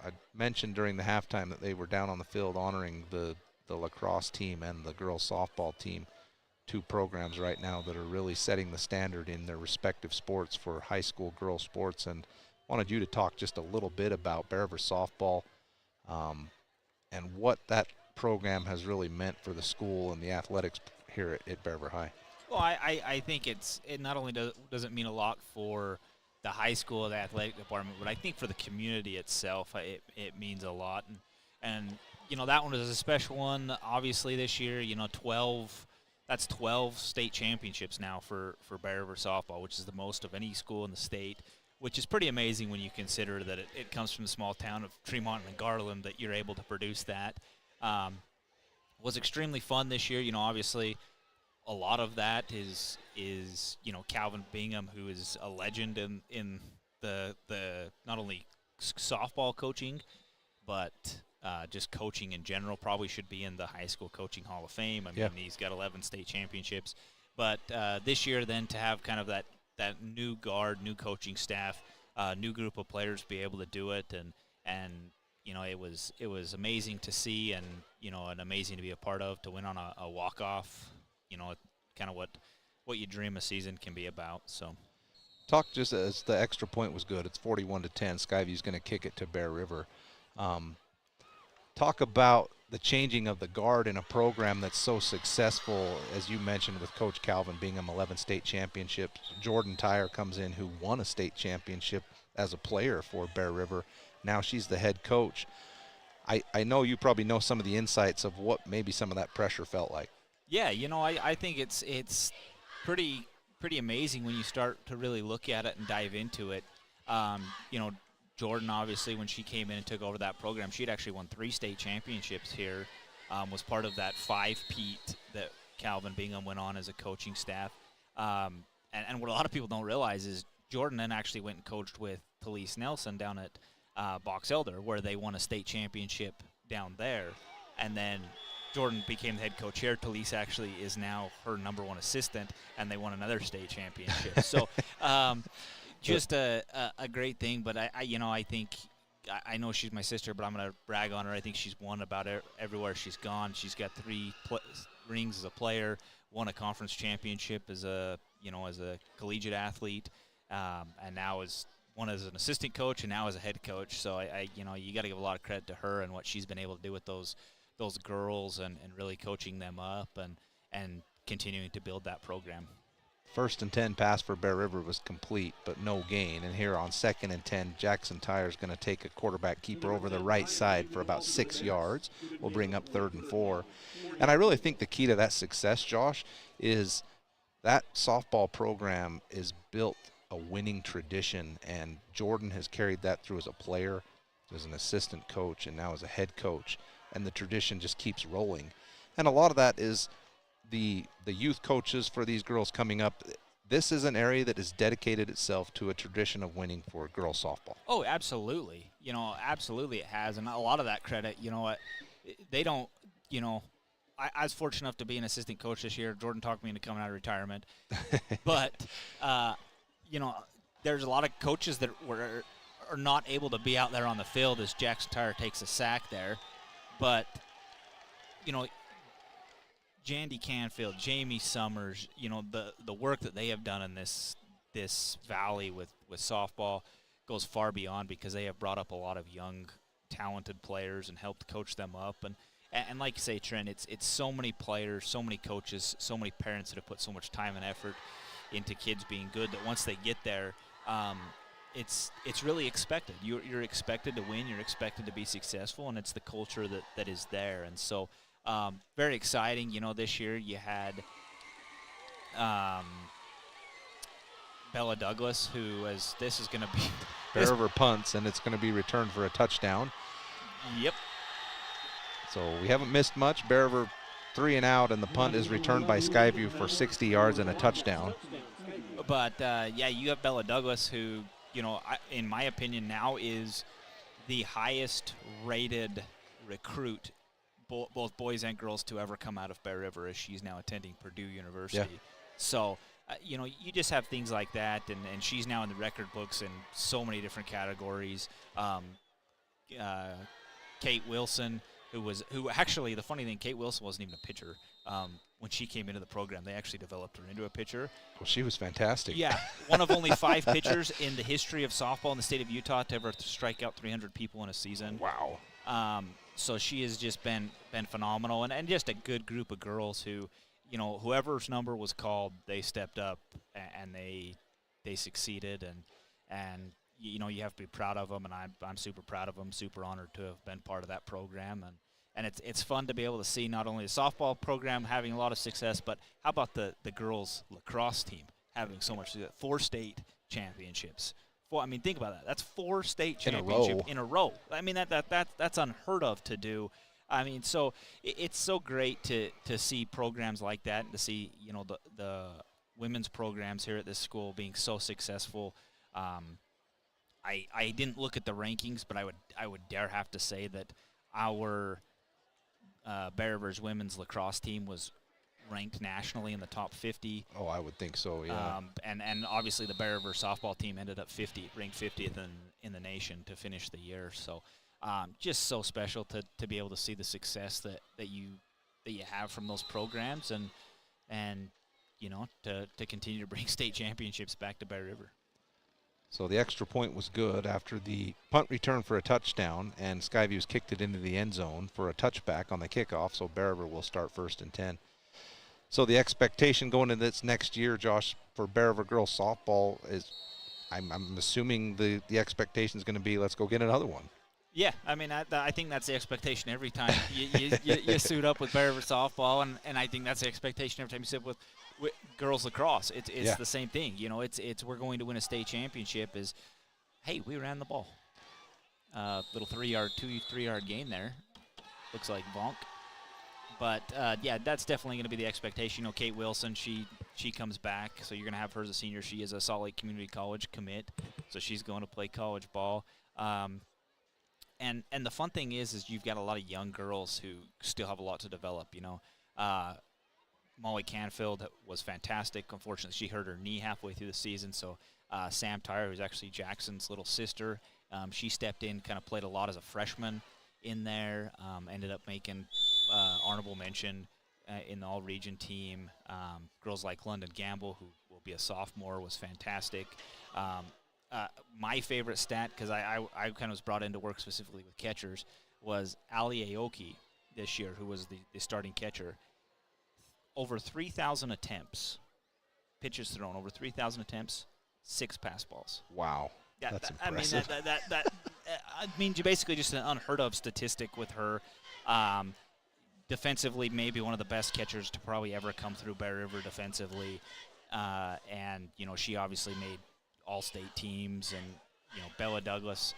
I mentioned during the halftime that they were down on the field honoring the lacrosse team and the girls softball team, 2 programs right now that are really setting the standard in their respective sports for high school girls sports. And wanted you to talk just a little bit about Bear River softball and what that program has really meant for the school and the athletics here at Bear River High. Well, I think it not only does it mean a lot for the high school, the athletic department, but I think for the community itself, it means a lot. And you know, that one was a special one, obviously, this year. You know, 12 state championships now for Bear River softball, which is the most of any school in the state, which is pretty amazing when you consider that it comes from the small town of Tremont and Garland, that you're able to produce that. Was extremely fun this year. You know, obviously, a lot of that is you know, Calvin Bingham, who is a legend in the not only softball coaching, but just coaching in general. Probably should be in the High School Coaching Hall of Fame. I mean, he's got 11 state championships. But this year, then, to have kind of that new guard, new coaching staff, new group of players be able to do it, and you know, it was amazing to see, and you know, and amazing to be a part of, to win on a walk-off. You know, kind of what you dream a season can be about. So, talk just as the extra point was good. It's 41-10. Skyview's going to kick it to Bear River. Talk about the changing of the guard in a program that's so successful, as you mentioned, with Coach Calvin Bingham, 11 state championships. Jordan Tyre comes in, who won a state championship as a player for Bear River. Now she's the head coach. I know you probably know some of the insights of what maybe some of that pressure felt like. Yeah, you know, I think it's pretty amazing when you start to really look at it and dive into it. You know, Jordan, obviously, when she came in and took over that program, she'd actually won 3 state championships here, was part of that 5-peat that Calvin Bingham went on as a coaching staff. And what a lot of people don't realize is Jordan then actually went and coached with Talise Nelson down at Box Elder, where they won a state championship down there. And then Jordan became the head coach here. Talise actually is now her number 1 assistant, and they won another state championship. So just a great thing. But I think, I know she's my sister, but I'm going to brag on her. I think she's won about everywhere she's gone. She's got 3 rings as a player, won a conference championship as a collegiate athlete, and now is one as an assistant coach and now as a head coach. So you got to give a lot of credit to her and what she's been able to do with those girls and really coaching them up and continuing to build that program. 1st and 10 pass for Bear River was complete, but no gain. And here on 2nd and 10, Jackson Tyre is going to take a quarterback keeper over the right side for about 6 yards. We'll bring up 3rd and 4. And I really think the key to that success, Josh, is that softball program is built a winning tradition, and Jordan has carried that through as a player, as an assistant coach, and now as a head coach, and the tradition just keeps rolling. And a lot of that is the youth coaches for these girls coming up. This is an area that has dedicated itself to a tradition of winning for girls softball. Oh, absolutely. You know, absolutely it has, and a lot of that credit, you know what, they don't, you know, I was fortunate enough to be an assistant coach this year. Jordan talked me into coming out of retirement. But, there's a lot of coaches that are not able to be out there on the field as Jackson Tire takes a sack there. But, Jandy Canfield, Jamie Summers, the work that they have done in this valley with softball goes far beyond, because they have brought up a lot of young, talented players and helped coach them up. And like you say, Trent, it's so many players, so many coaches, so many parents that have put so much time and effort into kids being good that once they get there, it's really expected. You're expected to win. You're expected to be successful, and it's the culture that is there. And so very exciting. This year you had Bella Douglas, this is going to be Bear River punts, and it's going to be returned for a touchdown. Yep. So we haven't missed much. Bear River 3 and out, and the punt is returned by Skyview for 60 yards and a touchdown. But, you have Bella Douglas, who, in my opinion now is the highest rated recruit, both boys and girls, to ever come out of Bear River, as she's now attending Purdue University. Yeah. So, you just have things like that, and she's now in the record books in so many different categories. Kate Wilson, who actually, the funny thing, Kate Wilson wasn't even a pitcher. When she came into the program, they actually developed her into a pitcher. Well, she was fantastic. Yeah, one of only 5 pitchers in the history of softball in the state of Utah to ever strike out 300 people in a season. Wow. So she has just been phenomenal, and just a good group of girls who, whoever's number was called, they stepped up and they succeeded, and you have to be proud of them, and I'm super proud of them, super honored to have been part of that program, and it's fun to be able to see not only the softball program having a lot of success, but how about the girls lacrosse team having so much success? 4 state championships. Think about that. That's 4 state championships in a row. That's unheard of to do. So it's so great to see programs like that, and to see the women's programs here at this school being so successful. I didn't look at the rankings, but I would dare have to say that our Bear River's women's lacrosse team was ranked nationally in the top 50. Oh, I would think so, yeah. And obviously the Bear River softball team ended up ranked 50th in the nation to finish the year. So just so special to be able to see the success that you have from those programs, and to continue to bring state championships back to Bear River. So the extra point was good after the punt return for a touchdown, and Skyview's kicked it into the end zone for a touchback on the kickoff, so Bear River will start 1st and 10. So the expectation going into this next year, Josh, for Bear River girls softball is, I'm assuming the expectation is going to be, let's go get another one. Yeah, I think that's the expectation every time you suit up with Bear River softball, and I think that's the expectation every time you sit with girls lacrosse. It's the same thing. It's we're going to win a state championship. Is, hey, we ran the ball. Little 3-yard gain there. Looks like bonk. But that's definitely going to be the expectation. Kate Wilson, she comes back, so you're going to have her as a senior. She is a Salt Lake Community College commit, so she's going to play college ball. And the fun thing is you've got a lot of young girls who still have a lot to develop. Molly Canfield was fantastic. Unfortunately, she hurt her knee halfway through the season. So Sam Tyre, who's actually Jackson's little sister, she stepped in, kind of played a lot as a freshman in there, ended up making honorable mention in the all-region team. Girls like London Gamble, who will be a sophomore, was fantastic. My favorite stat, because I kind of was brought in to work specifically with catchers, was Ali Aoki this year, who was the starting catcher. Over 3,000 attempts, pitches thrown, over 3,000 attempts, 6 pass balls. Wow, that's impressive. That means basically just an unheard of statistic with her. Defensively, maybe one of the best catchers to probably ever come through Bear River defensively, and she obviously made all-state teams, and Bella Douglas,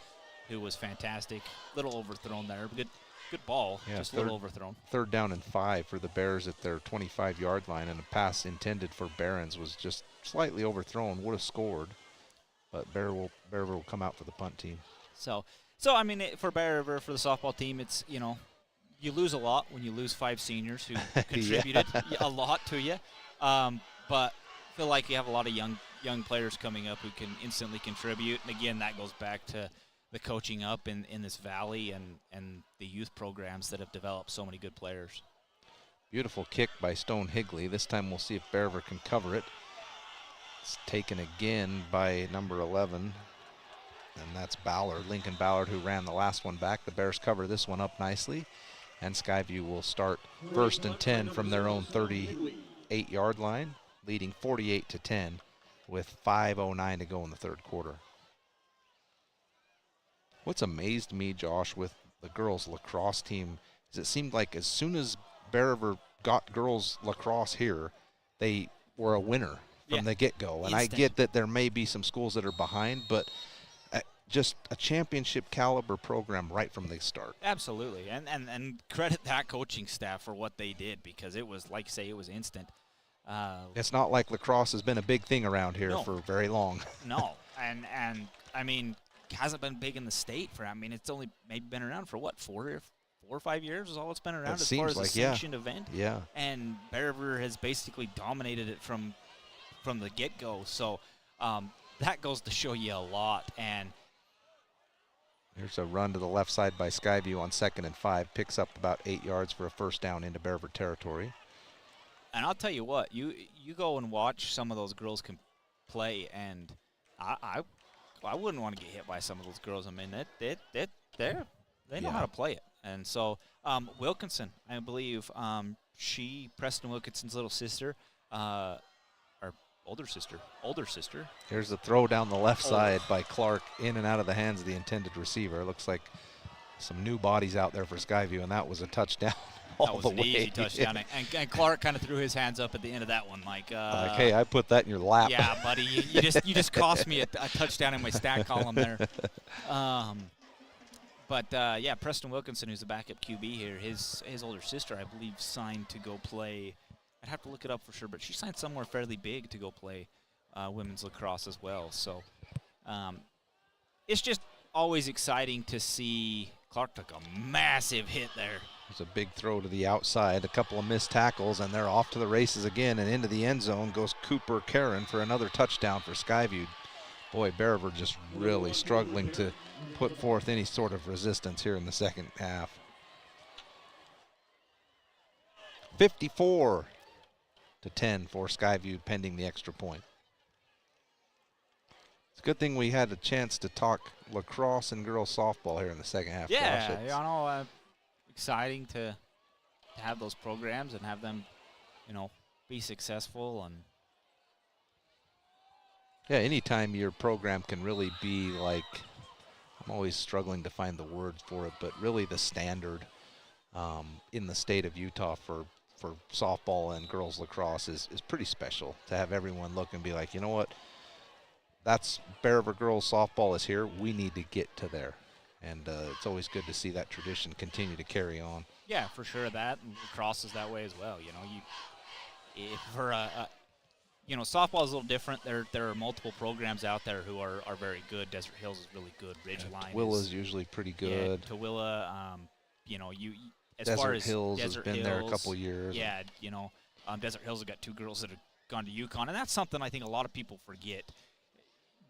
who was fantastic, little overthrown there, but good ball, just a little overthrown. 3rd down and 5 for the Bears at their 25-yard line, and a pass intended for Barons was just slightly overthrown, would have scored, but Bear River will come out for the punt team. So for Bear River, for the softball team, it's you lose a lot when you lose 5 seniors who contributed a lot to you. But I feel like you have a lot of young players coming up who can instantly contribute. And, again, that goes back to the coaching up in this valley and the youth programs that have developed so many good players. Beautiful kick by Stone Higley. This time we'll see if Bear River can cover it. It's taken again by number 11, and that's Ballard, Lincoln Ballard, who ran the last one back. The Bears cover this one up nicely, and Skyview will start 1st and 10 from their own 38-yard line, leading 48-10 with 5:09 to go in the third quarter. What's amazed me, Josh, with the girls lacrosse team is it seemed like as soon as Bear River got girls lacrosse here, they were a winner from the get-go. And I get that there may be some schools that are behind, but just a championship caliber program right from the start. Absolutely, and credit that coaching staff for what they did, because it was, like you say, it was instant. It's not like lacrosse has been a big thing around here for very long. No, and I mean, hasn't been big in the state for. I mean, it's only maybe been around for what, 4 or 5 years is all it's been around as far as a sanctioned event. Yeah. And Bear River has basically dominated it from the get-go. So that goes to show you a lot. And here's a run to the left side by Skyview on 2nd and 5. Picks up about 8 yards for a first down into Bear River territory. And I'll tell you what, you go and watch some of those girls can play, and I wouldn't want to get hit by some of those girls. I mean, they know how to play it. And so Wilkinson, I believe, Preston Wilkinson's little sister, or older sister. Here's the throw down the left side by Clark, in and out of the hands of the intended receiver. Looks like some new bodies out there for Skyview, and that was a touchdown all the way. That was an easy touchdown. And Clark kind of threw his hands up at the end of that one, like, hey, I put that in your lap. Yeah, buddy, you just cost me a touchdown in my stat column there. But Preston Wilkinson, who's the backup QB here, his older sister, I believe, signed to go play. I'd have to look it up for sure, but she signed somewhere fairly big to go play women's lacrosse as well. So it's just always exciting to see. Clark took a massive hit there. There's a big throw to the outside, a couple of missed tackles, and they're off to the races again, and into the end zone goes Cooper Karen for another touchdown for Skyview. Boy, Bear River just really struggling to put forth any sort of resistance here in the second half. 54-10 for Skyview pending the extra point. It's a good thing we had a chance to talk lacrosse and girls softball here in the second half. Yeah, I know. Exciting to have those programs and have them, be successful. And yeah, anytime your program can really be like, I'm always struggling to find the word for it, but really the standard in the state of Utah for softball and girls lacrosse is pretty special. To have everyone look and be like, you know what, that's Bear River girls softball is here. We need to get to there. And it's always good to see that tradition continue to carry on. Yeah, for sure. That and lacrosse is that way as well. Softball is a little different. There are multiple programs out there who are very good. Desert Hills is really good. Ridgeline. Tooele is usually pretty good. Yeah, Tooele, as Desert far as Hills Desert has been Hills, there a couple years. Yeah, Desert Hills have got 2 girls that have gone to UConn, and that's something I think a lot of people forget.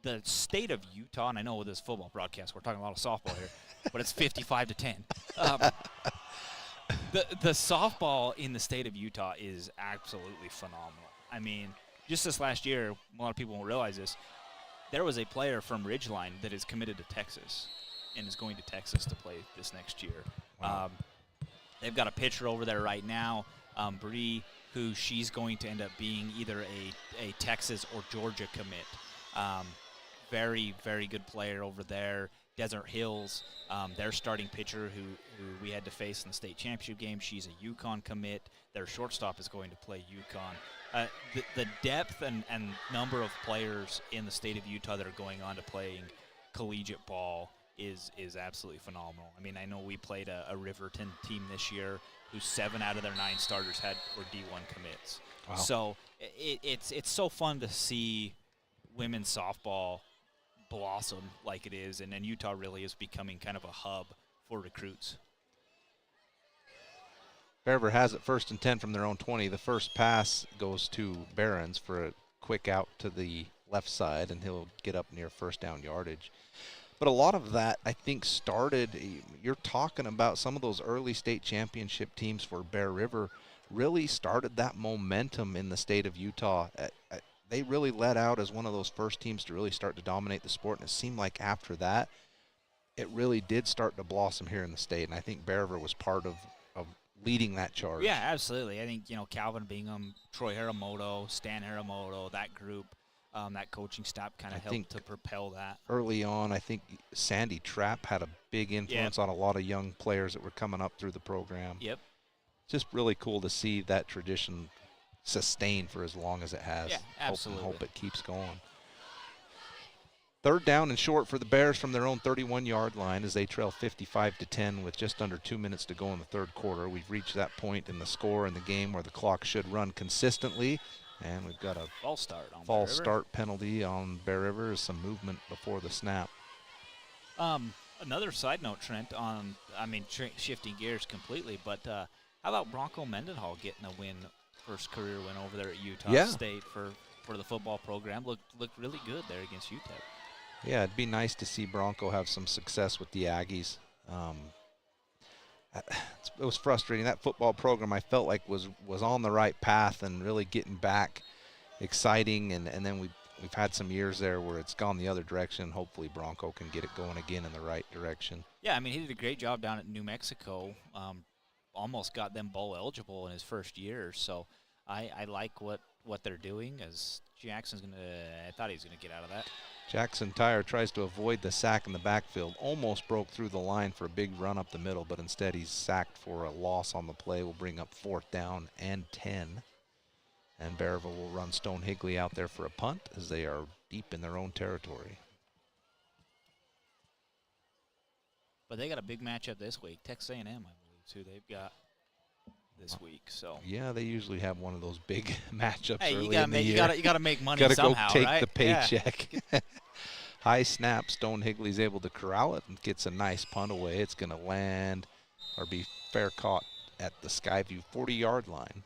The state of Utah, and I know with this football broadcast we're talking a lot of softball here, but it's 55-10. The softball in the state of Utah is absolutely phenomenal. I mean, just this last year, a lot of people won't realize this, there was a player from Ridgeline that is committed to Texas and is going to Texas to play this next year. Wow. They've got a pitcher over there right now, Bree, who she's going to end up being either a Texas or Georgia commit. Very, very good player over there. Desert Hills, their starting pitcher who we had to face in the state championship game, she's a UConn commit. Their shortstop is going to play UConn. The depth and number of players in the state of Utah that are going on to playing collegiate ball is absolutely phenomenal. I mean, I know we played a Riverton team this year whose 7 out of their 9 starters were D1 commits. Wow. So it's so fun to see women's softball blossom like it is, and then Utah really is becoming kind of a hub for recruits. Bear has it 1st and 10 from their own 20. The first pass goes to Barons for a quick out to the left side, and he'll get up near first down yardage. But a lot of that, I think, started, you're talking about some of those early state championship teams for Bear River really started that momentum in the state of Utah. They really led out as one of those first teams to really start to dominate the sport, and it seemed like after that, it really did start to blossom here in the state, and I think Bear River was part of leading that charge. Yeah, absolutely. I think, Calvin Bingham, Troy Haramoto, Stan Haramoto, that group, that coaching staff kind of helped to propel that. Early on, I think Sandy Trapp had a big influence on a lot of young players that were coming up through the program. Yep. Just really cool to see that tradition sustained for as long as it has. Yeah, absolutely. Hope it keeps going. 3rd down and short for the Bears from their own 31-yard line as they trail 55-10 with just under 2 minutes to go in the 3rd quarter. We've reached that point in the score in the game where the clock should run consistently, and we've got a false start on false Bear River. start penalty on Bear River. Some movement before the snap. Another side note, Trent, on shifting gears completely, but how about Bronco Mendenhall getting a win, first career win over there at Utah State for the football program? Looked really good there against UTEP. Yeah, it'd be nice to see Bronco have some success with the Aggies. It was frustrating. That football program I felt like was on the right path and really getting back, exciting, and then we've had some years there where it's gone the other direction. Hopefully Bronco can get it going again in the right direction. Yeah, he did a great job down at New Mexico. Almost got them bowl eligible in his first year, so I like what they're doing, as Jackson's I thought he was gonna get out of that. Jackson Tyre tries to avoid the sack in the backfield. Almost broke through the line for a big run up the middle, but instead he's sacked for a loss on the play. Will bring up 4th down and 10. And Bearville will run Stone Higley out there for a punt as they are deep in their own territory. But they got a big matchup this week. Texas A&M, I believe, too. They've got this week. So yeah, they usually have one of those big matchups hey, early you gotta in the make, year. You gotta make money gotta somehow, go take right? the paycheck. Yeah. High snap. Stone Higley's able to corral it and gets a nice punt away. It's going to land or be fair caught at the Skyview 40-yard line.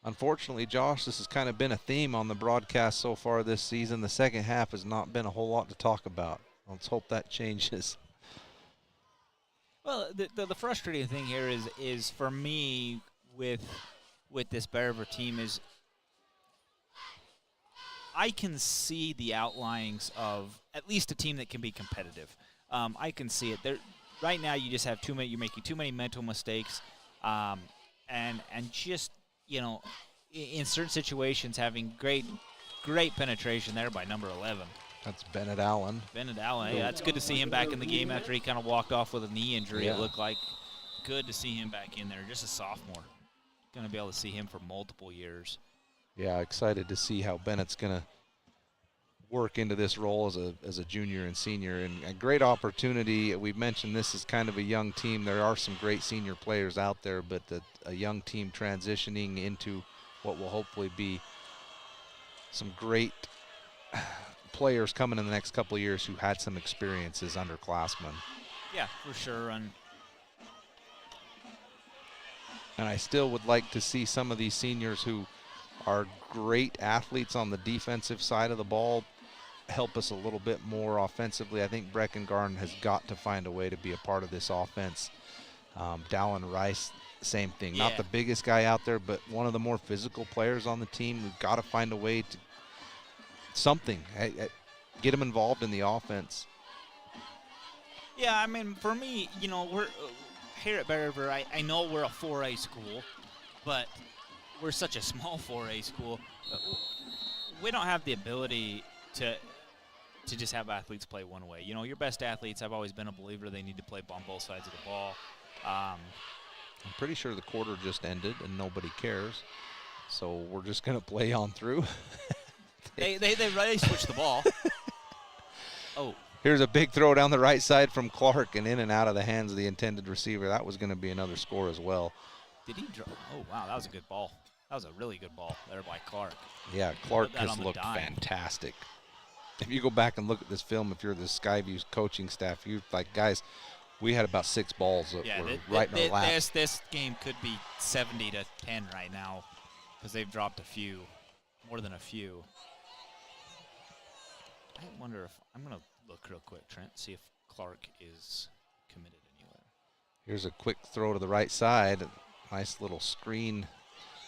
Unfortunately, Josh, this has kind of been a theme on the broadcast so far this season. The second half has not been a whole lot to talk about. Let's hope that changes. Well, the frustrating thing here is for me with this Bear River team is I can see the outlinings of at least a team that can be competitive. I can see it. Right now you just have too many. You're making too many mental mistakes, and just in certain situations having great penetration there by number 11. That's Bennett Allen. Bennett Allen. Yeah, it's good to see him back in the game after he kind of walked off with a knee injury. Yeah. It looked like good to see him back in there. Just a sophomore. Going to be able to see him for multiple years. Yeah, excited to see how Bennett's going to work into this role as a junior and senior. And a great opportunity. We've mentioned this is kind of a young team. There are some great senior players out there, but a young team transitioning into what will hopefully be some great players coming in the next couple of years who had some experience as underclassmen. Yeah, for sure. And I still would like to see some of these seniors who are great athletes on the defensive side of the ball help us a little bit more offensively. I think Breckengarn has got to find a way to be a part of this offense. Dallin Rice, same thing. Yeah. Not the biggest guy out there, but one of the more physical players on the team. We've got to find a way to get him involved in the offense. yeah, for me, we're here at Bear River. I know we're a 4A school, but we're such a small 4A school. We don't have the ability to just have athletes play one way. Your best athletes, I've always been a believer, they need to play on both sides of the ball. I'm pretty sure the quarter just ended and nobody cares. So we're just going to play on through. They switched the ball. Oh. Here's a big throw down the right side from Clark and in and out of the hands of the intended receiver. That was going to be another score as well. Did he draw? Oh, wow, that was a good ball. That was a really good ball there by Clark. Yeah, Clark Put that has on the looked dime. fantastic. if you go back and look at this film, if you're the Skyview's coaching staff, you like, guys, we had about 6 balls that were right in our lap. This game could be 70-10 right now because they've dropped a few, more than a few. I wonder if I'm going to look real quick, Trent, see if Clark is committed anywhere. Here's a quick throw to the right side. Nice little screen.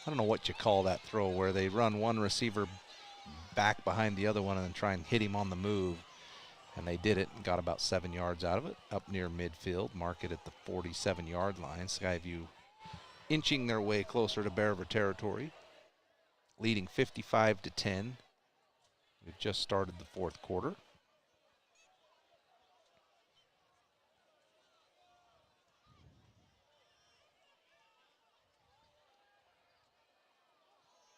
I don't know what you call that throw, where they run one receiver back behind the other one and then try and hit him on the move. And they did it and got about 7 yards out of it, up near midfield. Mark it at the 47-yard line. Skyview inching their way closer to Bear River territory, leading 55-10. We've just started the 4th quarter.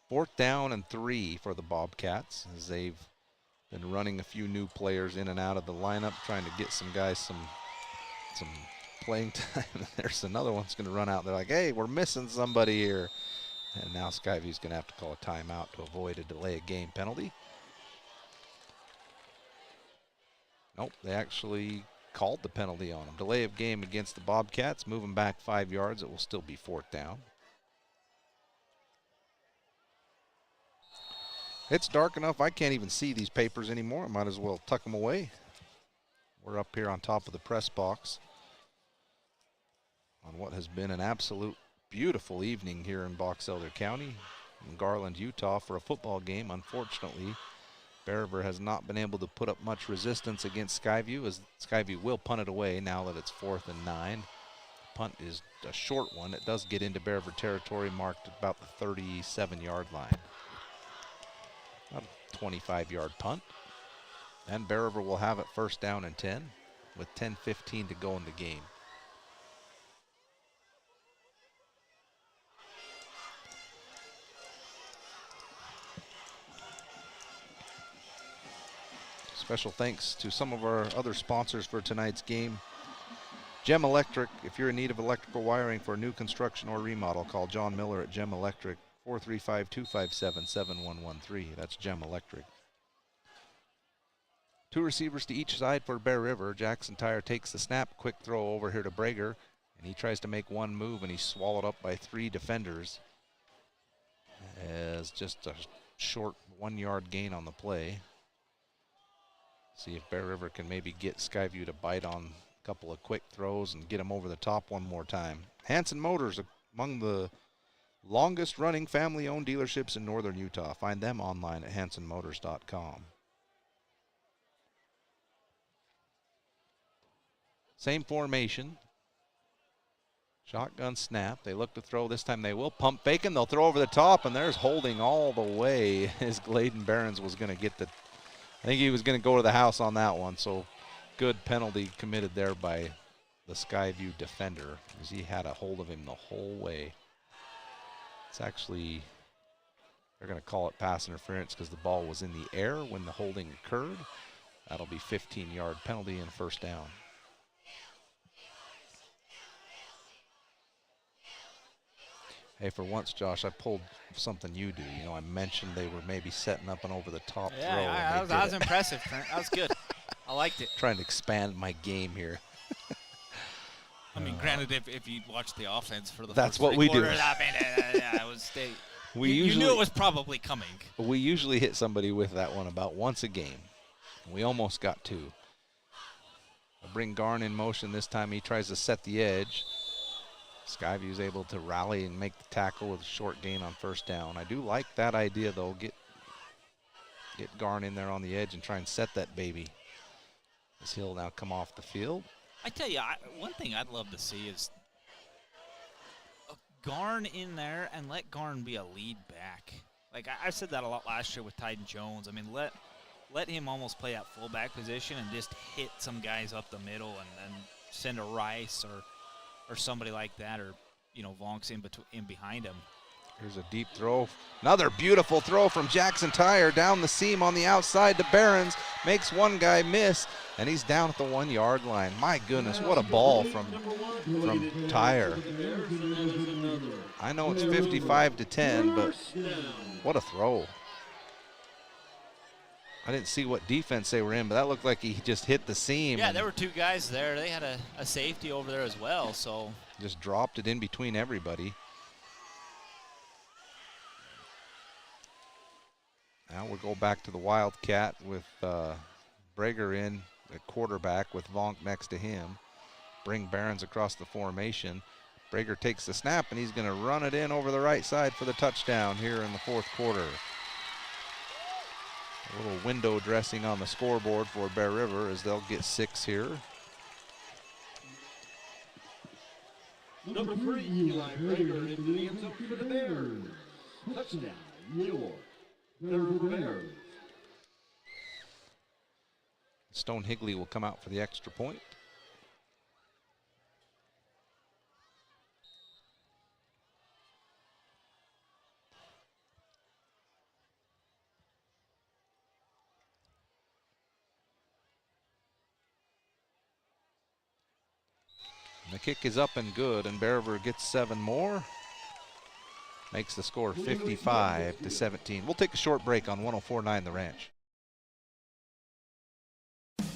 Fourth down and 3 for the Bobcats, as they've been running a few new players in and out of the lineup, trying to get some guys some playing time. There's another one's going to run out. They're like, hey, we're missing somebody here. And now Skyview's going to have to call a timeout to avoid a delay of game penalty. Nope, they actually called the penalty on them. Delay of game against the Bobcats, moving back 5 yards. It will still be 4th down. It's dark enough, I can't even see these papers anymore. I might as well tuck them away. We're up here on top of the press box on what has been an absolute beautiful evening here in Box Elder County in Garland, Utah for a football game. Unfortunately, Bear River has not been able to put up much resistance against Skyview, as Skyview will punt it away now that it's 4th and 9. The punt is a short one. It does get into Bear River territory, marked about the 37-yard line. About a 25-yard punt. And Bear River will have it 1st down and 10 with 10:15 to go in the game. Special thanks to some of our other sponsors for tonight's game. Gem Electric, if you're in need of electrical wiring for new construction or remodel, call John Miller at Gem Electric, 435-257-7113. That's Gem Electric. 2 receivers to each side for Bear River. Jackson Tire takes the snap, quick throw over here to Brager, and he tries to make one move, and he's swallowed up by 3 defenders. As just a short 1-yard gain on the play. See if Bear River can maybe get Skyview to bite on a couple of quick throws and get him over the top one more time. Hanson Motors, among the longest running family owned dealerships in northern Utah. Find them online at hansonmotors.com. Same formation. Shotgun snap. They look to throw. This time they will pump fake, and they'll throw over the top, and there's holding all the way as Gladen Barons was going to get the, I think he was going to go to the house on that one. So good penalty committed there by the Skyview defender, as he had a hold of him the whole way. It's actually, they're going to call it pass interference because the ball was in the air when the holding occurred. That'll be 15-yard penalty and 1st down. Hey, for once, Josh, I pulled something you do. You know, I mentioned they were maybe setting up an over-the-top throw. Yeah, that was impressive, Trent. That was good. I liked it. Trying to expand my game here. I mean, granted, if you watch the offense for the that's first what we quarters, do. I mean, yeah, it was you knew it was probably coming. We usually hit somebody with that one about once a game. We almost got 2. I bring Garn in motion this time. He tries to set the edge. Skyview's able to rally and make the tackle with a short gain on 1st down. I do like that idea, though. Get Garn in there on the edge and try and set that baby. As he'll now come off the field. I tell you, one thing I'd love to see is Garn in there and let Garn be a lead back. Like I said that a lot last year with Tyden Jones. I mean, let him almost play that fullback position and just hit some guys up the middle and send a Rice or somebody like that, or Vonks in behind him. Here's a deep throw. Another beautiful throw from Jackson Tire down the seam on the outside to Barons. Makes one guy miss, and he's down at the 1-yard line. My goodness, what a ball from Tire. I know it's 55-10, but what a throw. I didn't see what defense they were in, but that looked like he just hit the seam. Yeah, there were 2 guys there. They had a safety over there as well, so. Just dropped it in between everybody. Now we'll go back to the Wildcat with Brager in at quarterback with Vonk next to him. Bring Barons across the formation. Brager takes the snap, and he's going to run it in over the right side for the touchdown here in the 4th quarter. A little window dressing on the scoreboard for Bear River as they'll get 6 here. Number 3, Eli Brager into the end zone for the Bears. Touchdown, your Bear River Bears. Stone Higley will come out for the extra point. The kick is up and good, and Bear River gets 7 more. Makes the score 55-17. We'll take a short break on 104.9 The Ranch.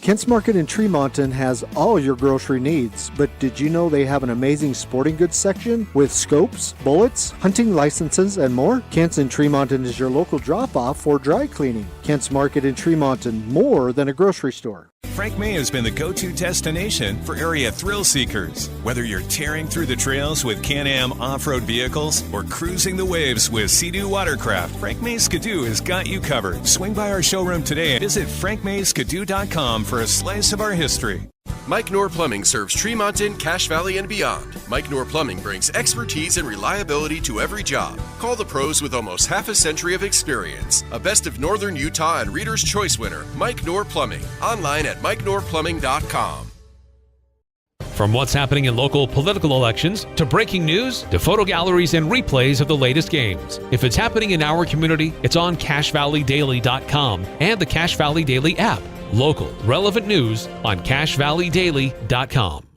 Kent's Market in Tremonton has all your grocery needs, but did you know they have an amazing sporting goods section with scopes, bullets, hunting licenses, and more? Kent's in Tremonton is your local drop-off for dry cleaning. Kent's Market in Tremonton, more than a grocery store. Frank May has been the go-to destination for area thrill seekers. Whether you're tearing through the trails with Can-Am off-road vehicles or cruising the waves with Sea-Doo watercraft, Frank May Skidoo has got you covered. Swing by our showroom today and visit frankmayskidoo.com for a slice of our history. Mike Knorr Plumbing serves Tremonton, Cache Valley, and beyond. Mike Knorr Plumbing brings expertise and reliability to every job. Call the pros with almost half a century of experience. A Best of Northern Utah and Reader's Choice winner, Mike Knorr Plumbing. Online at MikeKnorrPlumbing.com. From what's happening in local political elections, to breaking news, to photo galleries and replays of the latest games. If it's happening in our community, it's on CacheValleyDaily.com and the Cache Valley Daily app. Local, relevant news on CacheValleyDaily.com.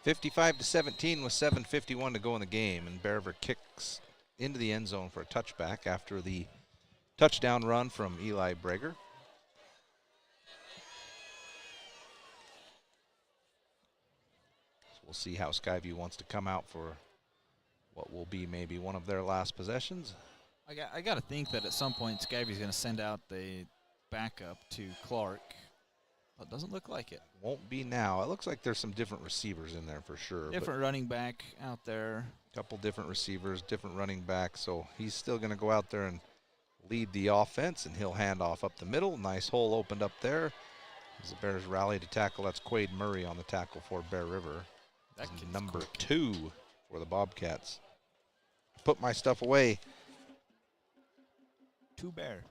55-17 with 7:51 to go in the game, and Bear River kicks into the end zone for a touchback after the touchdown run from Eli Brager. So we'll see how Skyview wants to come out for what will be maybe one of their last possessions. I got to think that at some point Skyview's going to send out the backup to Clark. It doesn't look like it. Won't be now. It looks like there's some different receivers in there for sure. Different running back out there. Couple different receivers, different running backs. So he's still going to go out there and lead the offense, and he'll hand off up the middle. Nice hole opened up there. As the Bears rally to tackle, that's Quade Murray on the tackle for Bear River. That's number 2 for the Bobcats. Put my stuff away. 2 Bear.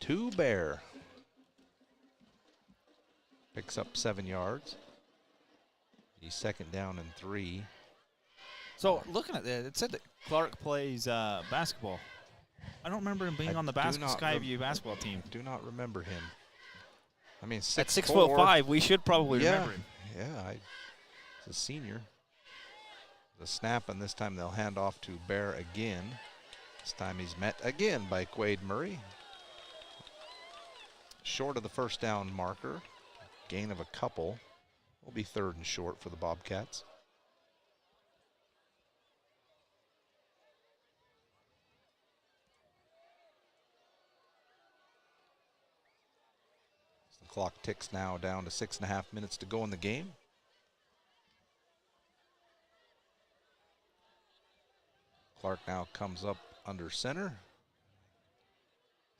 2 Bear. Picks up 7 yards. He's second down and 3. So looking at that, it said that Clark plays basketball. I don't remember him being on the Skyview basketball team. Do not remember him. I mean, at 6'5", we should probably remember him. Yeah, he's a senior. The snap, and this time they'll hand off to Bear again. This time he's met again by Quade Murray. Short of the first down marker. Gain of a couple. Will be 3rd and short for the Bobcats. The clock ticks now down to 6.5 minutes to go in the game. Clark now comes up under center.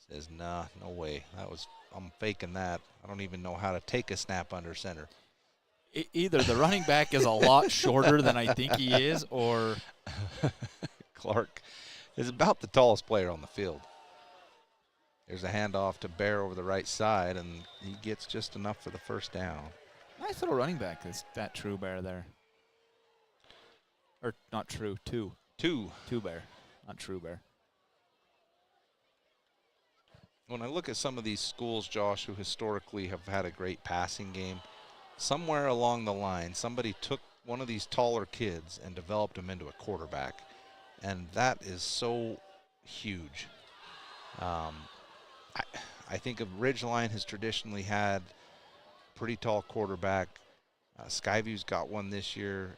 Says, nah, no way. I'm faking that. I don't even know how to take a snap under center. Either the running back is a lot shorter than I think he is, or Clark is about the tallest player on the field. There's a handoff to Bear over the right side, and he gets just enough for the first down. Nice little running back, that True Bear there. Or not True, 2. 2 Bear, not True Bear. When I look at some of these schools, Josh, who historically have had a great passing game, somewhere along the line, somebody took one of these taller kids and developed him into a quarterback. And that is so huge. I I think of Ridgeline has traditionally had pretty tall quarterback. Skyview's got one this year.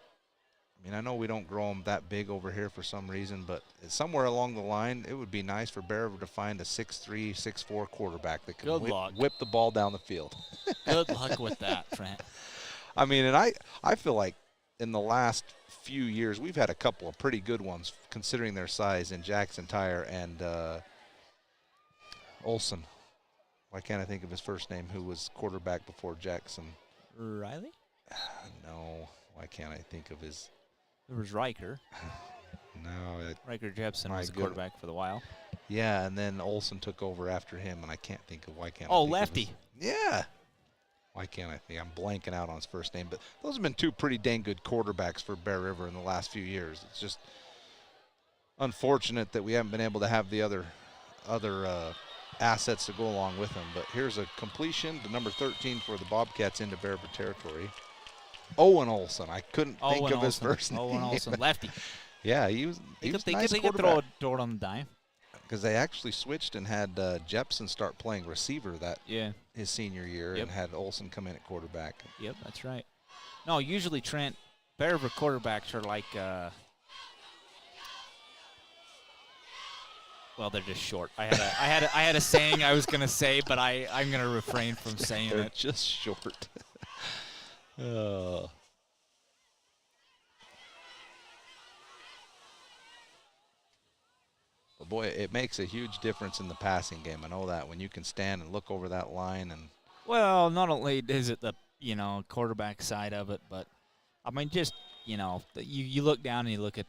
I mean, I know we don't grow them that big over here for some reason, but somewhere along the line, it would be nice for Bear River to find a 6'3", 6'4" quarterback that can whip the ball down the field. Good luck with that, Trent. I mean, and I feel like in the last few years, we've had a couple of pretty good ones considering their size in Jackson Tire and Olson. Why can't I think of his first name, who was quarterback before Jackson? Riley? No. Why can't I think of his? There was Riker. No. Riker Jepson was the quarterback for the while. Yeah, and then Olson took over after him, and I can't think of why can't Oh, I think Lefty. Of his, yeah. Why can't I think? I'm blanking out on his first name, but those have been two pretty dang good quarterbacks for Bear River in the last few years. It's just unfortunate that we haven't been able to have the other assets to go along with them. But here's a completion to number 13 for the Bobcats into Bear River territory. Owen Olson. I couldn't think of his first name. Owen Olson, lefty. Yeah, he was a nice they could quarterback. throw it on the dime. Because they actually switched and had Jepson start playing receiver his senior year and had Olson come in at quarterback. Yep, that's right. No, usually Trent, Bear River quarterbacks are like, well, they're just short. I had a saying I was gonna say, but I'm gonna refrain from saying They're it. just short. But boy, it makes a huge difference in the passing game. I know that when you can stand and look over that line and. Well, not only is it the quarterback side of it, but I mean just you look down and you look at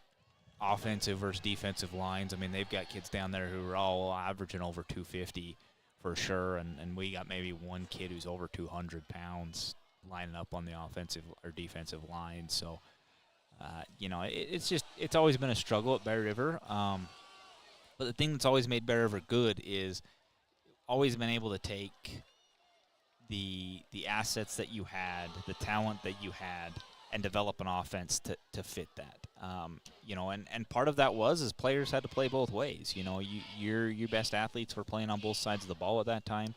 offensive versus defensive lines. I mean they've got kids down there who are all averaging over 250 for sure, and we got maybe one kid who's over 200 pounds lining up on the offensive or defensive line. So it's always been a struggle at Bear River. But the thing that's always made Bear River good is always been able to take the assets that you had, the talent that you had, and develop an offense to fit that. And part of that was players had to play both ways. Your best athletes were playing on both sides of the ball at that time.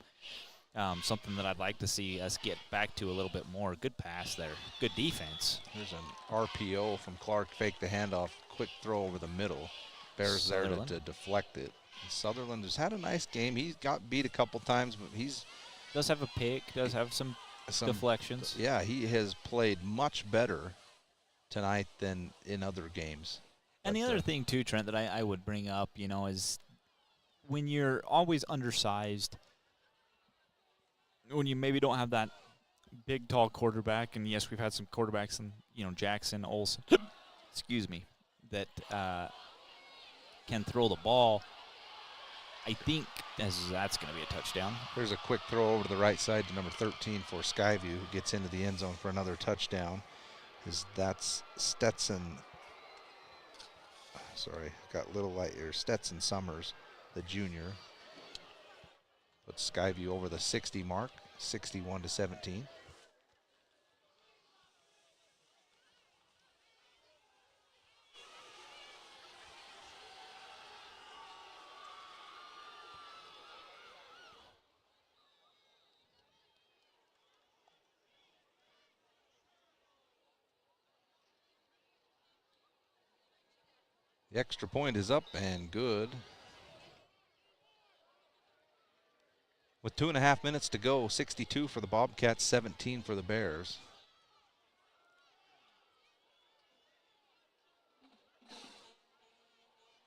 Something that I'd like to see us get back to a little bit more. Good pass there. Good defense. There's an RPO from Clark, fake the handoff, quick throw over the middle. Bears there to deflect it. Sutherland has had a nice game. He's got beat a couple times, but does have a pick, does have some deflections. Yeah, he has played much better tonight than in other games. And the other thing, too, Trent, that I would bring up, is when you're always undersized, when you maybe don't have that big, tall quarterback, and yes, we've had some quarterbacks in, Jackson, Olson, excuse me, that can throw the ball. I think that's going to be a touchdown. There's a quick throw over to the right side to number 13 for Skyview, who gets into the end zone for another touchdown. That's Stetson. Sorry, got little light here. Stetson Summers, the junior. Puts Skyview over the 60 mark, 61-17. The extra point is up and good. With 2.5 minutes to go, 62 for the Bobcats, 17 for the Bears.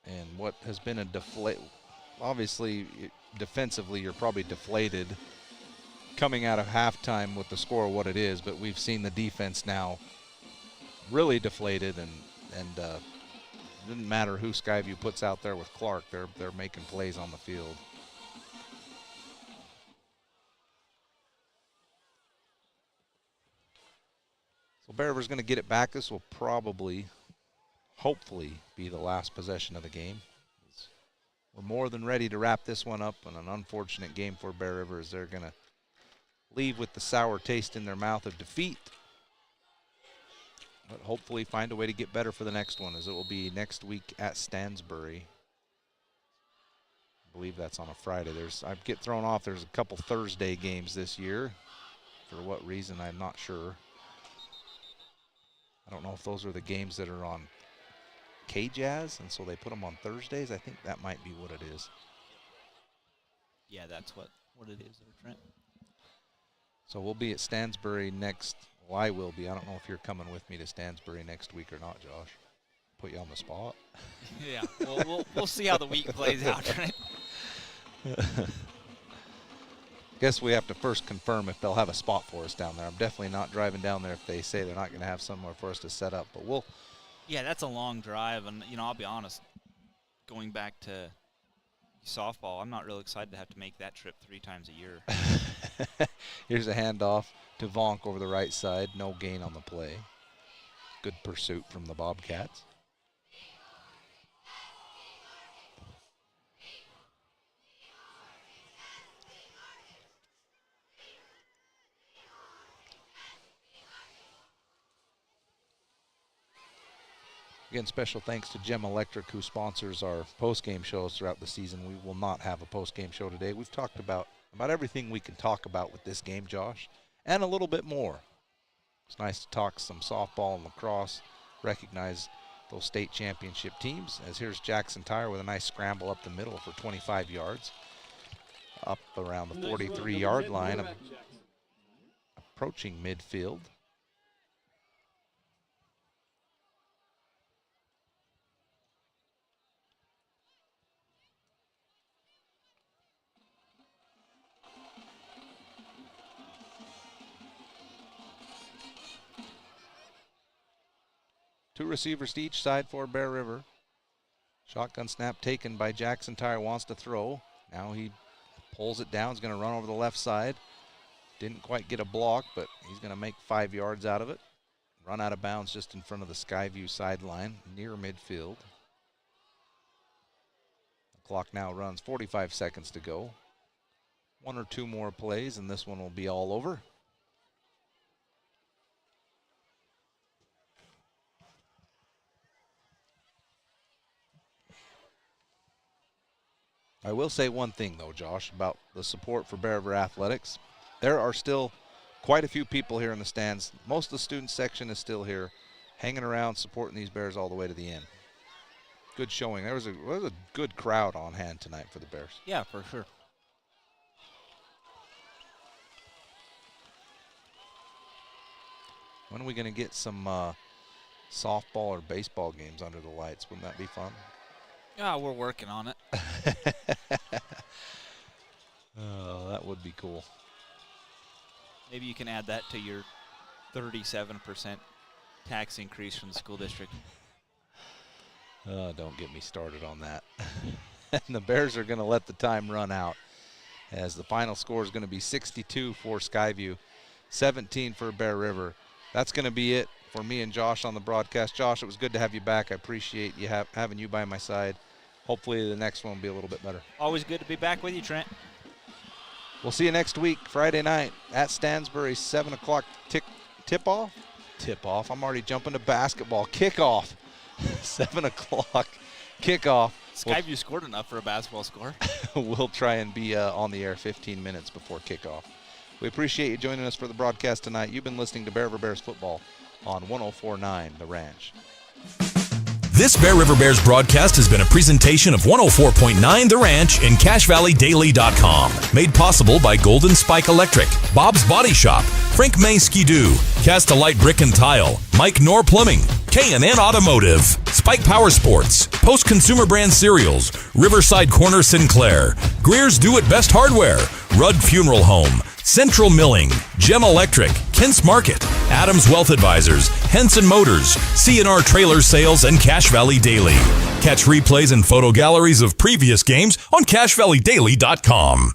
And what has been a obviously defensively you're probably deflated coming out of halftime with the score what it is, but we've seen the defense now really deflated and didn't matter who Skyview puts out there with Clark, they're making plays on the field. So Bear River's going to get it back. This will probably, hopefully, be the last possession of the game. We're more than ready to wrap this one up, and an unfortunate game for Bear River as they're going to leave with the sour taste in their mouth of defeat. But hopefully find a way to get better for the next one, as it will be next week at Stansbury. I believe that's on a Friday. I get thrown off. There's a couple Thursday games this year. For what reason, I'm not sure. I don't know if those are the games that are on K-Jazz, and so they put them on Thursdays. I think that might be what it is. Yeah, that's what it is there, Trent. So we'll be at Stansbury next. Well, I will be. I don't know if you're coming with me to Stansbury next week or not, Josh. Put you on the spot. Yeah, we'll see how the week plays out, Trent. Guess we have to first confirm if they'll have a spot for us down there. I'm definitely not driving down there if they say they're not going to have somewhere for us to set up. But we'll. Yeah, that's a long drive, and I'll be honest. Going back to softball, I'm not real excited to have to make that trip 3 times a year. Here's a handoff to Vonk over the right side. No gain on the play. Good pursuit from the Bobcats. Again, special thanks to Gem Electric, who sponsors our post-game shows throughout the season. We will not have a post-game show today. We've talked about everything we can talk about with this game, Josh, and a little bit more. It's nice to talk some softball and lacrosse, recognize those state championship teams, as here's Jackson Tire with a nice scramble up the middle for 25 yards. Up around the 43-yard line, approaching midfield. Two receivers to each side for Bear River. Shotgun snap taken by Jackson Tire, wants to throw. Now he pulls it down, he's going to run over the left side. Didn't quite get a block, but he's going to make 5 yards out of it. Run out of bounds just in front of the Skyview sideline, near midfield. The clock now runs 45 seconds to go. 1 or 2 more plays, and this one will be all over. I will say one thing, though, Josh, about the support for Bear River Athletics. There are still quite a few people here in the stands. Most of the student section is still here, hanging around, supporting these Bears all the way to the end. Good showing. There was a good crowd on hand tonight for the Bears. Yeah, for sure. When are we going to get some softball or baseball games under the lights? Wouldn't that be fun? Yeah, we're working on it. Oh, that would be cool. Maybe you can add that to your 37% tax increase from the school district. Don't get me started on that. And the Bears are going to let the time run out, as the final score is going to be 62 for Skyview, 17 for Bear River. That's going to be it for me and Josh on the broadcast. Josh, it was good to have you back. I appreciate you having you by my side. Hopefully the next one will be a little bit better. Always good to be back with you, Trent. We'll see you next week, Friday night at Stansbury, 7 o'clock tip-off? Tip-off. I'm already jumping to basketball. Kickoff. 7 o'clock kickoff. Skyview scored enough for a basketball score. We'll try and be on the air 15 minutes before kickoff. We appreciate you joining us for the broadcast tonight. You've been listening to Bear River Bears football on 104.9 The Ranch. This Bear River Bears broadcast has been a presentation of 104.9 The Ranch and CashValleyDaily.com. Made possible by Golden Spike Electric, Bob's Body Shop, Frank May Skidoo, Cast-A-Light Brick and Tile, Mike Knorr Plumbing, K&N Automotive, Spike Power Sports, Post Consumer Brand Cereals, Riverside Corner Sinclair, Greer's Do It Best Hardware, Rudd Funeral Home, Central Milling, Gem Electric, Kent's Market, Adams Wealth Advisors, Henson Motors, C&R Trailer Sales, and Cache Valley Daily. Catch replays and photo galleries of previous games on CashValleyDaily.com.